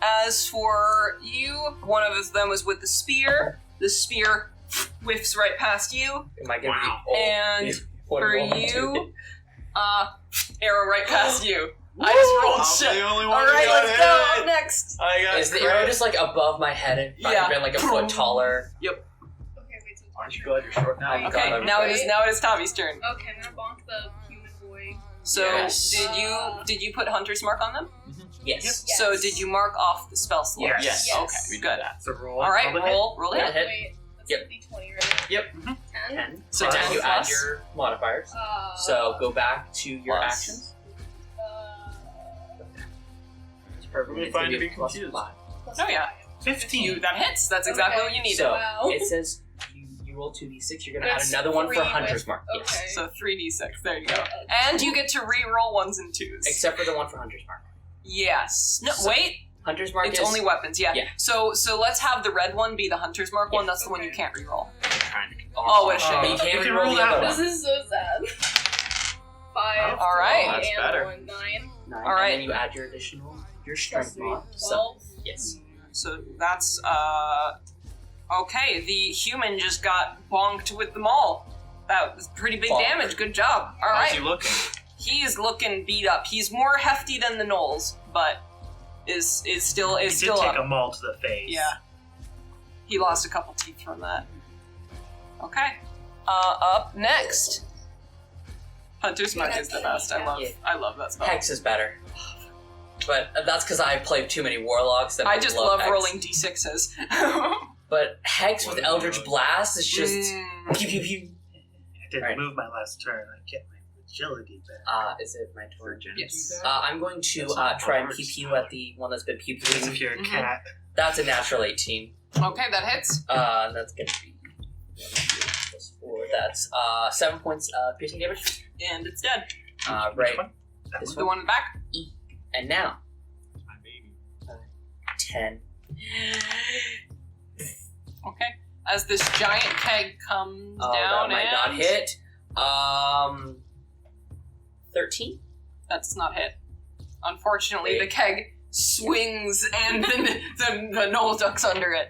As for you, one of them was with the spear. The spear whiffs right past you. Am I gonna Wow. be And One for roll, you, arrow right past you. I just rolled I'm shit. the only one Alright, who got let's go. Up hit. next. I got Is the crit. arrow just like above my head and if Yeah. I'd been like a foot taller? Okay, wait, so Aren't you glad you're short now? Oh, Okay, God, now I'm it is Tavi's turn. Okay, I'm gonna bonk the human boy. So Yes. did you put Hunter's Mark on them? Yes. Yes. So did you mark off the spell slot? Yes. Yes. Okay, We did good. that. So roll. All right, the hit. roll Yeah, it. hit. Wait, that's Yep. a D20, right? Yep. 10? 10. So So 10 now you plus. add your modifiers. So go back to your Plus. actions. It's perfect. Really It's gonna fine to be plus confused. 5. Oh yeah, 15. that hits. That's exactly Okay. what you needed. So Wow. it says you roll 2d6. You're gonna add That's another one for 3 Hunter's with- Mark. Okay. Yes. So 3d6. There you go. And you get to re-roll 1s and 2s. Except for the one for Hunter's Mark. Yes. No, So- wait. Hunter's Mark It's is only weapons. Yeah. Yeah. So let's have the red one be the Hunter's Mark one. Yeah. That's the one you Okay. can't re-roll. I'm trying to Oh, what a shame. But you You can't can re-roll roll the that other This one. is so sad. 5, All right. Oh, that's 3, better. and 1, 9. 9, All right. And then you add your additional, your Plus strength 3, mod. So, 12. yes. So that's Okay, the human just got bonked with the maul. That was pretty big damage. Good job. All right. How's he looking? He is looking beat up. He's more hefty than the gnolls, but is still He did take up. a maul to the face. Yeah. He lost a couple teeth from that. Okay. Up next. Hunter's Mark is the best. I love that spell. Hex is better. But that's because I play too many warlocks. That I just love Hex. rolling d6s. But Hex with Eldritch Blast is just pew pew pew. I didn't move my last turn. I get my agility back. Is it my turn? Yes. I'm going to try and keep you at the one that's been pew Because pew. if you're a cat. That's a natural 18. Okay, that hits. That's gonna be plus 4. That's 7 points piercing damage. And it's dead. Right. Which one? This The one in the back? And now My baby. 10. Okay. As this giant keg comes Oh, down that might and... not hit. 13. That does not hit. Unfortunately, the keg swings and the gnoll ducks under it.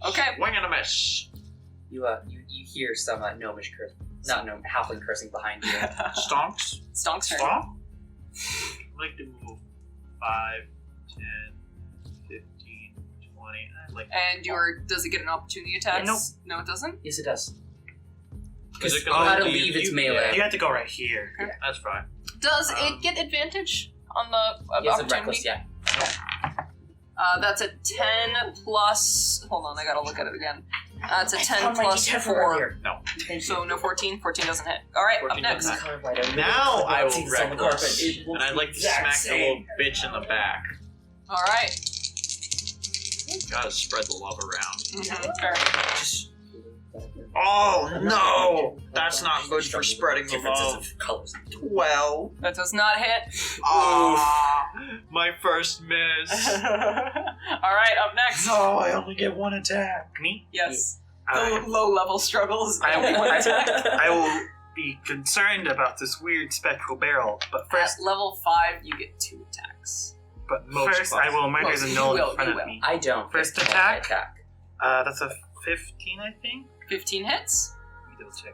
Okay. Wing and a miss. You hear some gnomish curse, not gnome, halfling cursing behind you. Stonks. Stonk's turn. Stonk. I'd like to move 5, 10, 15, 20. I'd like to And does it get an opportunity attack? Nope. No, it doesn't? Yes, it does. Is Because it you gonna gotta leave leave its you? melee. You have to go right here. That's fine. Does it get advantage on the Yes, a opportunity? reckless, yeah. That's a 10 plus... Hold on, I gotta look at it again. It's a 10 plus 4. No. So no 14? 14 doesn't hit. Alright, up 14 next. doesn't Now I will reckless. And I'd like to smack the little bitch in the back. Alright. Gotta spread the love around. Fair. Oh no! That's not good for spreading the Differences love. of colors. 12. That does not hit. Ah, my first miss. Alright, up next. No, I only get one attack. Me? Yes. Uh, The low-level struggles. I will- One attack. I will be concerned about this weird spectral barrel, but first, At level 5, you get 2 attacks. Most first I will murder Most. the You gnoll will, in front you of will. me. I don't. First get attack? attack. That's a 15, I think. 15 hits. Let me double check.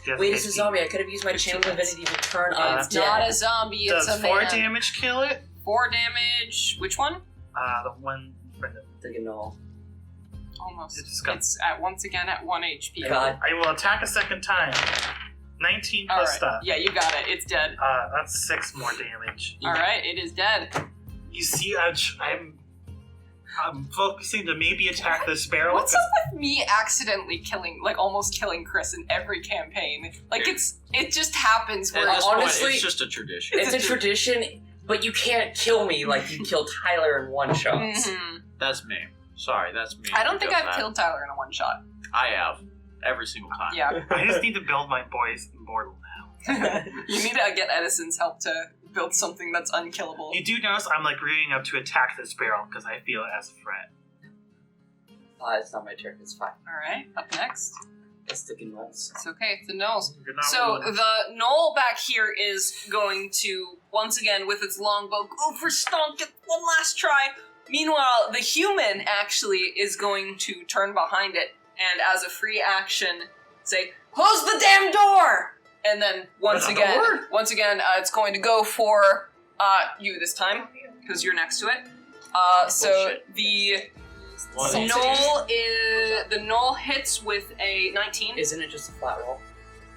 Yes, Wait, it's a 15. zombie. I could have used my 15 channel hits. divinity to turn It's undead. not a zombie, it's Does a 4 man. damage kill it? 4 damage. Which one? The one in front of me. The gnoll. Almost. It just got- It's at once again at 1 HP. God. I will attack a second time. 19 plus Alright. stuff. Yeah, you got it. It's dead. That's 6 more damage. Alright, it is dead. You see, I'm focusing to maybe attack this barrel. What's up with me accidentally almost killing Chris in every campaign? Like, it just happens At where... this honestly- point, it's just a tradition. It's a tradition, but you can't kill me like you killed Tyler in one shot. Mhm. That's me. Sorry, that's me. I don't think Because I've killed Tyler in a one-shot. I have. Every single time. Yeah. I just need to build my boys immortal now. You need to get Edison's help to build something that's unkillable. You do notice I'm like rearing up to attack this barrel because I feel it as a threat. It's not my turn. It's fine. Alright, up next. It's the gnolls. It's okay, it's the gnolls. You're not So willing- the gnoll back here is going to, once again, with its longbow, go for Stonk, get one last try. Meanwhile, the human actually is going to turn behind it and, as a free action, say, "Close the damn door!" And then once Another again, word. it's going to go for you this time because you're next to it. So Bullshit. the What? gnoll hits with a 19. Isn't it just a flat roll?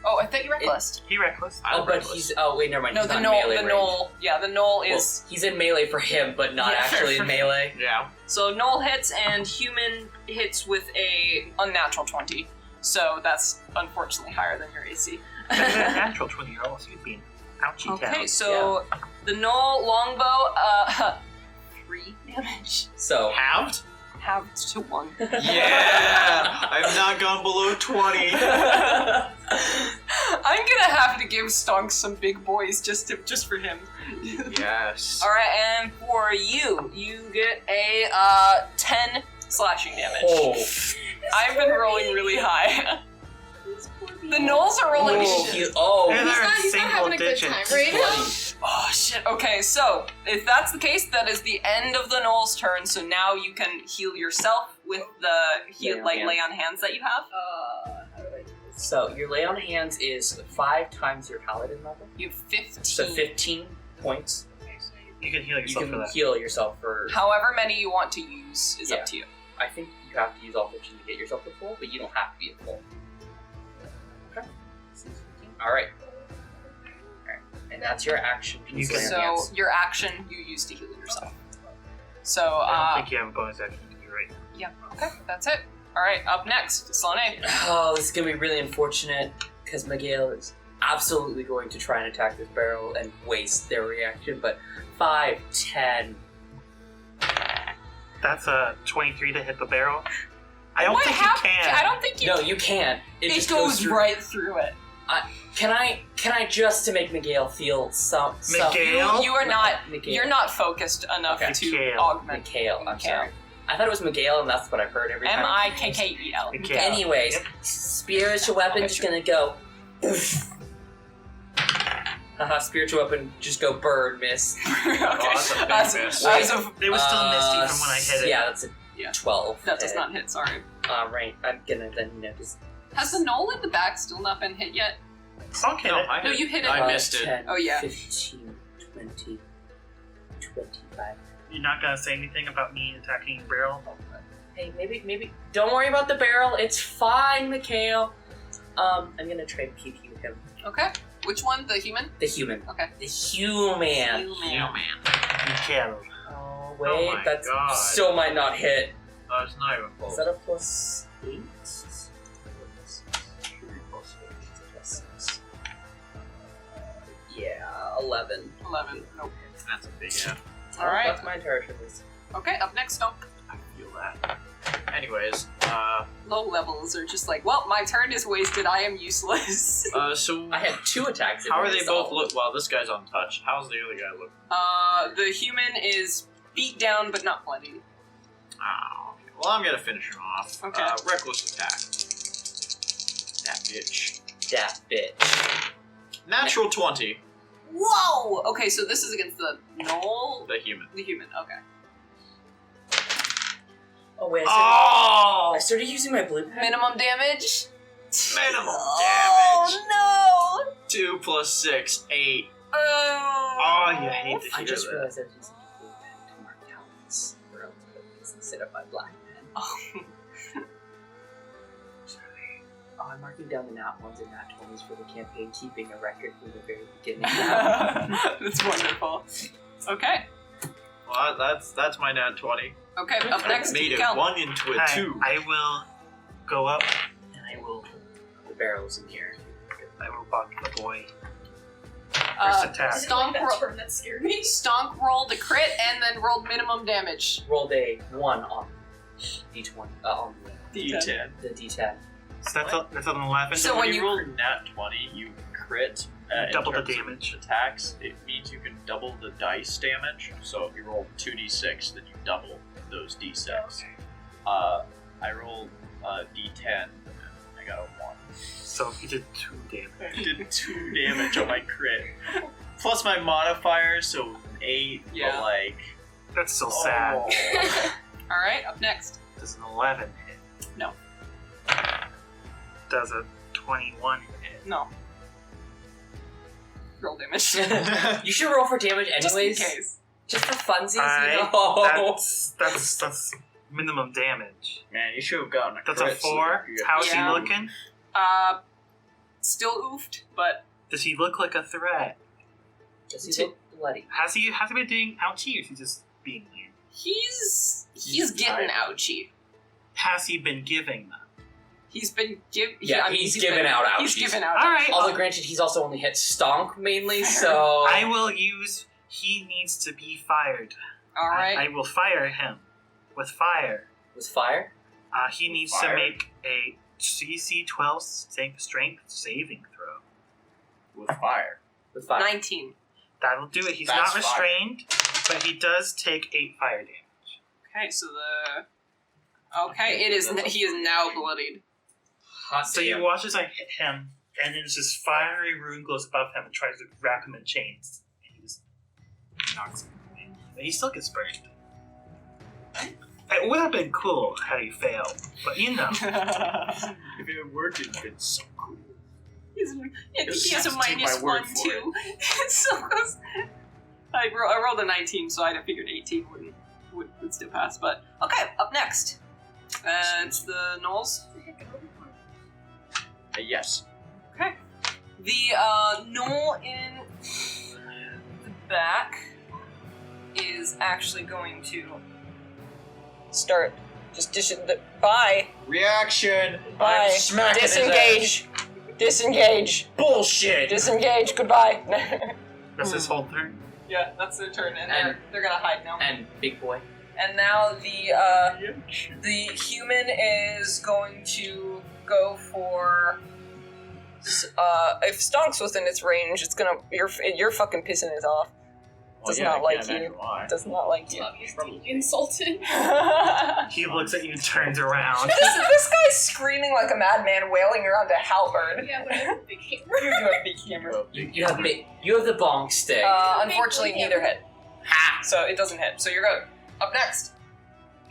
Oh, I thought you reckless. He reckless. Oh, but he's. Oh, wait, never mind. No, he's the not gnoll. melee The range. gnoll. Yeah, the gnoll Well, is. he's in melee for him, but not Yeah. actually in melee. Yeah. So gnoll hits and human hits with a unnatural 20. So that's unfortunately higher than your AC. If it's a natural 20-year-old, so you'd be an ouchie Okay, town. so the gnoll longbow, 3 damage, So. Halved? halved to 1. Yeah! I've not gone below 20. I'm gonna have to give Stonk some big boys just for him. Yes. All right, and for you, you get a 10 slashing damage. Oh. I've been rolling really high. The gnolls are rolling Oh, shit. he- oh. They're He's in not single having a good digits. time right now. Oh shit. Okay, so if that's the case, that is the end of the Knoll's turn. So now you can heal yourself with the lay on hands that you have. How do I do this? So your lay on hands is 5 times your paladin level. You have 15. So 15 points. Okay, so You can heal You yourself for can that. heal yourself for. However many you want to use is Yeah. up to you. I think you have to use all 15 to get yourself to full, but you don't have to be at full. Okay. Alright. And that's your action. You can- So your action you use to heal yourself. So I don't think you have a bonus action. You're right. yeah, okay, that's it. All right, up next, Slanei. Oh, this is gonna be really unfortunate because Miguel is absolutely going to try and attack this barrel and waste their reaction. But 5, 10. That's a 23 to hit the barrel. I don't What think happened? you can. I don't think you. No, you can't. It just goes through. right through it. Can I just to make Miguel feel some Miguel? You are not. Miguel. You're not focused enough Okay. to Miguel. augment. Miguel. I'm Miguel. sorry. I thought it was Miguel, and that's what I've heard every time. Mikkel. Miguel. Anyways, Yep. spiritual weapon just gonna go. Haha, spiritual weapon just go burn, miss. Okay. that's a big As- miss. as of- It was still misty from when I hit it. Yeah, that's a Yeah. 12. that does not hit. Sorry. Right, I'm gonna then just. Has the knoll in the back still not been hit yet? Stonk hit it. No, you hit it. I missed it. 10, Oh, yeah. 15, 20, 25. You're not gonna say anything about me attacking your barrel? Hey, maybe. Don't worry about the barrel. It's fine, Mikhail. I'm gonna trade PP with him. Okay. Which one? The human? The human. Okay. The human. Miguel. Oh, Oh wait, my that God. still might not hit. It's not even Is close. that a plus 8? Yeah, 11. 11. Nope. That's a big F. All right. That's my entire turn. Okay. Up next, Stonk. I feel that. Anyways, Low levels are just like, well, my turn is wasted. I am useless. so I had 2 attacks. how are they both look? Well, this guy's untouched. How's the other guy look? The human is beat down but not bloody. Oh, okay. Well, I'm gonna finish him off. Okay. Reckless attack. That bitch. That bitch. Natural 20. Whoa! Okay, so this is against the knoll. The human. The human. Okay. Oh, wait. Oh! I started using my blue pen. Minimum damage. Minimum Oh no! 2 plus 6, 8. Oh. Oh, you hate to I hear just that. realized I was using my blue pen to mark talents for outputs instead of my black pen. Oh. Oh, I'm marking down the nat 1s and nat 20s for the campaign, keeping a record from the very beginning. That's wonderful. Okay. Well, that's my nat 20. Okay, up next, Made it Kel. 1 into a Hi, 2. I will go up and I will The barrel's in here. bug the boy. First Uh, attack. Stonk, that turn that scared me. Stonk rolled a crit and then rolled minimum damage. Rolled a 1 on D20. On D10. the D10. So that's an 11. So when you- roll nat 20, you crit. Double the in terms of damage. Attacks, it means you can double the dice damage. So if you roll 2d6, then you double those d6. I rolled d10, and I got a 1. So he did 2 damage. I did 2 damage on my crit. Plus my modifier, so an 8, Yeah. but like... That's so sad. Oh. Alright, up next. Does an 11 hit? No. Does a 21 hit? No. Roll damage. You should roll for damage Just in anyways. case. Just for funsies, I- you know. That's minimum damage. Man, you should have gotten a That's crit. a 4. So How's Yeah. he looking? Still oofed, but Does he look like a threat? Does he look bloody? Has he been doing ouchie, or is he just being weird? he's He's getting tired. ouchie. Has he been giving them? He's been giving. Yeah, he's given out He's ouchies. given out. Alright. Although granted, he's also only hit Stonk mainly, Fair. so I will use. He needs to be fired. All right. I will fire him with fire. with fire. He needs to Fire? make a CC 12 strength saving throw. With fire. With fire. 19. That'll do it. He's That's not fire. restrained, but he does take 8 fire damage. Okay, so the. Okay, it is. He is now bloodied. Hot So you watch as I hit him, and then this fiery rune goes above him and tries to wrap him in chains. And he just knocks me. He still gets burned. It would have been cool had he failed, but you know. If it worked, it'd been so cool. I think Just he has a have to take minus my word 1 for too. It's so close. I rolled a 19, so I'd have figured 18 would still pass. But okay, up next, it's the gnolls. Yes. Okay, the gnoll in the back is actually going to start bye. Reaction. Bye. I'm smacking his Disengage. Disengage. Bullshit. Disengage. Goodbye. That's his whole turn. Yeah, that's their turn, and And- they're gonna hide now. And big boy. And now the human is going to go for. If Stonk's within its range, it's gonna you're fucking pissing it off. Does not like you. Does not like you. Obviously insulted. He looks at you and turns around. This guy's screaming like a madman, wailing around a halberd. Yeah, but I have a big hammer. You do have big camera. You have the bonk stick. Unfortunately, neither hit. So it doesn't hit. So you're good. Up next.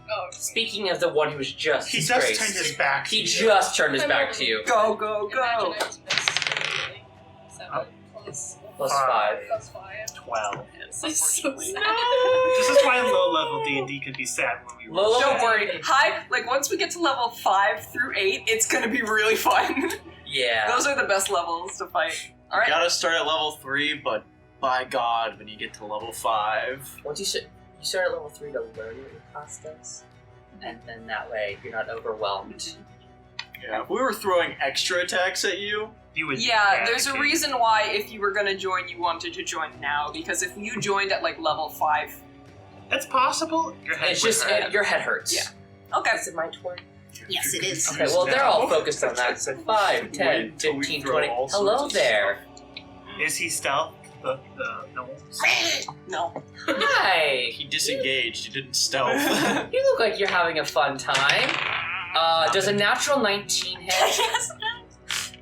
Oh, Speaking of the one who was just He just disgraced, turned his back to he you. just turned his back to you. Go, go, imagine I go. just missed. 7 plus Plus 5. 5. 12. This is so sad. This is why low-level D&D could be sad when we roll. Low-level Don't worry. High, like once we get to level 5 through 8, it's gonna be really fun. Yeah. Those are the best levels to fight. All right. Gotta start at level 3, but by God, when you get to level 5. Once you start at level 3 to learn what your class does, and then that way you're not overwhelmed. Yeah, if we were throwing extra attacks at you, You would Yeah, there's a panic. reason why if you were gonna join, you wanted to join now, because if you joined at like level 5, That's possible. Your head It's would just hurt. your head hurts. Yeah. Okay. Is it my turn? Yes, it is. Okay, well they're all focused on that. So 5, 10, Wait till we 15, throw 20. all Hello sorts of there. Is he stealth? The gnolls? No. Hi. he disengaged, he didn't stealth. You look like you're having a fun time. Does a natural 19 hit? Yes.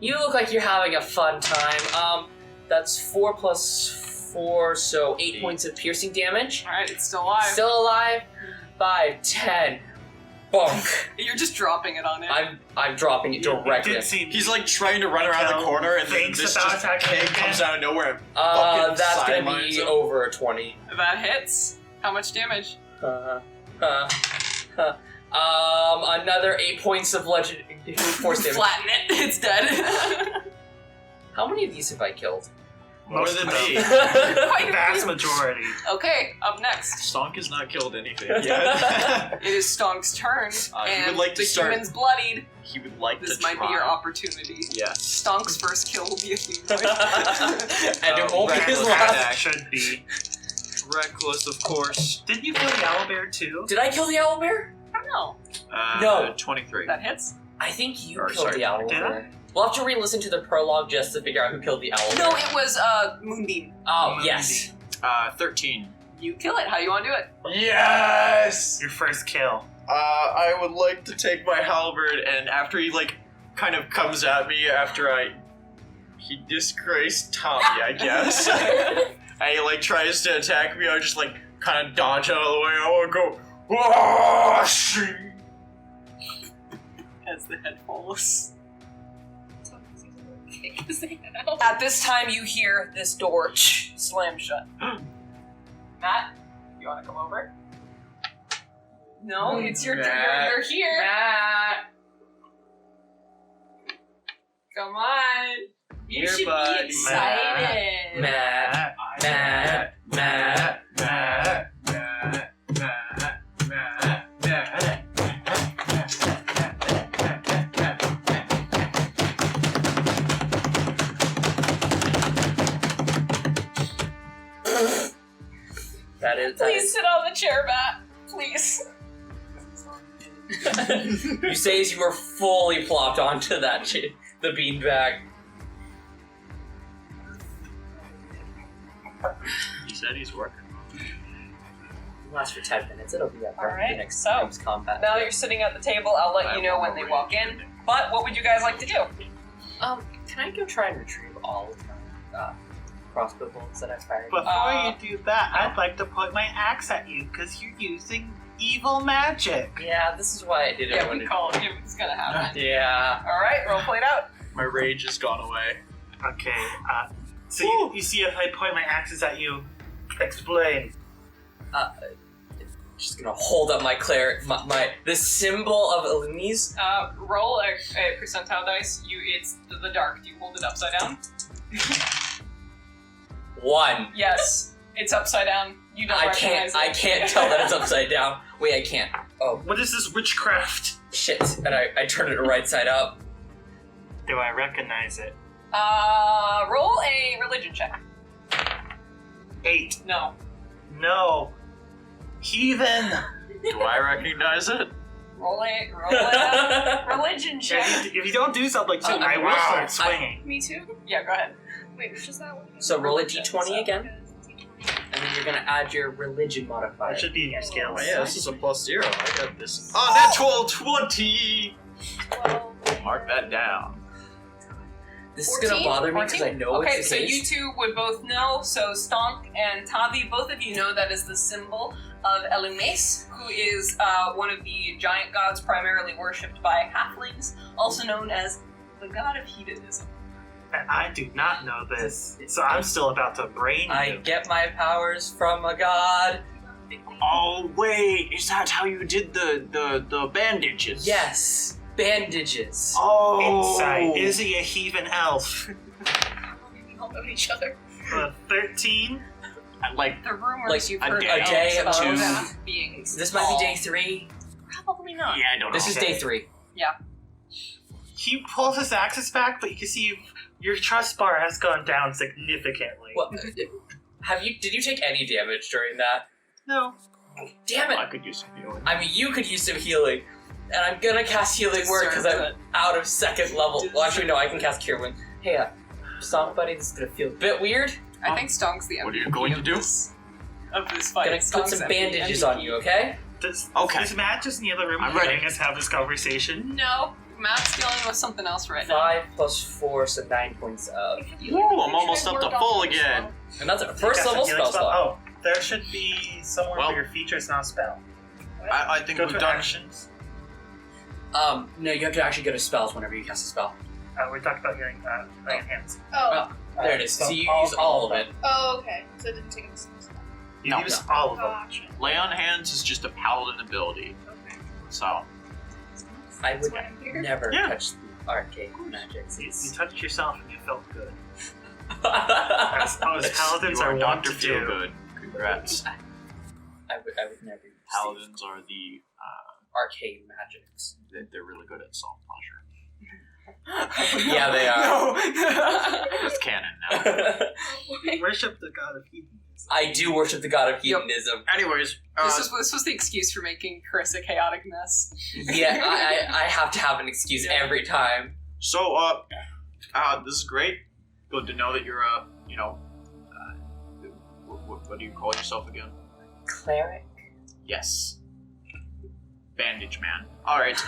You look like you're having a fun time. That's 4 plus 4, so 8 points of piercing damage. All right, it's still alive. Still alive. 5, 10. Bonk. You're just dropping it on it. I'm dropping it It directly. did seem He's like trying to run around the corner, and then Thinks this about just attacking kid again. comes out of nowhere and fucking That's gonna sidelines be him. over a 20. That hits. How much damage? Another 8 points of legend force damage. Flatten it. It's dead. How many of these have I killed? More than me. Quite a vast few. majority. Okay, up next. Stonk has not killed anything yet. It is Stonk's turn, He and would like to the start- human's bloodied. He would like This to might try. be your opportunity. Yes. Stonk's first kill will be a humanoid. And it won't be his reckless last. attack. Should be. Reckless, of course. Didn't you kill the owlbear too? Did I kill the owlbear? I don't know. No. 23. That hits. I think you Or, killed sorry, the did owlbear. We'll have to re-listen to the prologue just to figure out who killed the owlbear. No, it was Moonbeam. Oh, Moonbeam. yes. 13. You kill it. How you want to do it? Yes! Your first kill. I would like to take my halberd, and after he, like, kind of comes at me after he disgraced Tommy, I guess. And he, like, tries to attack me, I just, like, kind of dodge out of the way. I want to go, "Whoosh!" As the head falls. Kick his head out. At this time, you hear this door slam shut. Matt, you want to come over? No, it's your turn. Matt. You're here. Matt. Come on. You Here, should bud. be excited. Matt. Matt. Matt. Please sit on the chair, Matt. Please. You say as you are fully plopped onto that the beanbag. He said he's working. It'll last for 10 minutes. It'll be up for Alright, the next so, time's combat. Now you're sitting at the table. I'll let you know when they walk in. But what would you guys like to do? Can I go try and retrieve all of my crossbow bolts that I fired. Before you do that, I'd like to point my axe at you because you're using evil magic. Yeah, this is why I didn't Yeah, want we to. called him. It's gonna happen. Yeah. Alright, roll play it out. My rage has gone away. Okay, so you see if I point my axes at you, explain. Just gonna hold up my the symbol of Illumis. Roll a percentile dice. It's the dark. Do you hold it upside down? 1. Yes, it's upside down. You don't recognize it. I can't tell that it's upside down. Wait, I can't. Oh, What is this witchcraft? shit. And I turn it right side up. Do I recognize it? Roll a religion check. 8. No. No. Heathen! Do I recognize it? Roll a religion check. If you don't do something soon, I will wow. start swinging. Me too. Yeah, go ahead. Wait, which is that one? So roll a Religion, d20 so- again, and then you're gonna add your religion modifier. That should be in your scales. Oh yeah, this is a +0. I got this. Oh, natural 20! 12. Mark that down. This is gonna 14? bother me because I know Okay, it's so the you case. two would both know. So Stonk and Tavi, both of you know that is the symbol of Elumes, who is one of the giant gods primarily worshipped by halflings, also known as the god of hedonism. And I do not know this, so I'm still about to brain I you. get my powers from a god. Oh wait, is that how you did the bandages? Yes, bandages. Oh. Insight. Is he a heathen elf? We all know each other. 13? Like The rumors Like you've a heard day, about two. them being This might be day 3. Probably not. yeah, I don't know. This is day 3. He pulls his axes back, but you can see your trust bar has gone down significantly. What? Did you take any damage during that? No. Damn I it! could use some healing. I mean, you could use some healing, and I'm gonna cast healing word because I'm out of 2nd level. Well, actually, no, I can cast cure wound. Hey, Stomp Buddy, this is gonna feel a bit weird. I think Stonk's the MVP. What are you going to do? Of this fight. Gonna put Stonk's some MVP. bandages on you, okay? Does Matt just in the other room I'm ready. letting us have this conversation? No, Matt's dealing with something else right now. 5 plus 4, so 9 points of healing. Ooh, I'm almost up to full again. And that's a Cast first a level healing spell slot. Oh, there should be somewhere Well- for your features, not spell. I think Go we've to done. actions. No, you have to actually go to spells whenever you cast a spell. We talked about your hands. Oh. There it is. So you use all of it. Oh, okay. So it didn't take a single You No. use all of them. Gotcha. Lay on hands is just a paladin ability. Okay. So I That's would why I'm here. never Yeah. touch the arcane magic. You touched yourself and you felt good. I As paladins you are are wont Dr. to do. Feelgood. Congrats. would never use Paladins are the arcane magics. they're really good at self pleasure. Yeah, they are. No. It's canon now. Worship the god of hedonism. I do worship the god of Yep. hedonism. Anyways, This was the excuse for making Chris a chaotic mess. Yeah, I have to have an excuse every time. so this is great. Good to know that you're what do you call yourself again? Cleric? Yes. Bandage man. Alright,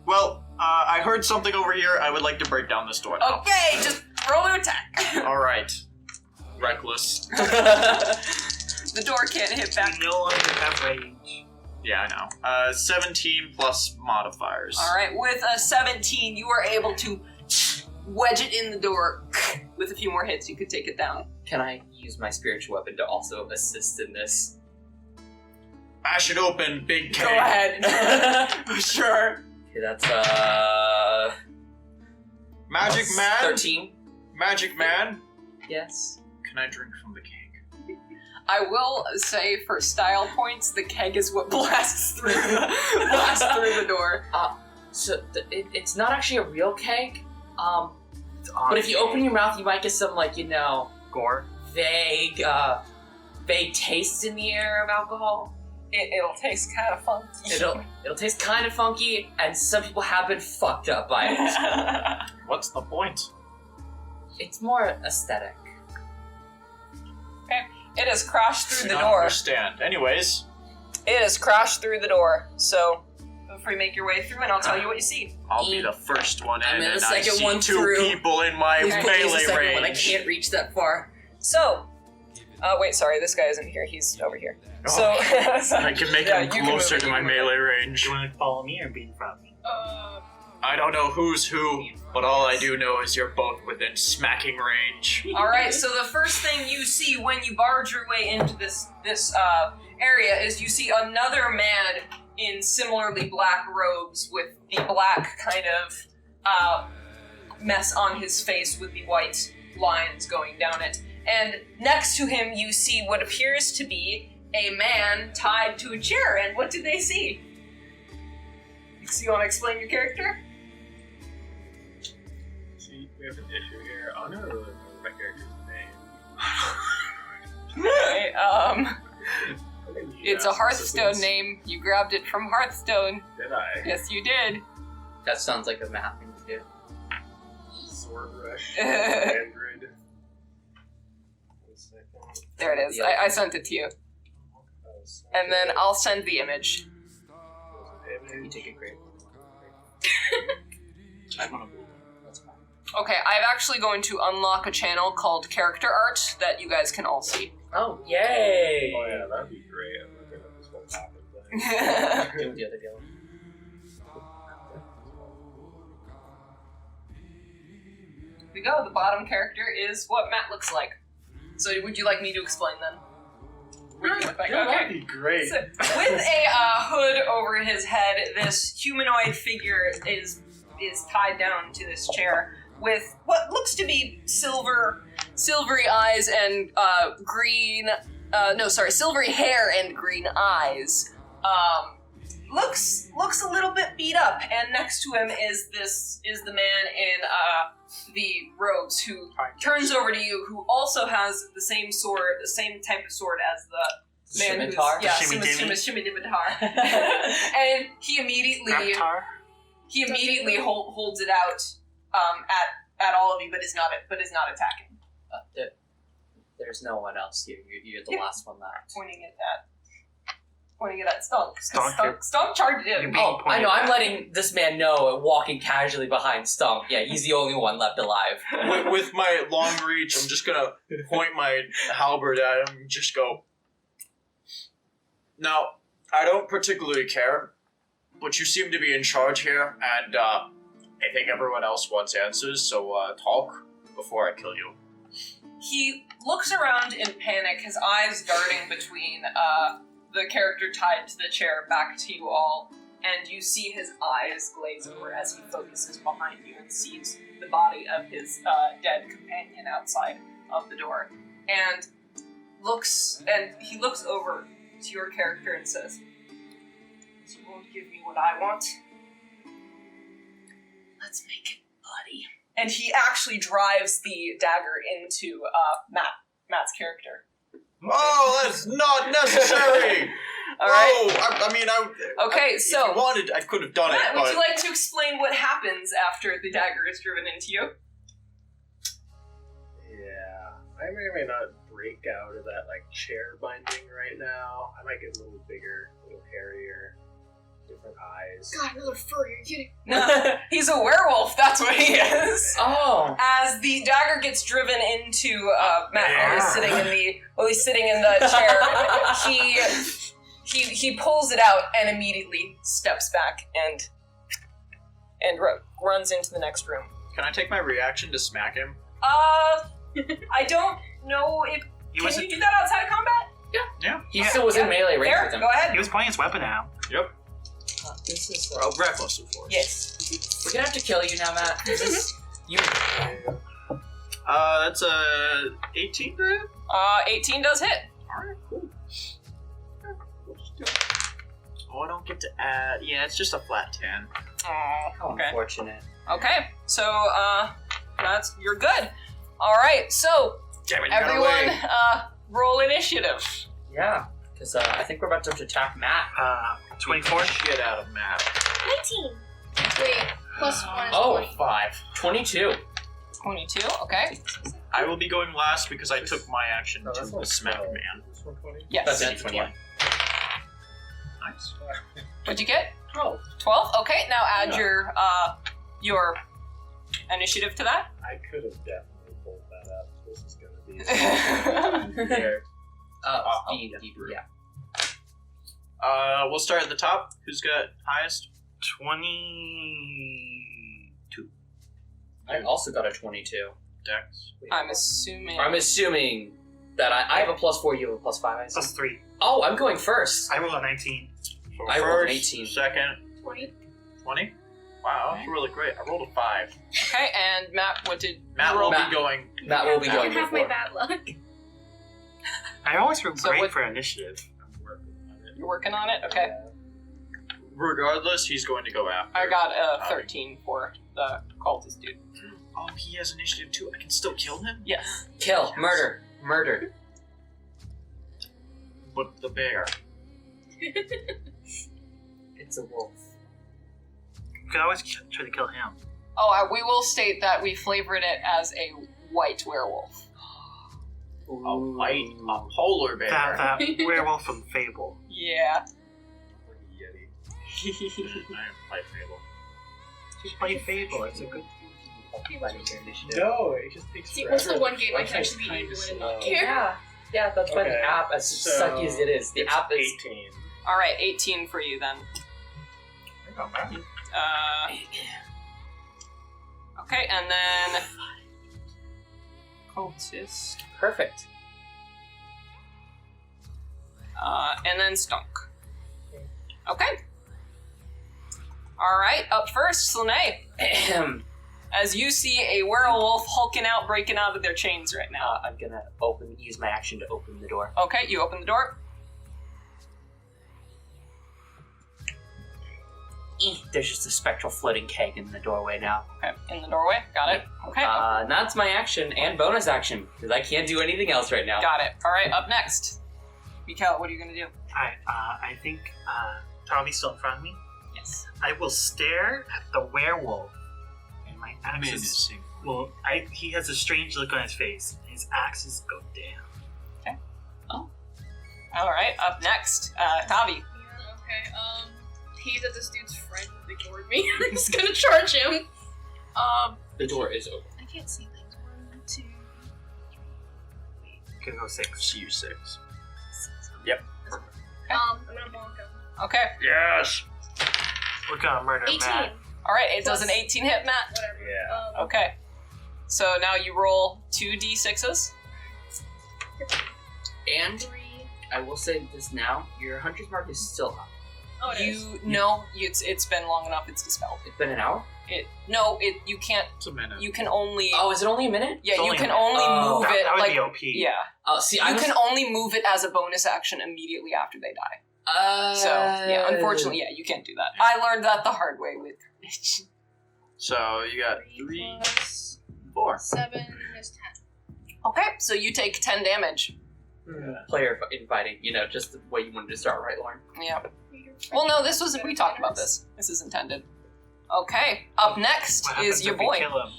well, I heard something over here. I would like to break down this door now. Okay, just roll to attack. Alright. Reckless. The door can't hit back. You no longer have rage. Yeah, I know. 17 plus modifiers. Alright, with a 17, you are able to wedge it in the door. With a few more hits, you could take it down. Can I use my spiritual weapon to also assist in this? Bash it open, big K. Go ahead. Sure. Okay, that's Magic man? 13. Magic man? Yes. Can I drink from the keg? I will say, for style points, the keg is what blasts through the door. So it's not actually a real keg. But if you open your mouth, you might get some gore. vague taste in the air of alcohol. It'll taste kind of funky. It'll taste kind of funky, and some people have been fucked up by it. What's the point? It's more aesthetic. It has crashed through the I door. understand. Anyways, It has crashed through the door. So, feel free to make your way through, and I'll tell you what you see. I'll be the first one in, I'm in the and I second see one 2 through. people in my Please put me as the melee second range. one. I can't reach that far. So, wait, sorry, this guy isn't here. He's over here. So, I can make him you can closer move it, to you my can move melee Do range. you want to follow me or be in front of me? I don't know who's who, but all I do know is you're both within smacking range. All right. So the first thing you see when you barge your way into this area is you see another man in similarly black robes with the black kind of mess on his face with the white lines going down it. And next to him, you see what appears to be a man tied to a chair. And what do they see? So you want to explain your character? See, we have an issue here. I don't really remember my character's name. It's a Hearthstone name. You grabbed it from Hearthstone. Did I? Yes, you did. That sounds like a math thing to do. Sword Rush. Android. There it is. I sent it to you. And then I'll send the image. You take it great. I want to move. That's fine. Okay, I'm actually going to unlock a channel called Character Art that you guys can all see. Oh, yay! Oh yeah, that'd be great. I'm looking at this whole topic thing. Do the other deal. Here we go. The bottom character is what Matt looks like. So would you like me to explain then? What do you look like? Okay. That'd be great. So, with a hood over his head, this humanoid figure is tied down to this chair with what looks to be silvery eyes and silvery hair and green eyes. Looks a little bit beat up, and next to him is the man in the robes who turns over to you, who also has the same sword, the same type of sword as the man who's Shimmy-dimmy? Shimmy-dimmy-dar. And he immediately holds it out at all of you, but is not attacking. There's no one else here. You're the last one left. Pointing it at Stonk. Stonk, Stonk charged you're him. being Oh, I pointed know. I'm at. letting this man know, walking casually behind Stonk. Yeah, he's the only one left alive. With my long reach, I'm just gonna point my halberd at him and just go. Now, I don't particularly care, but you seem to be in charge here, and I think everyone else wants answers, so talk before I kill you. He looks around in panic, his eyes darting between the character tied to the chair back to you all, and you see his eyes glaze over as he focuses behind you and sees the body of his dead companion outside of the door, and he looks over to your character and says, "You won't give me what I want? Let's make it bloody." And he actually drives the dagger into Matt's character. Oh, that's not necessary! All right. Whoa! Okay, if so you wanted, I could have done Matt, it, but... would you like to explain what happens after the dagger is driven into you? Yeah, I may or may not break out of that chair binding right now. I might get a little bigger, a little hairier, different eyes. God, another fur, you're kidding. No, he's a werewolf. That's what he is. Oh. As the dagger gets driven into Matt, while he's sitting in the chair, he pulls it out and immediately steps back and runs into the next room. Can I take my reaction to smack him? I don't know if can you do that outside of combat? Yeah. He still was in melee range There, with him. go ahead. He was pointing his weapon at him. Yep. This is. Well, reckless, of course. Yes. We're gonna have to kill you now, Matt. This is you. That's a 18 to hit? 18 does hit. Alright, cool. Oh, I don't get to add... Yeah, it's just a flat 10. How Okay. unfortunate. Okay, so you're good. All right, so Damn it, you got everyone, away. roll initiative. Yeah, because I think we're about to attack Matt. 24. Shit out of Matt. 19. Wait, plus 1 is Oh, 20. 5. 22. 22. Okay. I will be going last because I took my action Oh, to that's the not smack 12. man. This one 20? Yes. That's 20. Nice. What'd you get? 12. 12. Okay. Now add Yeah. your initiative to that. I could have definitely pulled that up. This is going to be There. D&D, yeah. We'll start at the top. Who's got highest? 22. I also got a 22. Dex. I'm assuming. I'm assuming that I have a +4, you have a +5. I assume. +3. Oh, I'm going first. I rolled a 19. So I rolled an first, 18. Second, 20. 20. Wow, that's really great. I rolled a 5. Okay, and Matt, what did Matt you will roll? Matt. be going. Matt will be You going can have my before. bad luck. I always roll So great what- for initiative. You're working on it? Okay. Regardless, he's going to go after. I got a Tavi. 13 for the cultist dude. Oh, he has initiative too. I can still kill him? Yes. Kill. Murder. Murder. But the bear. It's a wolf. You can always try to kill him. Oh, we will state that we flavored it as a white werewolf. A white, a polar bear. That werewolf from Fable. Yeah. Yeti. I am quite Fable. Just play Fable. It's a good. No, it just takes See, forever. what's the one game I can Website's actually be kinda able to slow. not care? Yeah, that's why Okay, the app, as so sucky as it is, the it's app is 18. Alright, 18 for you then. Okay, and then cultist. perfect. And then Stonk. Okay. Alright, up first, Slanei. Ahem. As you see a werewolf hulking out, breaking out of their chains right now. I'm gonna use my action to open the door. Okay, you open the door. There's just a spectral floating keg in the doorway now. Okay, in the doorway. Got it. Okay, That's my action and bonus action, because I can't do anything else right now. got it. Alright, up next. Mikkel, what are you gonna do? I think Tavi's still in front of me. Yes. I will stare at the werewolf, and my axes will. He has a strange look on his face. And his axes go down. Alright, up next, Tavi. Yeah, okay, he's at this dude's friend who ignored me. I'm just gonna charge him. The door is open. I can't see things. 1, 2, You can go 6. See you 6. 6. Yep. I'm gonna bonk him. Okay. Yes! We're gonna murder 18. Matt. Alright, it does Plus- an 18 hit, Matt. Whatever. Yeah. Okay. So now you roll 2d6s. And 3. I will say this now, your hunter's mark is still up. Oh, it is. It's been long enough. It's dispelled. It's been an hour? You can't. It's a minute. You can only. Oh, is it only a minute? Yeah, It's you only can a only move it That would like. be OP. Yeah, See, you can only move it as a bonus action immediately after they die. So yeah, unfortunately, yeah, you can't do that. I learned that the hard way with. So you got 3 3, plus 4. 7 is 10. Okay, so you take 10 damage. Player inviting, just the way you wanted to start, right, Lauren? Yeah. Well, no, this wasn't. We talked about this. This is intended. Okay, up next What happens is your if we boy. kill him?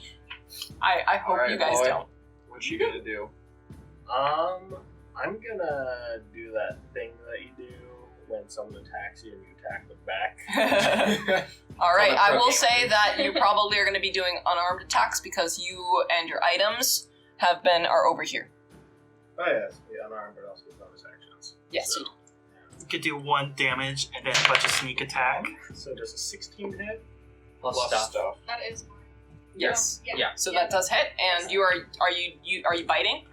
I hope Alright, you guys boy. don't. What you gonna do? I'm gonna do that thing that you do when someone attacks you and you attack them back. All right, It's on the I pro will game. say that you probably are going to be doing unarmed attacks because you and your items are over here. Oh yes, the unarmed but also bonus actions. Yes, So, you do. You could do 1 damage and then a bunch of sneak attack. so does a 16 hit? Plus Plus stuff. That is mine. Yes. Yeah. Yeah. So that does hit, and you are you biting?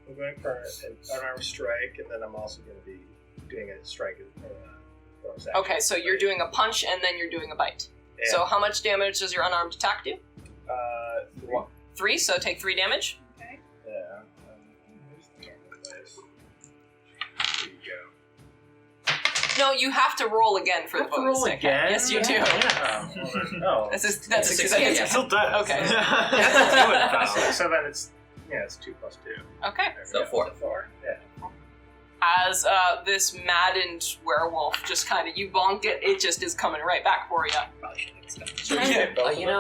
I'm going for an unarmed strike, and then I'm also going to be doing a strike bonus action. Okay, so you're doing a punch and then you're doing a bite. Yeah. So how much damage does your unarmed attack do? 3. 3. So take 3 damage. Okay. Yeah. Where's the normal place? There you go. No, you have to roll again for the Have to bonus. roll Nick. again? Yes, you do. Yeah. Oh. That's It's a because success, It yeah. still does. Okay. You have to do it, So, though. so then it's 2 plus 2. Okay. So 4. 4. Yeah. As this maddened werewolf just kind of, you bonk it, it just is coming right back for you. Probably shouldn't expect Yeah.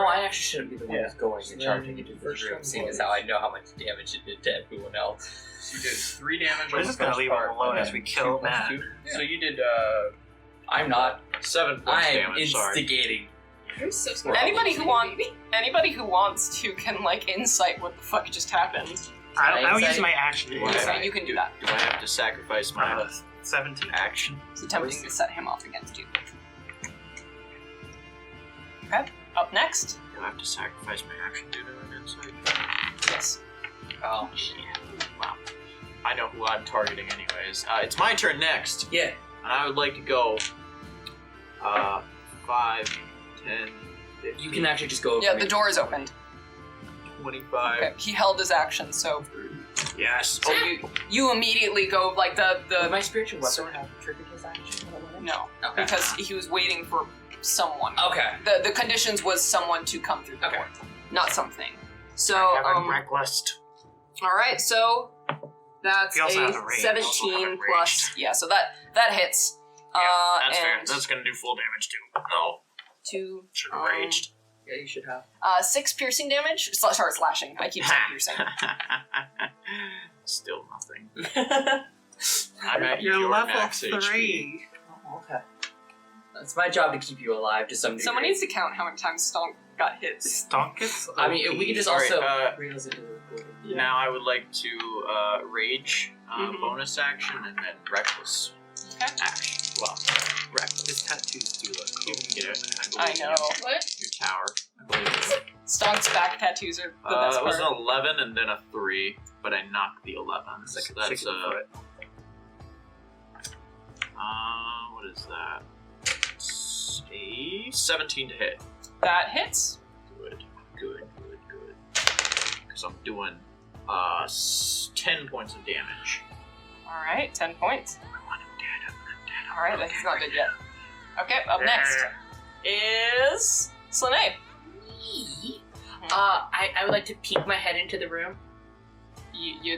I actually shouldn't be the one Yeah. who's going and charging into the First room, one seeing as was- how I know how much damage it did to everyone else. So you did 3 damage We're on the just gonna first leave him part, alone and as we then kill 2 plus Matt. 2. So you did I'm not. 7 points I'm damage. Sorry. instigating. I'm so scared. Anybody who wants to can like insight what the fuck just happened. I'll use Insight? my action. What? So you can do that. Do I have to sacrifice my 17. action? It's attempting to set him off against you. Okay. Up next. Do I have to sacrifice my action due to an insight? Yes. Oh. Wow. I know who I'm targeting anyways. It's my turn next. Yeah. And I would like to go 5, 10, 15, You can actually just go. Yeah, over the door is opened. 25. Okay. He held his action, so Yes. you immediately go like Would my the spiritual weapon have triggered his action? no, Okay. because he was waiting for someone. Okay. The conditions was someone to come through the Okay. door, not something. So Blacklist. all right, so that's We also have a a range. 17 plus. Yeah, so that hits. That's fair. and That's gonna do full damage too. No. 2, Should have raged. Yeah, you should have. 6 piercing damage. Sorry, slashing. I keep saying piercing. Still nothing. I'm at You're your level max 3. HP. Oh, okay. It's my job to keep you alive to some degree. Someone needs to count how many times Stonk got hit. Stonkus? I mean, we can just Alright, also. realize it. Now I would like to rage, Mhm. bonus action, and then reckless Okay. action. Well, reckless. His tattoos do look You cool. can get it. I know. What? Your tower. I believe. Stonk's back tattoos are the best It was part. an 11 and then a 3, but I knocked the 11. So that's Chicken foot. what is that? It's a 17 to hit. That hits. Good. Because I'm doing 10 points of damage. All right, 10 points. I want him dead. All right, he's not dead yet. Okay, up next is Slanei. I would like to peek my head into the room.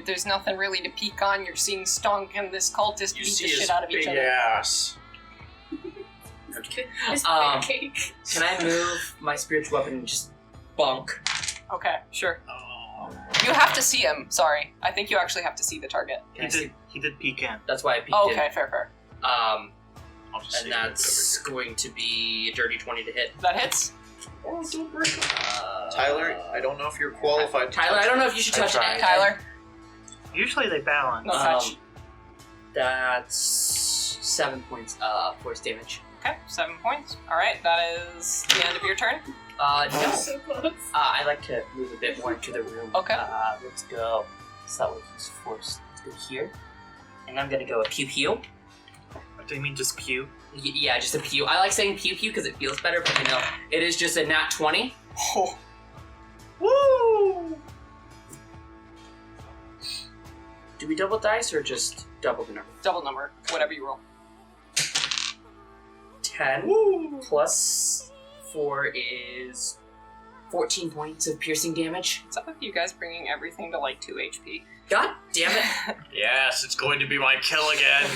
There's nothing really to peek on. You're seeing Stonk and this cultist You beat see the his shit out of each big other. ass. His Um, pancake. Can I move my spiritual weapon and just bonk? Okay, sure. Oh. You have to see him. Sorry, I think you actually have to see the target. Can I see? He did peek in. That's why I peeked Oh, in. okay, fair. I'll just save And it that's over going to be a dirty 20 to hit. That hits. here. Tyler, I don't know if you're qualified. to Tyler, touch I don't know if you should touch tried. it. Tyler, Usually they balance. no touch. That's 7 points force damage. Okay, 7 points. All right, that is the end of your turn. No. So close. I'd like to move a bit more into the room. Okay. Let's go. So that was force. Let's go here. And I'm gonna go a pew pew. Do you mean just pew? Yeah, just a pew. I like saying pew pew because it feels better, but it is just a nat 20. Oh. Woo! Do we double dice or just double the number? Double number, whatever you roll. 10 plus 4 is 14 points of piercing damage. What's up with you guys bringing everything to like 2 HP? God damn it! Yes, it's going to be my kill again.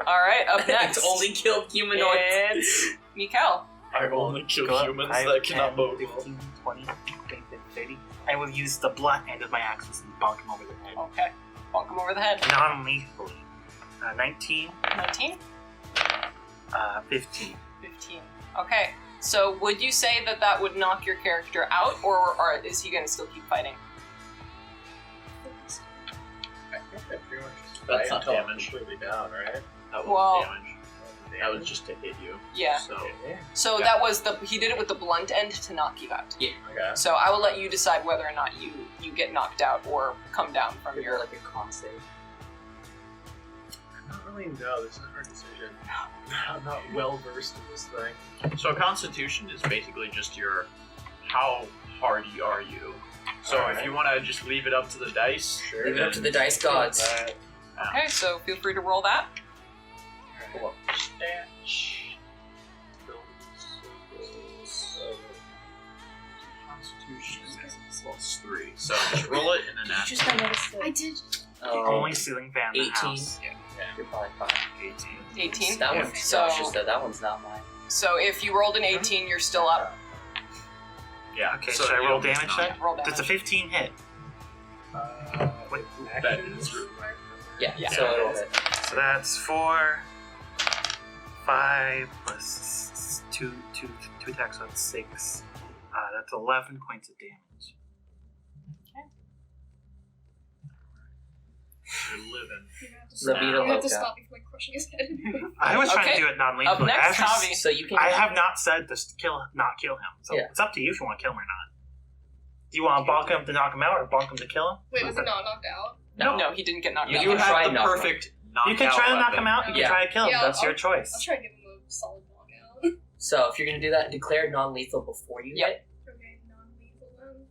All right, up next. It's only killed humanoids. It's Mikkel. I only kill Go up humans 5, that cannot 10, move. 15, 20, 30. I will use the blunt end of my axis and bonk him over the head. Okay, bonk him over the head. Non-lethally. 19, 19, 15. 15. Okay, so would you say that that would knock your character out, or is he going to still keep fighting? I think that pretty much just That's fight not until I'm damage. completely down, right? That Well- was damage. That was just to hit you. Yeah. So So Yeah. that was he did it with the blunt end to knock you out. Okay. So I will let you decide whether or not you get knocked out or come down from You're your. like a con save. I don't really know. This is a hard decision. I'm not well versed in this thing. So Constitution is basically just your how hardy are you. So if Alright. you want to just leave it up to the dice, Sure. Leave it up to the dice gods. Okay, so feel free to roll that. pull up the stats. Constitution plus 3. So just roll it and then add. just notice that? I did. The only ceiling fan in the 18. house. You're probably fine. 18. That Yeah. one's So- just that one's not mine. So if you rolled an 18, you're still up. Yeah. Okay, so should I you roll don't damage knock. then? Roll Does a damage. 15 hit? Wait, That is Yeah, Yeah. so it'll hit. So that's 4, 5 plus 2 attacks, so that's 6. That's 11 points of damage. You're living. You have Vida to Loca. stop me from like crushing his head. I was trying Okay. to do it non-lethal. Up next, As- Tavi. So you can. I have not said to not kill him. So Yeah. it's up to you if you want to kill him or not. Do you want to bonk him to knock him out or bonk him to kill him? Wait, was he not knocked out? No, he didn't get knocked You out. can try have and the knock him perfect You can try to knock him out. You can Yeah. try to kill him. Yeah, That's your I'll choice. try and give him a solid knockout. So if you're gonna do that, declare non-lethal before you Yep. hit. Okay, non-lethal then.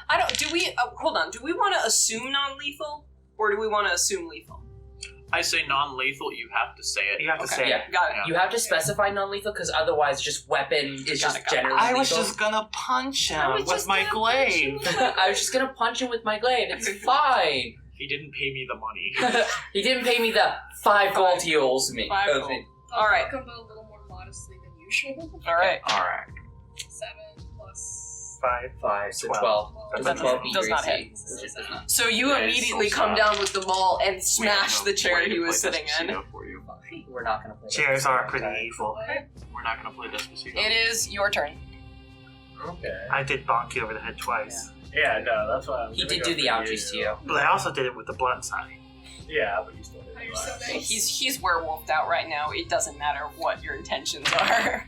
I don't. Do we? Hold on. Do we want to assume non-lethal, or do we want to assume lethal? I say non-lethal. You have to say it. You have to Okay. say Yeah. it. Got it. Yeah. You have to specify non-lethal because otherwise, just weapon is Got just it, got it. generally I was lethal. just gonna punch I him was with just my gonna glaive. punch him. I was just gonna punch him with my glaive. It's fine. He didn't pay me the money. He didn't pay me the 5 gold he owes me. 5 Owes gold. me. All right. I'll come a little more modestly than usual. All right. All right. 7 plus 5. 5, so 12. 12. Does Does not- 12 beat does your not AC? hit. Which is not. So you That is immediately so come sad. down with the maul and smash the chair he was sitting in. For you. We're not gonna play Chairs that. are pretty evil. We're not gonna play Despacito. It is your turn. Okay. I did bonk you over the head twice. Yeah, no, that's why I'm He gonna did go do the for ouchies to you. But I also did it with the blunt side. Yeah, but you still did Oh, it. you're so nice. He's werewolfed out right now. It doesn't matter what your intentions are.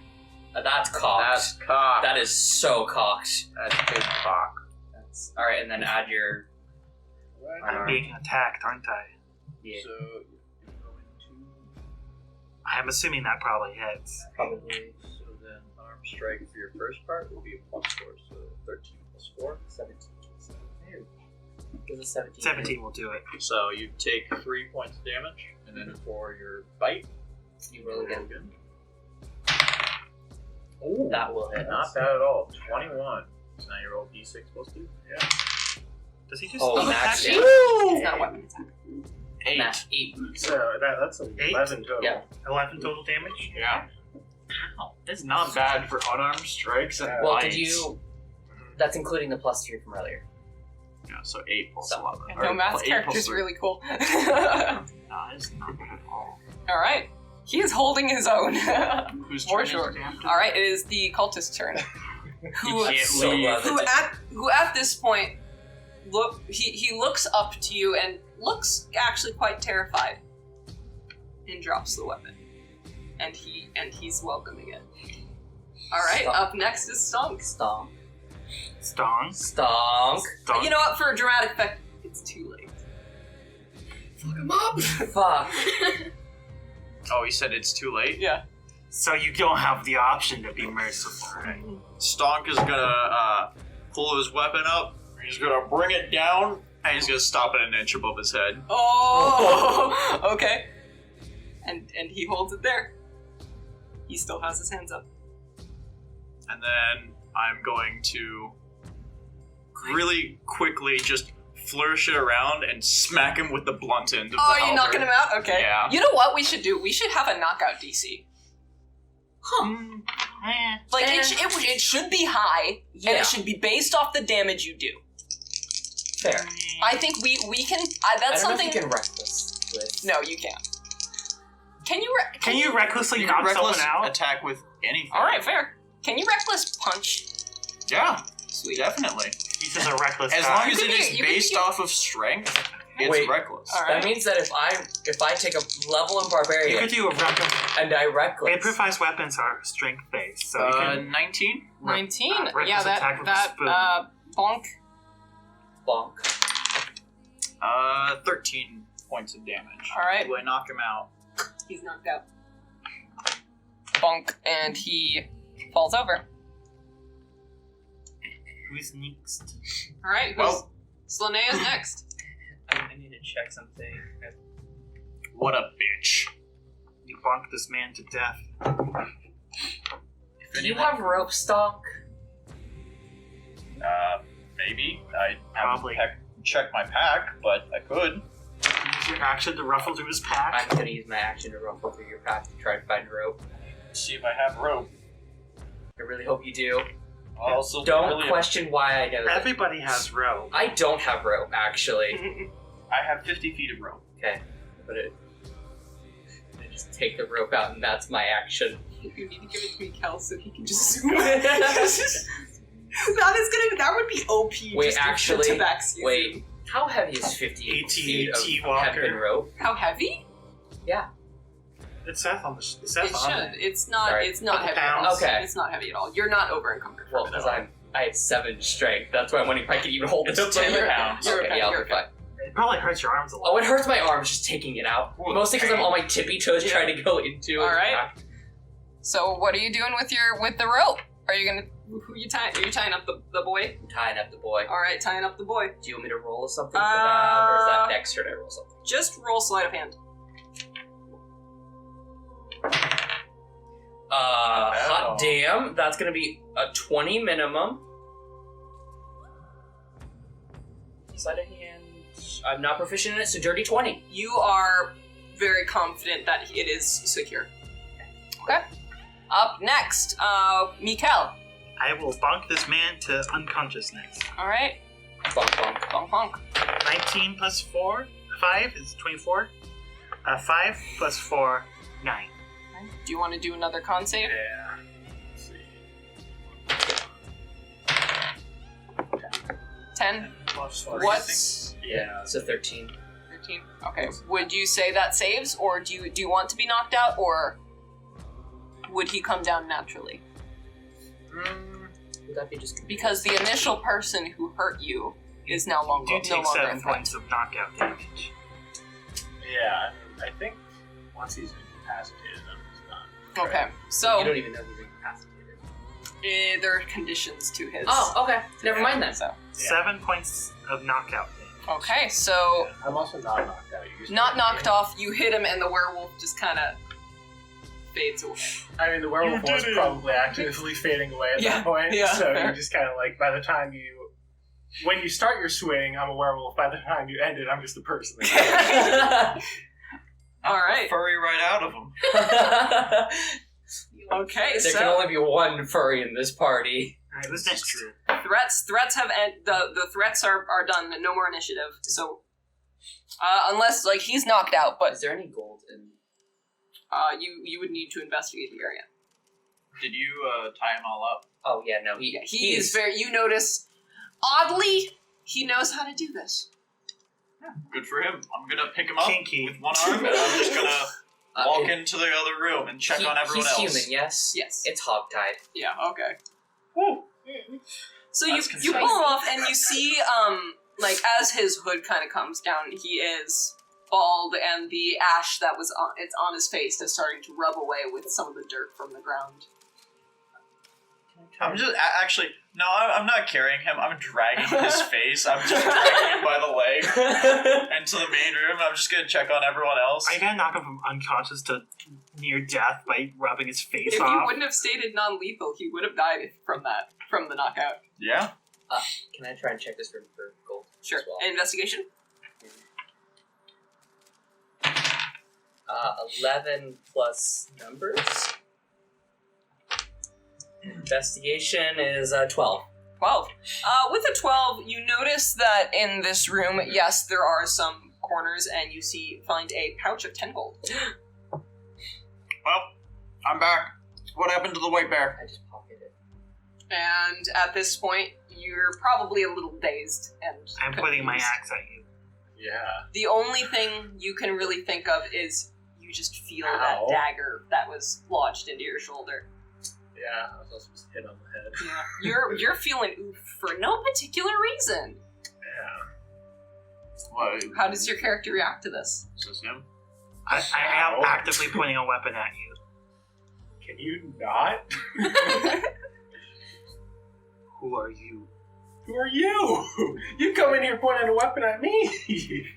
That's cocked. That's cock. That is so cocked. That's big cock. That's alright, and then add your. I'm being attacked, aren't I? Yeah, So you're going to. I'm assuming that probably hits. probably So then arm strike for your first part will be a +4, so 13 plus 4. 17. Does a 17. 17 will do it. So you take 3 points of damage, and then for your bite, You roll again. Ooh, That will hit. not bad at all. 21. So now you roll d6 plus 2. Yeah. Does he just Oh, attack max you? It's not a weapon attack. 8. Matt, 8. So that's 11 total. Yeah. 11 total damage? Yeah. Ow. It's not bad for unarmed strikes and Well, bites. did you. That's including the +3 from earlier. Yeah, so 8 plus So- 11. No, Or Matt's 8 character's plus 3. really cool. No, it's not bad at all. All right. He is holding his own. Who's For turn is sure. it after? All right, it is the cultist's turn. Who, can't So leave. glad who that at this point he looks up to you and looks actually quite terrified, and drops the weapon, and he's welcoming it. All right, Stonk. up next is Stonk. Stonk. Stonk. Stonk. Stonk. You know what? For a dramatic effect, it's too late. Fuck him up! Fuck. Oh, he said it's too late? Yeah. So you don't have the option to be merciful, right? Stonk is gonna pull his weapon up, he's gonna bring it down, and he's gonna stop it an inch above his head. Oh, okay. And he holds it there. He still has his hands up. And then I'm going to really quickly just flourish it around and smack him with the blunt end of Oh, the you're knocking him out? Okay. Yeah. You know what we should do? We should have a knockout DC. Like, it should be high, and Yeah. it should be based off the damage you do. Fair. I think we can... that's I don't something... know if you can reckless with. No, you can't. Can you... Can you recklessly You knock can reckless someone out? attack with anything. Alright, fair. Can you reckless punch? Yeah, Sweet. definitely. He's just a reckless As guy. long as You it could is be- you could based be- off of strength, it's Wait. reckless. Alright. That means that if I take a level in You barbarian could do a reckless. and I reckless. Improvised weapons are strength based, so you can 19? 19? reckless Yeah, attack with that, a spoon. bonk. bonk. 13 points of damage. Alright. Do I knock him out? He's knocked out. Bonk, and he falls over. Who's next? Alright, Well- Slanei is next. I need to check something. What a bitch. You bonked this man to death. Do you have rope stock? Maybe. I Probably. haven't checked my pack, but I could. Use your action to ruffle through his pack. I'm gonna use my action to ruffle through your pack to try to find a rope. See if I have rope. I really hope you do. I'll also Don't really question why I know that. Everybody has rope. I don't have rope, actually. I have 50 feet of rope. Okay, but I just take the rope out, and that's my action. You need to give it to me, Kel, so he can just zoom in. That would be OP. Wait, just actually, to back season. Wait, How heavy is 50 feet AT-AT of walker. headband rope? How heavy? It's Seth on the. It's Seth It on should. it. It's not. Sorry. It's not Couple heavy. At all. pounds. Okay. It's not heavy at all. You're not over encumbered. Well, from it at because all. I have 7 strength. That's why I'm wondering if I can even hold It's it. 10 pounds. You're Okay, okay, yeah, I'll you're be fine. It probably hurts your arms a lot. Oh, it hurts my arms just taking it out. Ooh, Mostly because I'm pain. on my tippy toes Yeah. trying to go into it. All right. So what are you doing with the rope? Are you gonna? Who you tying? Are you tying up the boy? I'm tying up the boy. All right, tying up the boy. Do you want me to roll something for that, or is that next turn I roll something? Just roll sleight of hand. Hot damn, that's gonna be a 20 minimum. Sleight of hand. I'm not proficient in it, so dirty 20. You are very confident that it is secure. Okay. Up next, Mikkel. I will bonk this man to unconsciousness. All right. Bonk, bonk. Bonk bonk. 19 plus 4, 5 is 24. 5 plus 4, 9. Do you want to do another con save? Yeah. Let's see. 10. Plus What's Yeah. It's a 13. 13? Okay. Would you say that saves, or do you want to be knocked out, or would he come down naturally? Would that be just Because the initial person who hurt you is now You no do take longer 7 in threat. points of knockout damage. Yeah, I think once he's incapacitated, then he's done. Okay. You So don't even know he's incapacitated. there are conditions to his. Oh, okay. Never mind then. So 7 points of knockout damage. okay. So I'm also not knocked out. You just not hit knocked me. off. You hit him, and the werewolf just kind of fades away. I mean, the werewolf You was did it. probably actively fading away at Yeah, that point. yeah, So fair. you're just kind of like, by the time when you start your swing, I'm a werewolf. By the time you end it, I'm just a person. All right. Furry right out of him. Okay. There So can only be one furry in this party. Alright, who's next? threats have the threats are done. No more initiative. So unless like he's knocked out, but Is there any gold in? you would need to investigate the area. Did you tie him all up? Oh yeah, no. He is very. You notice, oddly, he knows how to do this. Good for him. I'm gonna pick him up Kinky. with one arm, and I'm just gonna walk into the other room and check on everyone he's else. human, yes? Yes. It's hogtied. Yeah. Okay. Woo. So you That's you pull concise. him off, and you see like as his hood kind of comes down, he is bald, and the ash that was on his face is starting to rub away with some of the dirt from the ground. I'm just actually no. I'm not carrying him. I'm dragging his face. I'm just dragging him by the leg into the main room. I'm just gonna check on everyone else. Are you gonna knock him from unconscious to near death by rubbing his face If you off? wouldn't have stated non-lethal, he would have died from the knockout. Yeah. Can I try and check this room for gold? Sure. As well? Investigation. 11 plus numbers. Investigation is 12. 12. With a 12, you notice that in this room, yes, there are some corners, and you find a pouch of 10 gold. Well, I'm back. What happened to the white bear? I just pocketed it. And at this point, you're probably a little dazed and I'm putting my confused. axe at you. Yeah. The only thing you can really think of is you just feel that Ow. dagger that was lodged into your shoulder. Yeah, I was also just hit on the head. Yeah. You're feeling oof for no particular reason. Yeah. What? How does your character react to this? Is this him? I am Ow. actively pointing a weapon at you. Can you not? Who are you? Who are you? You come in here pointing a weapon at me.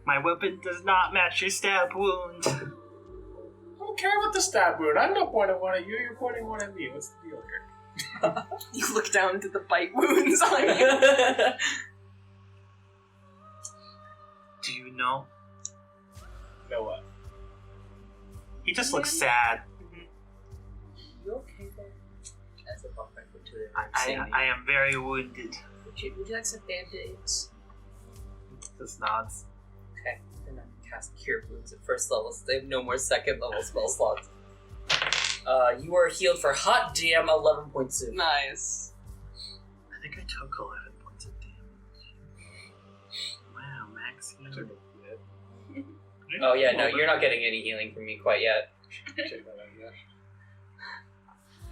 My weapon does not match your stab wound. I don't care about the stab wound. I'm not pointing one at you. You're pointing one at me. What's the deal here? You look down to the bite wounds on you. Do you know? Know what? He just looks sad. You okay there? As I pop my foot to it. I am very wounded. Would you like some band-aids? Just nods. Okay. Then I cast Cure Wounds at first level, so they have no more second level spell slots. You are healed for hot damn 11 points of Nice. I think I took 11 points of damage. max. I took a bit. Oh yeah, no, you're not getting any healing from me quite yet. Check that out,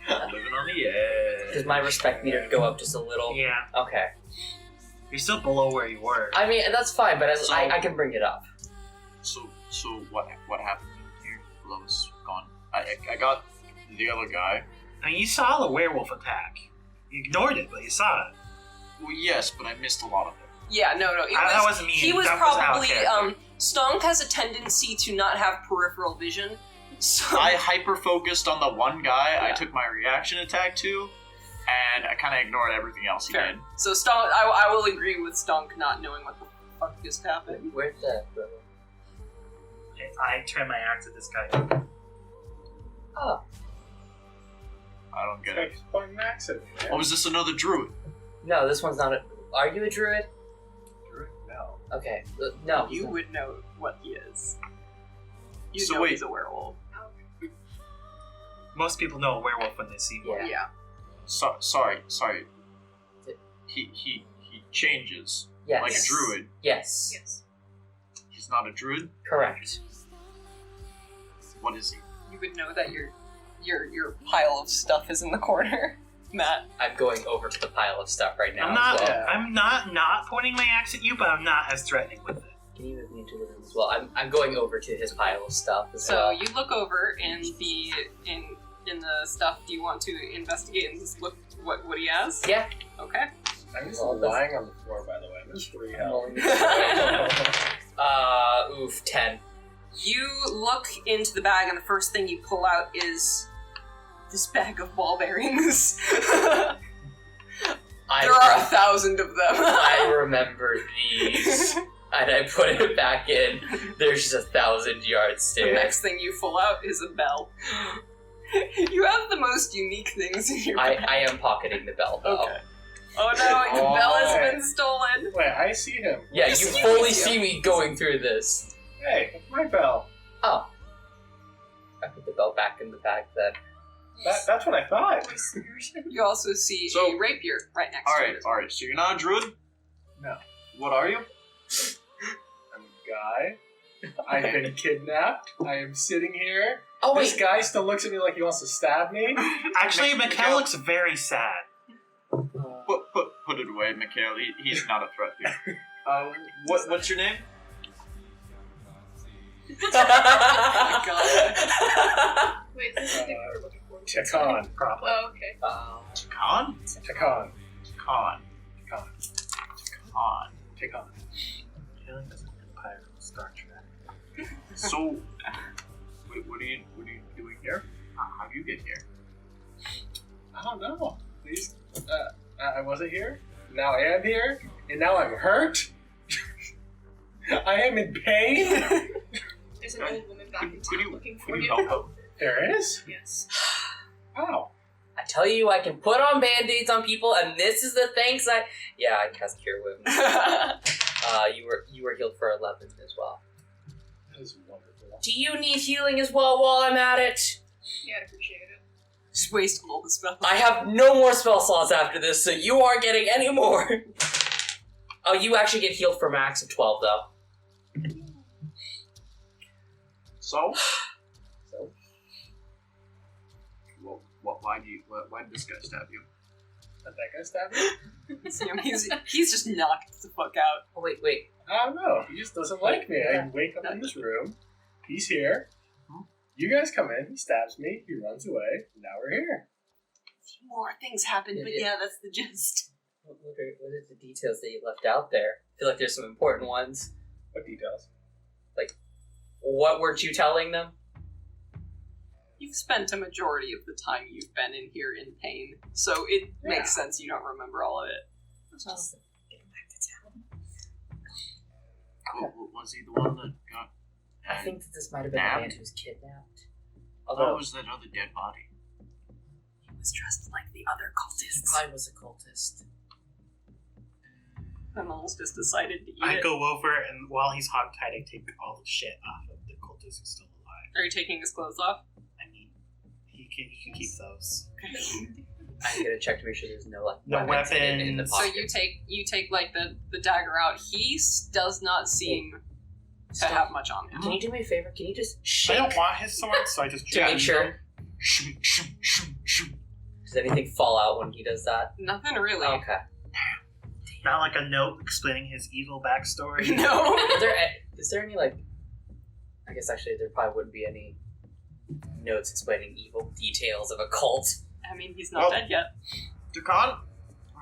yeah. Living on the edge. Does my respect meter go up just a little? Yeah, Okay. you're still below where you were. I mean, that's fine, but So- I can bring it up. So what happened here? Lowe's gone. I got the other guy. I mean, you saw the werewolf attack. You ignored it, but you saw it. Well, yes, but I missed a lot of it. Yeah, no. That wasn't me. He was That was probably. Alec. Stonk has a tendency to not have peripheral vision. So I hyper focused on the one guy I Yeah. took my reaction attack to, and I kind of ignored everything else he fair. did. So Stonk, I will agree with Stonk not knowing what the fuck just happened. Where's that? I turned my axe at this guy. Oh, I don't get Okay, it. just point max at me, man. Oh, is this another druid? no, this one's not a... Are you a druid? No. Okay, no. You would know what he is. You So know wait. he's a werewolf. Most people know a werewolf when they see one. Yeah. Sorry. He changes Yes. like a druid. Yes. Yes. He's not a druid. Correct. What is he? You would know that your pile of stuff is in the corner, Matt. I'm going over to the pile of stuff right now I'm not. as well. Yeah. I'm not pointing my axe at you, but I'm not as threatening with it. Can you move me into the room as well? I'm going over to his pile of stuff as So well. you look over in the stuff. Do you want to investigate and just look what he has? Yeah. Okay. I'm just Well, that's- lying on the floor, by the way. I'm at 3 health. Oof, 10. You look into the bag, and the first thing you pull out is this bag of ball bearings. There are 1,000 of them. I remember these. And I put it back in. There's just 1,000 yards The there. next thing you pull out is a bell. You have the most unique things in your bag. I am pocketing the bell, though. Okay. Oh no, the Oh. bell has been stolen. Wait, I see him. Yeah, you You see fully me. see me going through this. Hey, that's my bell. Oh. I put the bell back in the bag then. That's what I thought. You also see So- a rapier right next to it. Alright, so you're not a druid? No. What are you? I'm a guy. I've been kidnapped. I am sitting here. Oh, This wait. guy still looks at me like he wants to stab me. Actually, Mikhail looks very sad. Put it away, Mikhail. He's not a threat here. What's your name? Wait, is this the thing we were looking for? Tekon. Probably. Oh, okay. Khan? Tekon. Khan. Tekon. Khan. Tekon. Mikhail doesn't get the pirate from Star Trek. So, what are you doing here? How do you get here? I don't know. Please. I wasn't here. Now I am here. And now I'm hurt. I am in pain. There's an old woman back in Could town you looking for you. help him? There is? Yes. Wow. I tell you, I can put on band-aids on people, and this is the thanks I... Yeah, I cast Cure Wounds. You were healed for 11 as well. That is wonderful. Do you need healing as well while I'm at it? Yeah, I'd appreciate it. Just waste all the spells. I have no more spell slots after this, so you aren't getting any more. Oh, you actually get healed for max of 12, though. So? Well, why did this guy stab you? Did that guy stab me? See him, he's just knocked the fuck out. Oh, wait. I don't know. He just doesn't like me. I wake up in this room. He's here. You guys come in. He stabs me. He runs away. Now we're here. A few more things happened, but yeah, that's the gist. What are the details that you left out there? I feel like there's some important ones. What details? What weren't you telling them? You've spent a majority of the time you've been in here in pain, so it makes sense you don't remember all of it. Just getting back to town. Was he the one that got... I think that this might have been the man who was kidnapped. What Although, was that other dead body? He was dressed like the other he cultists. probably was a cultist. Criminals just decided to eat I it. go over, and while he's hogtied, I take all the shit off of the cultist who's still alive. Are you taking his clothes off? I mean, he can keep those. I'm gonna check to make sure there's no No weapons in the weapons. So pocket. you take like the dagger out. He does not seem to have much on him. Can you do me a favor? Can you just I shake don't want his sword, so I just to make sure? Shoom, shoom, shoom, shoom. Does anything fall out when he does that? Nothing really. Okay. Not like a note explaining his evil backstory. No. Is there any like? I guess actually there probably wouldn't be any notes explaining evil details of a cult. I mean, he's not dead yet. Dukan,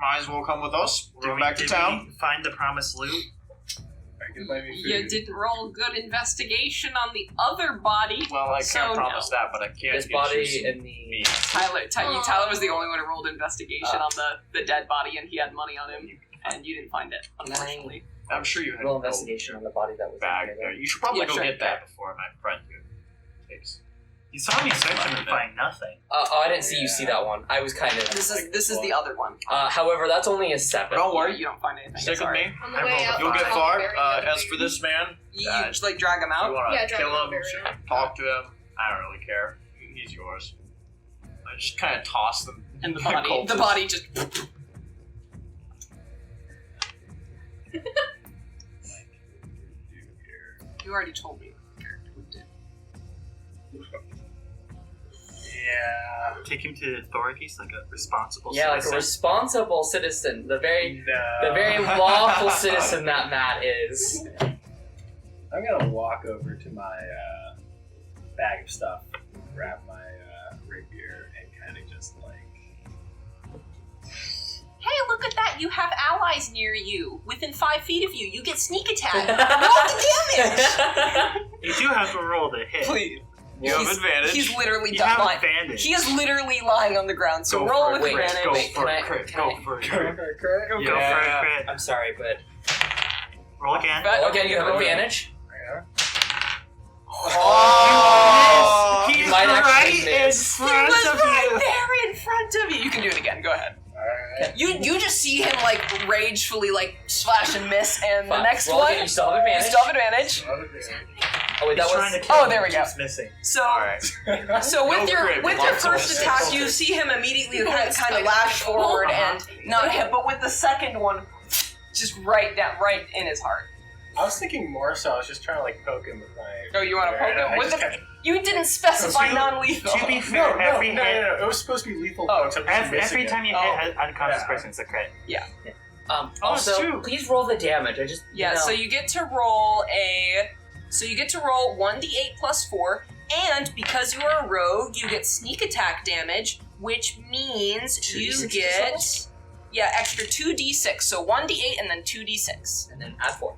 might as well come with us. We're going back to Did town. we find the promised loot? I can buy me food. You didn't roll good investigation on the other body. Well, I So, can't promise no. that, but I can This get you body some and the meat. Tyler was the only one who rolled investigation on the dead body, and he had money on him, and you didn't find it, unfortunately. I'm sure you had roll a investigation on the body that was bag in there. there. You should probably Yeah, go sure. get that before my friend here takes. You saw me searching and find nothing. I didn't see you see that one. I was kind of. This is the other one. However, that's only a 7. Don't worry. You don't find anything. Stick with sorry. me. On the way out, You'll get I'll far. bury the other As for baby. this man, You just like drag him if you out. want Yeah, to drag kill him out, him, bury him. talk to him. I don't really care. He's yours. I just kind of toss them. And the cultists. body just. You already told me. Yeah. Take him to the authorities like a responsible Yeah, like a citizen. responsible citizen. The very No. lawful citizen that Matt is. I'm gonna walk over to my bag of stuff, grab my rapier, and kind of just like. Hey, look at that! You have allies near you, within 5 feet of you. You get sneak attack. Roll the damage. You do have to roll to hit. Please. You have He's- advantage. He's literally You done have lying. advantage. He is literally lying on the ground. So Go roll for it. with Wait, advantage. Go Wait, for can I- it. Crit. can Go I- for it. Go for a crit. I'm sorry, but Roll again. But- again, you have roll advantage. Oh! You He's might actually right in miss. He front was of right you. there in front of you. You can do it again. Go ahead. Alright. You just see him like ragefully like slash and miss, and the Fine. next Roll one again, you still have you advantage. still have advantage. Oh wait, that He's trying was. to kill Oh, him, there we he go. keeps missing. So Alright. so with No your crit, with but your lots of first six. attack, you see him immediately kind of lash forward and not hit, but with the second one, just right in his heart. I was thinking more so. I was just trying to like poke him with my. Oh, you want to poke I him with just the? kinda- You didn't specify To- non-lethal. To be No, fair, no, every no, hit, no, no. It was supposed to be lethal Oh, pokes. I'm just every missing time you Oh. hit an unconscious Yeah. person, it's a crit. Oh, it's also, true. please roll the damage. I just. Yeah, so you get to roll 1d8 plus 4, and because you are a rogue, you get sneak attack damage, which means 2d6 you to get extra 2d6. So 1d8 and then 2d6. And then add 4.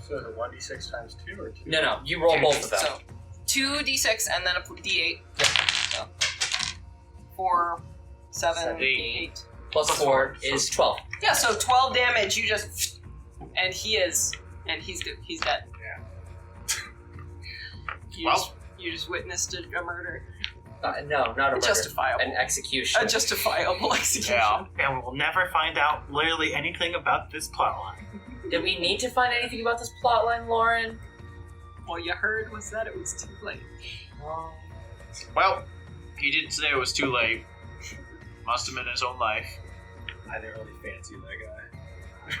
So is it 1d6 times 2 or 2? No, you roll both of them. So 2d6 and then a d8. So 4, 7, Seven, 8. Plus 4 is 12. Yeah, so 12 damage. You just, and he's good. He's dead. You just witnessed a murder. No, not a murder. Justifiable. An execution. A justifiable execution. Yeah. And we'll never find out literally anything about this plotline. Did we need to find anything about this plotline, Lauren? All you heard was that it was too late. Well, he didn't say it was too late. Must have been his own life. I didn't really fancy that guy.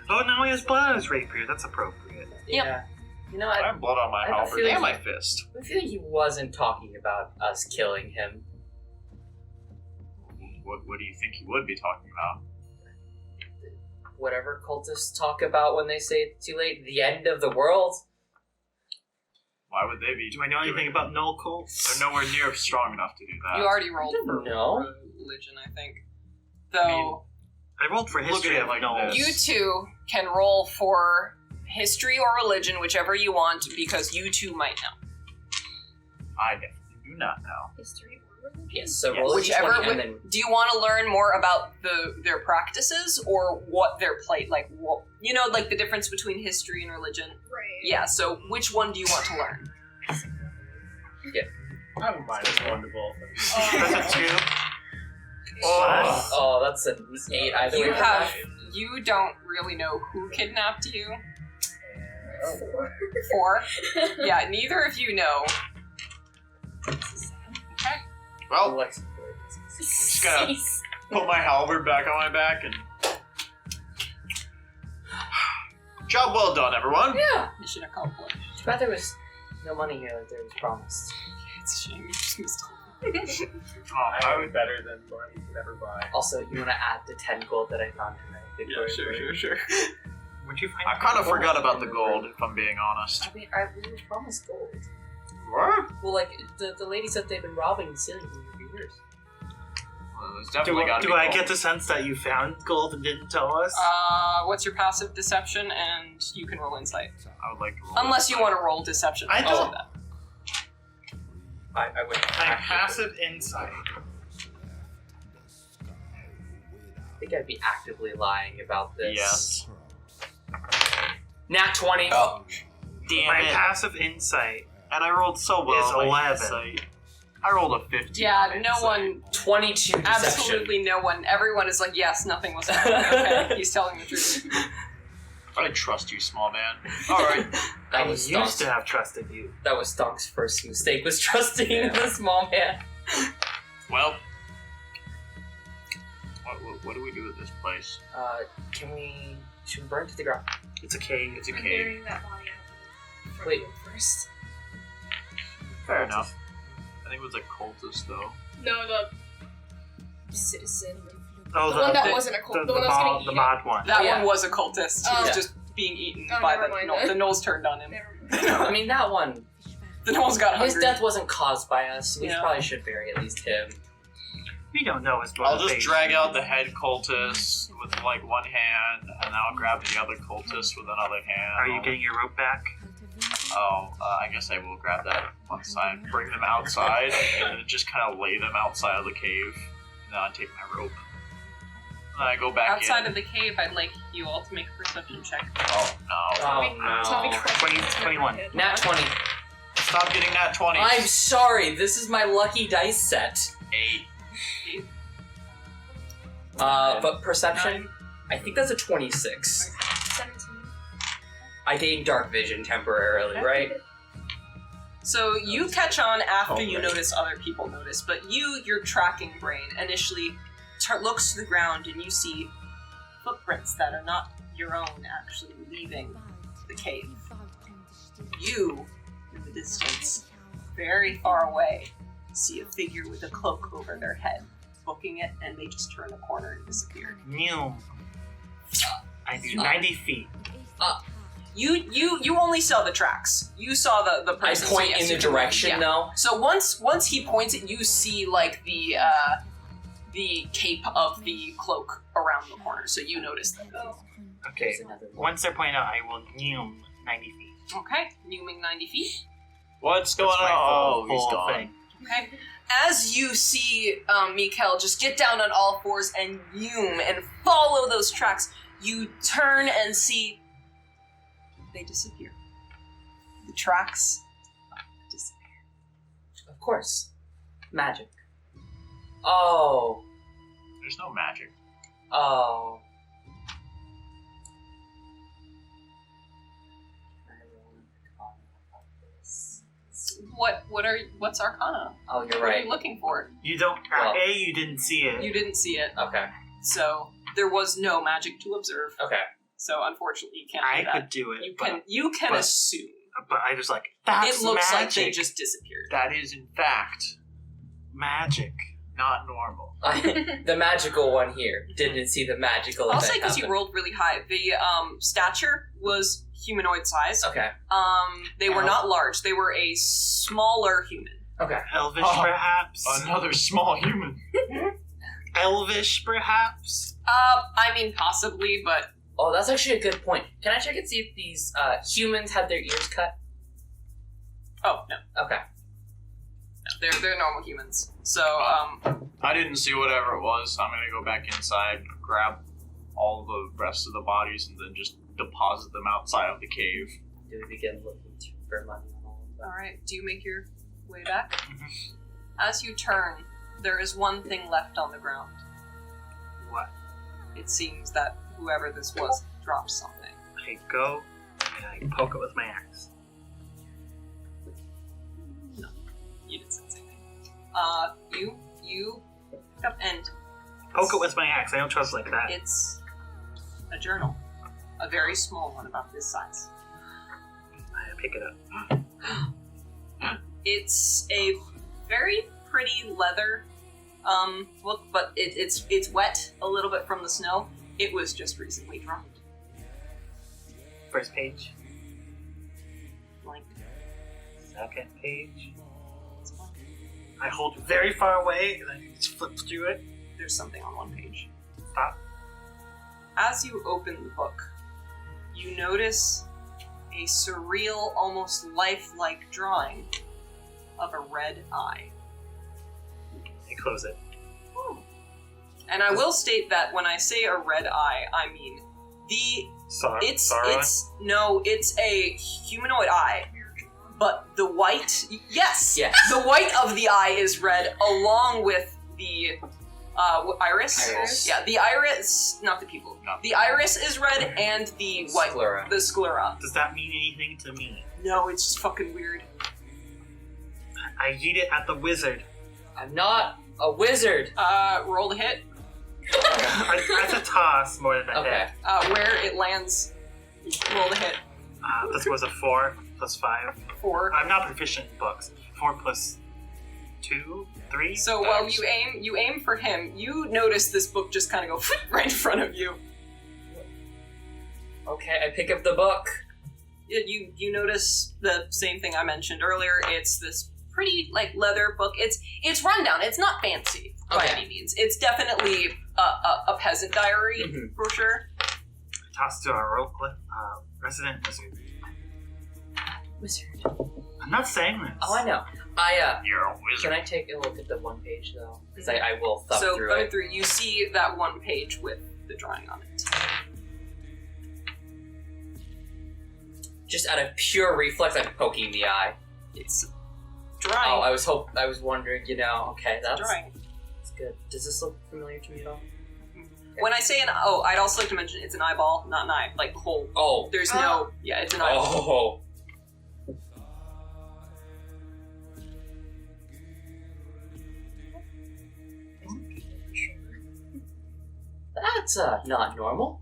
Oh, now he has blood on his rapier. That's appropriate. Yeah. You know, I have blood on my I don't halberd feel and my like- fist. I feel like he wasn't talking about us killing him. What do you think he would be talking about? Whatever cultists talk about when they say it's too late, the end of the world. Why would they be? Do I know anything doing about null cults? They're nowhere near strong enough to do that. You already rolled for No. religion, I think. Though, I rolled for Look history at it of like null. this. you two can roll for history or religion, whichever you want, because you two might know. I definitely do not know. History or religion? Yes, so Yes. roll a Whichever. d20 and then Do you want to learn more about their practices or what their like what like the difference between history and religion? Right. Yeah. So which one do you want to learn? I have a -1 to both. That's a 2. oh, that's an 8 either way. You don't really know who kidnapped you. Oh, boy. 4. Yeah. Neither of you know. Well, Lex- just gonna put my halberd back on my back and. Job well done, everyone. Yeah. Mission accomplished. Too bad there was no money here like there was promised. It's a shame you just missed I was better than money could ever buy. Also, you want to add the 10 gold that I found tonight? Sure. Where'd you find I kind of forgot about the gold, if I'm being honest. I mean, we were promised gold. What? Well, like, the lady said they've been robbing and stealing from you for years. Well, there's definitely gotta be Do I gold. get the sense that you found gold and didn't tell us? What's your passive deception? And you can roll insight. I would like to roll. Unless you want to roll deception. I I'll don't- do that. I would. My passive insight. I think I'd be actively lying about this. Yes. Nat 20. Oh. Damn My it. passive insight. And I rolled so well. Is on my 11. insight. I rolled a 15. Yeah, on no insight. one, 22 deception. absolutely no one, everyone is like, yes, nothing was happening. Okay, he's telling the truth. I trust you, small man. Alright. That I was used to Stonk's, have trusted you. that was Stonk's first mistake, was trusting the small man. Well. What do we do with this place? Should we burn it to the ground? It's a cave. It's a I'm cave. burying that body out from Wait. you first. Fair enough. I think it was a cultist, though. No, the citizen. Oh, The one that wasn't a cult. The one that was gonna eat the it. mod one. That Yeah. one was a cultist. He Oh. was Yeah. just being eaten Oh, by never the mind gnoll. then. The gnolls turned on him. Never mind. I mean, that one, The gnolls got his hungry. death wasn't caused by us. We Yeah. probably should bury at least him. We don't know his I'll just motivation. drag out the head cultist with like one hand, and I'll grab the other cultist with another hand. Are you getting your rope back? I guess I will grab that once I bring them outside, and then just kind of lay them outside of the cave. And then I take my rope. And then I go back Outside in. of the cave, I'd like you all to make a perception check. Oh no. Oh, Tommy no. crushed 20, his 21. head. Nat 20. Stop getting that 20. I'm sorry, this is my lucky dice set. 8. But perception, I think that's a 26. 17. I gained dark vision temporarily, right? So you catch on after Oh, you right. notice other people notice, but your tracking brain, initially looks to the ground and you see footprints that are not your own actually leaving the cave. You, in the distance, very far away, see a figure with a cloak over their head, booking it, and they just turn the corner and disappear. New. I do 90 feet. You only saw the tracks. You saw the I person. so point yes, in the you can- direction yeah. though. So once he points it, you see like the cape of the cloak around the corner. So you notice that. Okay. There's another one. Once they're pointed out, I will new 90 feet. Okay, Newing 90 feet. What's going That's my on? full He's gone. thing. Okay. As you see Mikkel just get down on all fours and Yume and follow those tracks, you turn and see they disappear. The tracks disappear. Of course. Magic. Oh. There's no magic. Oh. What's Arcana? Oh, you're What are right. you looking for? You don't. Well- You didn't see it. You didn't see it, Okay. so there was no magic to observe. Okay. So unfortunately, you can't I do that. could do it. You can but- assume. But I was like, that's It looks magic. like they just disappeared. That is, in fact, magic. not normal. The magical one here didn't see the magical I'll event say because you happen. rolled really high. The stature was humanoid size. Okay. They were not large. They were a smaller human. Okay. Elvish, Oh, perhaps. Another small human. Elvish, perhaps. I mean possibly, but Oh, that's actually a good point. Can I check and see if these humans had their ears cut? oh no, Okay. they're normal humans. So I didn't see whatever it was. I'm gonna go back inside, grab all the rest of the bodies, and then just deposit them outside of the cave. Do we begin looking for money on all of them? all right. Do you make your way back? Mhm. As you turn, there is one thing left on the ground. What? It seems that whoever this was dropped something. I go and I poke it with my axe. You didn't sense anything. You pick up and Poke it with my axe. I don't trust like that. It's a journal. A very small one, about this size. I pick it up. It's a very pretty leather look, but it's wet a little bit from the snow. It was just recently dried. First page. Blank. Second page. I hold it very far away and then just flip through it. There's something on one page. Stop. As you open the book, you notice a surreal, almost lifelike drawing of a red eye. I close it. And I will state that when I say a red eye, I mean it's a humanoid eye, but the white, yes, the white of the eye is red, along with the iris. Yeah, the iris, not the pupil. The iris is red, and the white, Sclera. the sclera. Does that mean anything to me? No, it's just fucking weird. I yeet it at the wizard. I'm not a wizard. Roll the hit. That's a toss more than a Okay. hit. Where it lands, roll the hit. This was a 4 plus 5. 4. I'm not proficient in books. 4 plus 2, 3. So while you aim for him, you notice this book just kind of go right in front of you. Okay, I pick up the book. You notice the same thing I mentioned earlier. It's this pretty leather book. It's rundown. It's not fancy by any means. It's definitely a peasant diary for sure. Toss to our resident wizard. Wizard. I'm not saying this. Oh, I know. You're a wizard. Can I take a look at the one page though? Because I will thumb So through thumbing it. through, you see that one page with the drawing on it. Just out of pure reflex, I'm poking the eye. It's drawing. Oh, I was wondering. Okay, that's drawing. good. Does this look familiar to me at all? When I say I'd also like to mention it's an eyeball, not an eye, like whole. Oh. There's no, it's an eyeball. Oh. That's not normal.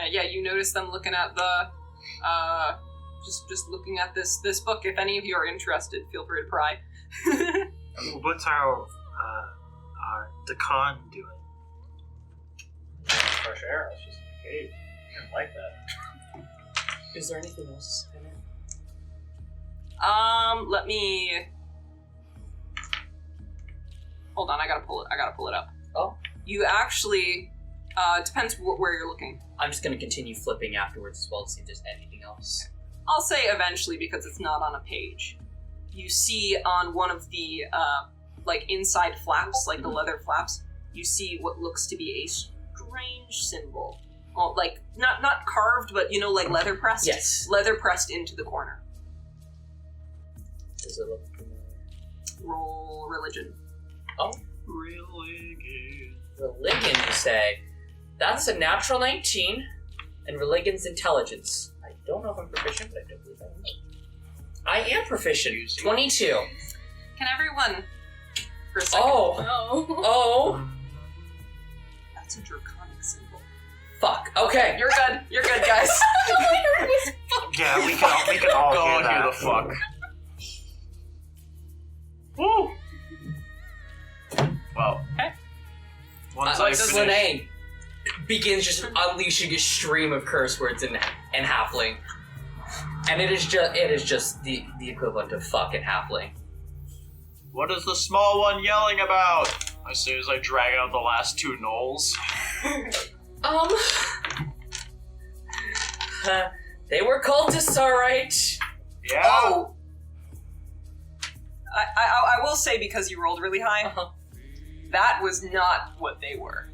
You notice them looking at the, just looking at this book. If any of you are interested, feel free to pry. What's our Dakan doing? Fresh air. It's just a cave. I didn't like that. Is there anything else in it? Let me. Hold on, I gotta pull it up. Oh. You actually, it depends where you're looking. I'm just gonna continue flipping afterwards as well to see if there's anything else. I'll say eventually because it's not on a page. You see on one of the, inside flaps, the leather flaps, you see what looks to be a strange symbol. Well, not carved, but, leather pressed? Yes. Leather pressed into the corner. Does it look familiar? Roll religion. Oh. Religion. Religion, you say? That's a natural 19, and religion's intelligence. I don't know if I'm proficient, but I don't believe I am. I am proficient. 22. Can everyone, for a second? Oh. No. Oh. That's a draconic symbol. Fuck. Okay. You're good, guys. Yeah, we can all Go hear here that. the fuck. Woo! Well, once I finish, Slanei begins just unleashing a stream of curse words in halfling. And it is just the equivalent of fucking halfling. what is the small one yelling about? I say as I drag out the last 2 gnolls. They were cultists, alright. Yeah. Oh! I will say, because you rolled really high, that was not what they were.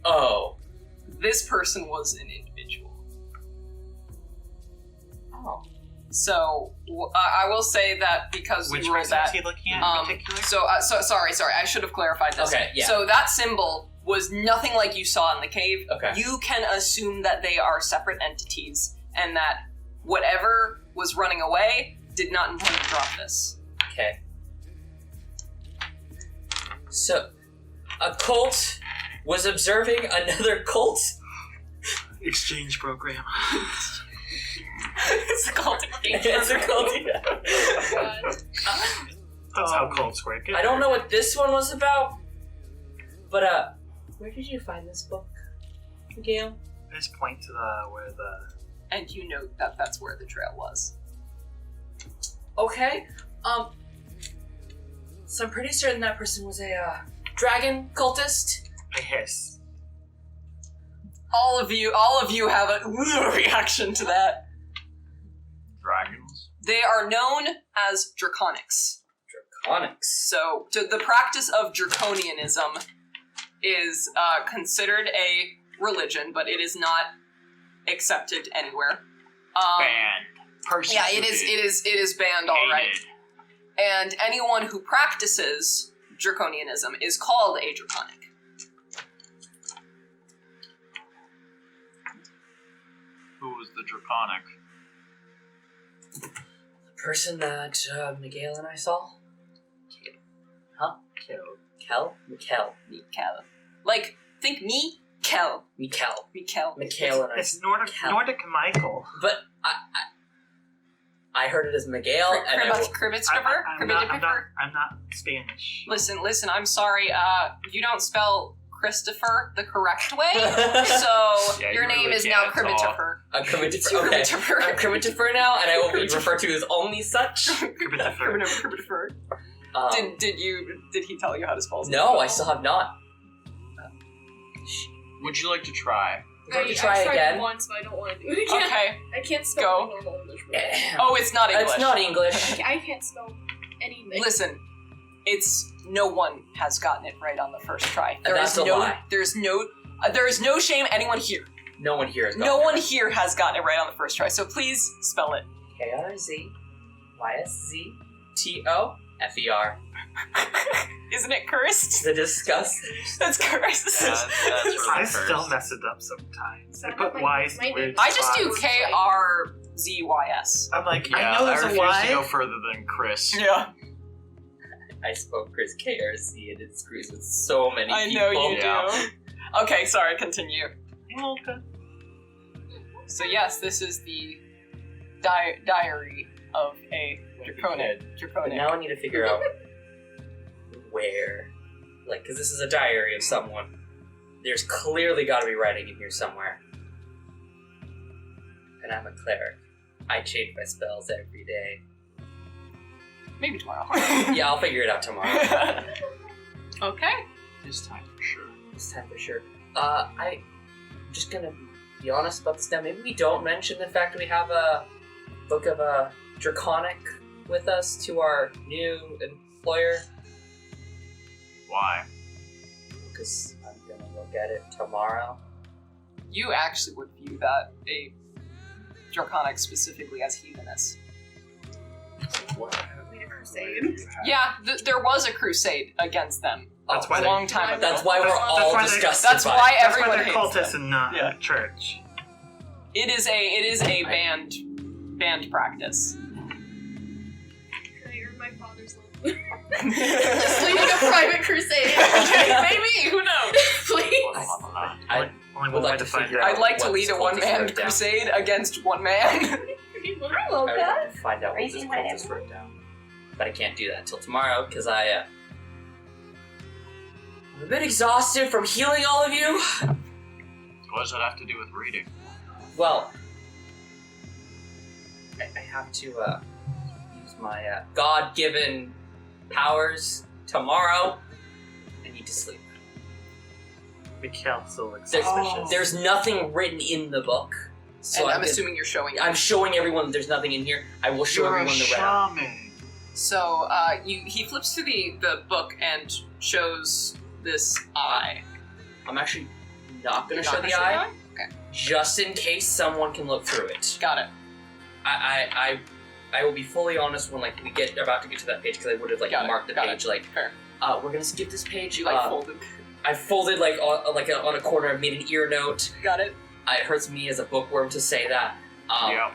Oh. This person was an individual. Oh. So, I will say that because Which you rolled person that... is he looking at in particular? So sorry, I should have clarified this. Okay, yeah. So that symbol was nothing like you saw in the cave. Okay. You can assume that they are separate entities, and that whatever was running away did not intend to drop this. Okay. So, a cult was observing another cult. Exchange program. It's a cult exchange. It's a cult. God. That's how cults work. I don't know what this one was about, but where did you find this book, Gail? Just point to where the. And you note that that's where the trail was. Okay. So I'm pretty certain that person was a dragon cultist. I hiss. All of you have a reaction to that. Dragons. They are known as draconics. Onyx. So, the practice of draconianism is considered a religion, but it is not accepted anywhere. Banned. Yeah, it is banned, all right. And anyone who practices draconianism is called a draconic. Who was the draconic? The person that Miguel and I saw. Huh? Kel? Mikkel. Mikkel. Like, think me, Kel. Mikkel. Mikkel. Mikhail and I. It's Nordic Michael. But I heard it as Miguel, and I will, Kribitzkipper? I'm not Spanish. Listen, I'm sorry, you don't spell Christopher the correct way, so Yeah, your you name really is now can't Kribitzkipper. I'm Kribitzkipper. Okay. I'm Kribitzkipper now, and I will be referred to as only such. Kribitzkipper. Did he tell you how to spell his name? No, I still have not. Would you like to try? Going to I try tried again. it once, but I don't want to do it again. Okay. I can't spell Go. normal English. Oh, it's not English. It's not English. I can't spell anything. Listen, it's no one has gotten it right on the first try. That's a lie. There is no shame anyone here. No one here has gotten No it one right. here has gotten it right on the first try. So please spell it. KRZYSZTOFER. Isn't it cursed? The disgust. That's cursed. That's really I cursed. still mess it up sometimes. I put My- Y's my in weird I just do spots. KRZYS. I'm like, Yeah, I know there's a refuse to go Y. further than Chris. Yeah, I spoke Chris KRZ and it screws with so many I people. know you Yeah. do. Okay, sorry, continue. Okay. So yes, this is the diary of a draconic. But now I need to figure out where. Like, because this is a diary of someone. There's clearly got to be writing in here somewhere. And I'm a cleric. I change my spells every day. Maybe tomorrow. Yeah, I'll figure it out tomorrow. Okay. This time for sure. This time for sure. I'm just gonna be honest about this now. Maybe we don't mention the fact we have a book of a draconic with us to our new employer. Why? Because I'm gonna look at it tomorrow. You actually would view that a draconic specifically as heathenous. Lead a crusade. Yeah, there was a crusade against them. That's why a long time ago. That's why we're That's- all why they- disgusted. that's by why it. That's why everyone they're hates cultists them. and not Yeah. a church. It is a band practice. Can I earn my father's love? Just leading a private crusade. Maybe, who knows? Please. I Only would one way like to to find figure out. out I'd like to what lead this a one-man cultist wrote down. crusade against one man. Hello, I would like to find out what this Raising my cultist wrote down. But I can't do that until tomorrow because I'm a bit exhausted from healing all of you. What does that have to do with reading? Well, I have to use my God-given powers tomorrow. I need to sleep. Mikhail still looks There's, suspicious. there's nothing written in the book. So And I'm gonna- assuming you're showing it. I'm showing everyone that there's nothing in here. I will show You're a everyone the red eye. shaman. So he flips through the book and shows this eye. I'm actually not going You're to not show gonna the show eye, Okay, just in case someone can look through it. got it. I will be fully honest when we get about to get to that page because I would have Got it, marked the got page Fair. we're gonna skip this page. You folded. I folded on a corner. I made an ear note. Got it. It hurts me as a bookworm to say that. Yeah.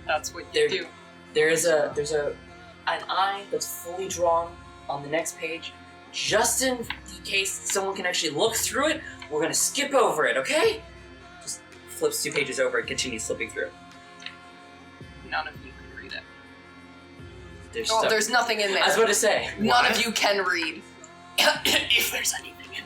That's what you There- do. There's an eye that's fully drawn on the next page, just in case someone can actually look through it, we're gonna skip over it, okay? Just flips 2 pages over and continues flipping through. None of you can read it. There's Oh, stuff. there's nothing in there. I was about to say. None of you can read. If there's anything in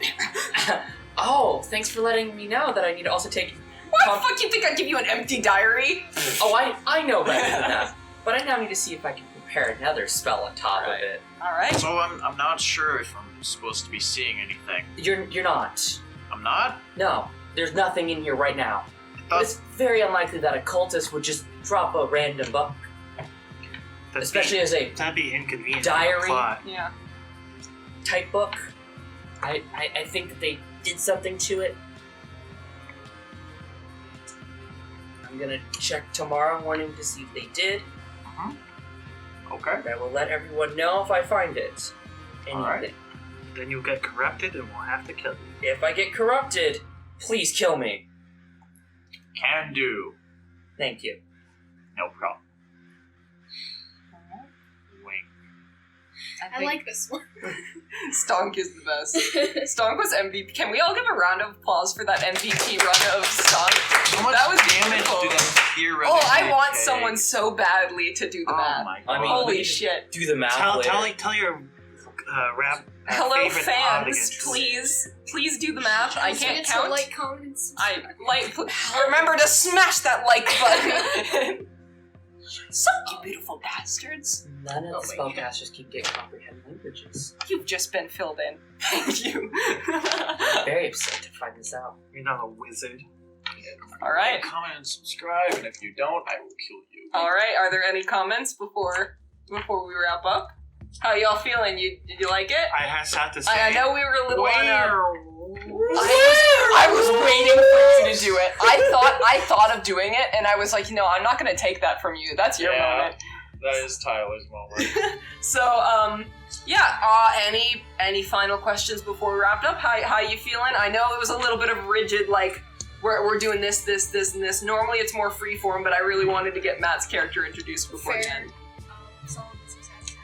there. Oh, thanks for letting me know that I need to also take... What the fuck, you think I'd give you an empty diary? Oh, I know better than that. But I now need to see if I can prepare another spell on top of it. Alright. So I'm not sure if I'm supposed to be seeing anything. You're not. I'm not? No, there's nothing in here right now. But it's very unlikely that a cultist would just drop a random book. Especially as a that'd be inconvenient. diary. Plot. Yeah. Type book. I think that they did something to it. I'm gonna check tomorrow morning to see if they did. Okay. And I will let everyone know if I find it. And Alright. Then you'll get corrupted and we'll have to kill you. if I get corrupted, please kill me. Can do. Thank you. No problem. Wink. I like this one. Stonk is the best. Stonk was MVP. Can we all give a round of applause for that MVP run of Stonk? How much That was damage beautiful. do them theoretically Oh, I want take? someone so badly to do the Oh math. my I god. mean, Holy we just shit. Do the math Tell your rap. Hello, favorite fans. audience. Please do the math. I can't So count. like, comment, and subscribe. Remember to smash that like button. Suck, you beautiful bastards. None of the Oh my spellcasters can get comprehend languages. You've just been filled in. Thank you. I'm very upset to find this out. You're not a wizard. All right. Comment and subscribe, and if you don't, I will kill you. All right. Are there any comments before we wrap up? How y'all feeling? Did you like it? I have to say. I know we were a little on Where? I was waiting for you to do it. I thought of doing it, and I was like, no, I'm not going to take that from you. That's your moment. That is Tyler's moment. So, any final questions before we wrapped up? How you feeling? I know it was a little bit of rigid, like we're doing this, and this. Normally it's more freeform, but I really wanted to get Matt's character introduced before the Fair. end. Solid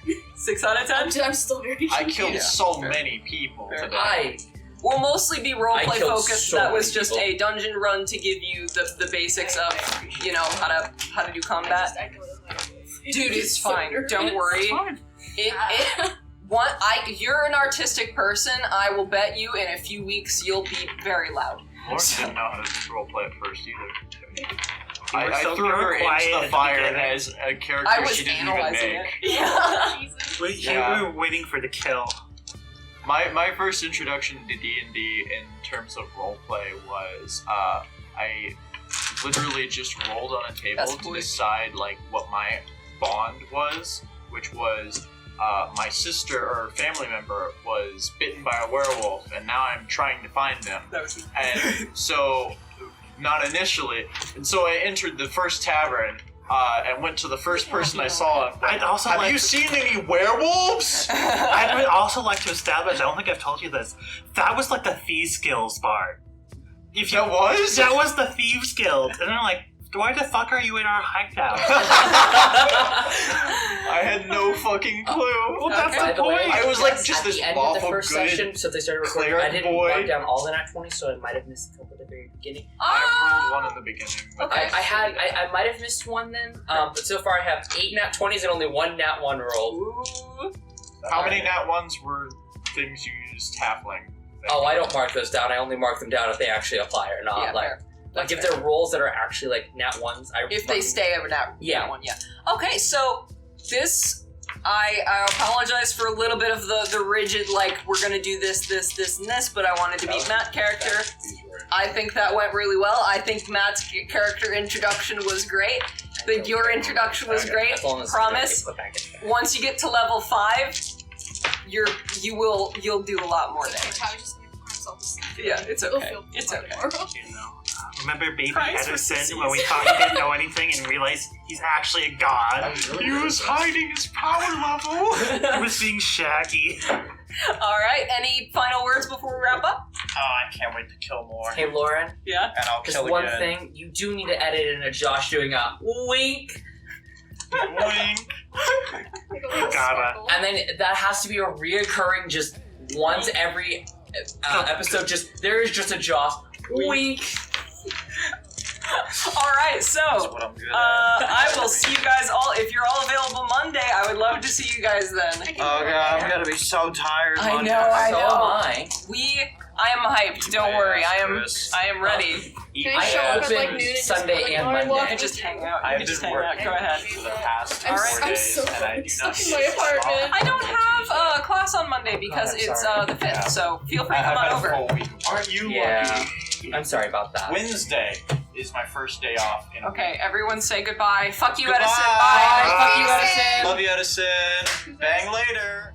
6 6 out of 10. out of 10. I'm still very I confused. killed Yeah. so Fair. many people Fair. today. We'll mostly be I roleplay killed focused. so That was many just people. a dungeon run to give you the basics of, you know, how to do combat. Dude, it's fine. Don't worry. You're an artistic person. I will bet you in a few weeks you'll be very loud. Lauren didn't know how to roleplay at first either. You were I so threw her quiet into at the the fire beginning. as a character I was she didn't even analyzing make. it. Yeah. Jesus. We Yeah. were waiting for the kill. My first introduction to D&D in terms of roleplay was I literally just rolled on a table That's to cool. decide like what my bond was, which was my sister or family member was bitten by a werewolf, and now I'm trying to find them. That was And so, not initially, and so I entered the first tavern and went to the first person I saw. And went, I'd also have like you to- seen any werewolves? I would also like to establish, I don't think I've told you this, that was like the Thieves Guild part. If you, That was? That was the Thieves Guild. And I'm like, why the fuck are you in our hideout? I had no fucking clue. Well, that's By the the way, point. I was like at just this the end of the lawful first good session, so they started recording. I cleric didn't boy. mark down all the nat 20, so I might have missed a couple at the very beginning. I rolled one in the beginning. but Okay. I might have missed one then, but so far I have 8 nat 20s and only 1 nat 1 roll. Ooh. How many nat ones were things you used halfling? Oh, I don't mark those down. I only mark them down if they actually apply or not. Yeah, like, fair. like if That's they're rolls that are actually like nat 1s, I If mark they them. stay over that one, yeah. Okay, so this, I apologize for a little bit of the rigid, like, we're gonna do this, and this, but I wanted to meet Matt's character. I think that went really well. I think Matt's character introduction was great. I think your introduction was great. As long as Promise. they put back in. Once you get to level 5, you'll do a lot more damage. I was just gonna pour himself to sleep. Yeah, it's He'll okay. feel It's fine okay. tomorrow. You know, remember Baby Christ, Edison we're when we thought he didn't know anything and realized he's actually a god? He was hiding his power level. He was being shaggy. All right. Any final words before we wrap up? Oh, I can't wait to kill more. Hey, Lauren, Yeah. And I'll just kill one again. thing. You do need to edit in a Josh doing a wink. Wink. Like a little Gotta. sparkle. And then that has to be a reoccurring just once every episode, there is just a Joss wink. Alright, so That's what I'm good at. I will see you guys all. If you're all available Monday, I would love to see you guys then. Oh god, I'm gonna be so tired. I Monday. know, I So know. am I. I am hyped. Don't worry, I am ready. Can I show up at like open noon and just Sunday be like, and "Oh, I Monday. walked You can with just you." hang out. You I've can just been hang out. working Go ahead. for the past I'm, 4 I'm days, so and I do stuck not in my apartment. I don't have a class on Monday because I'm it's sorry. the 5th, Yeah. so feel free I to come have on had a over. full week. Aren't you Yeah. lucky? I'm sorry about that. Wednesday is my first day off. In a Okay, everyone say goodbye. Fuck you, Goodbye. Edison. Bye. Bye. Fuck you, Edison. Love you, Edison. Bang later.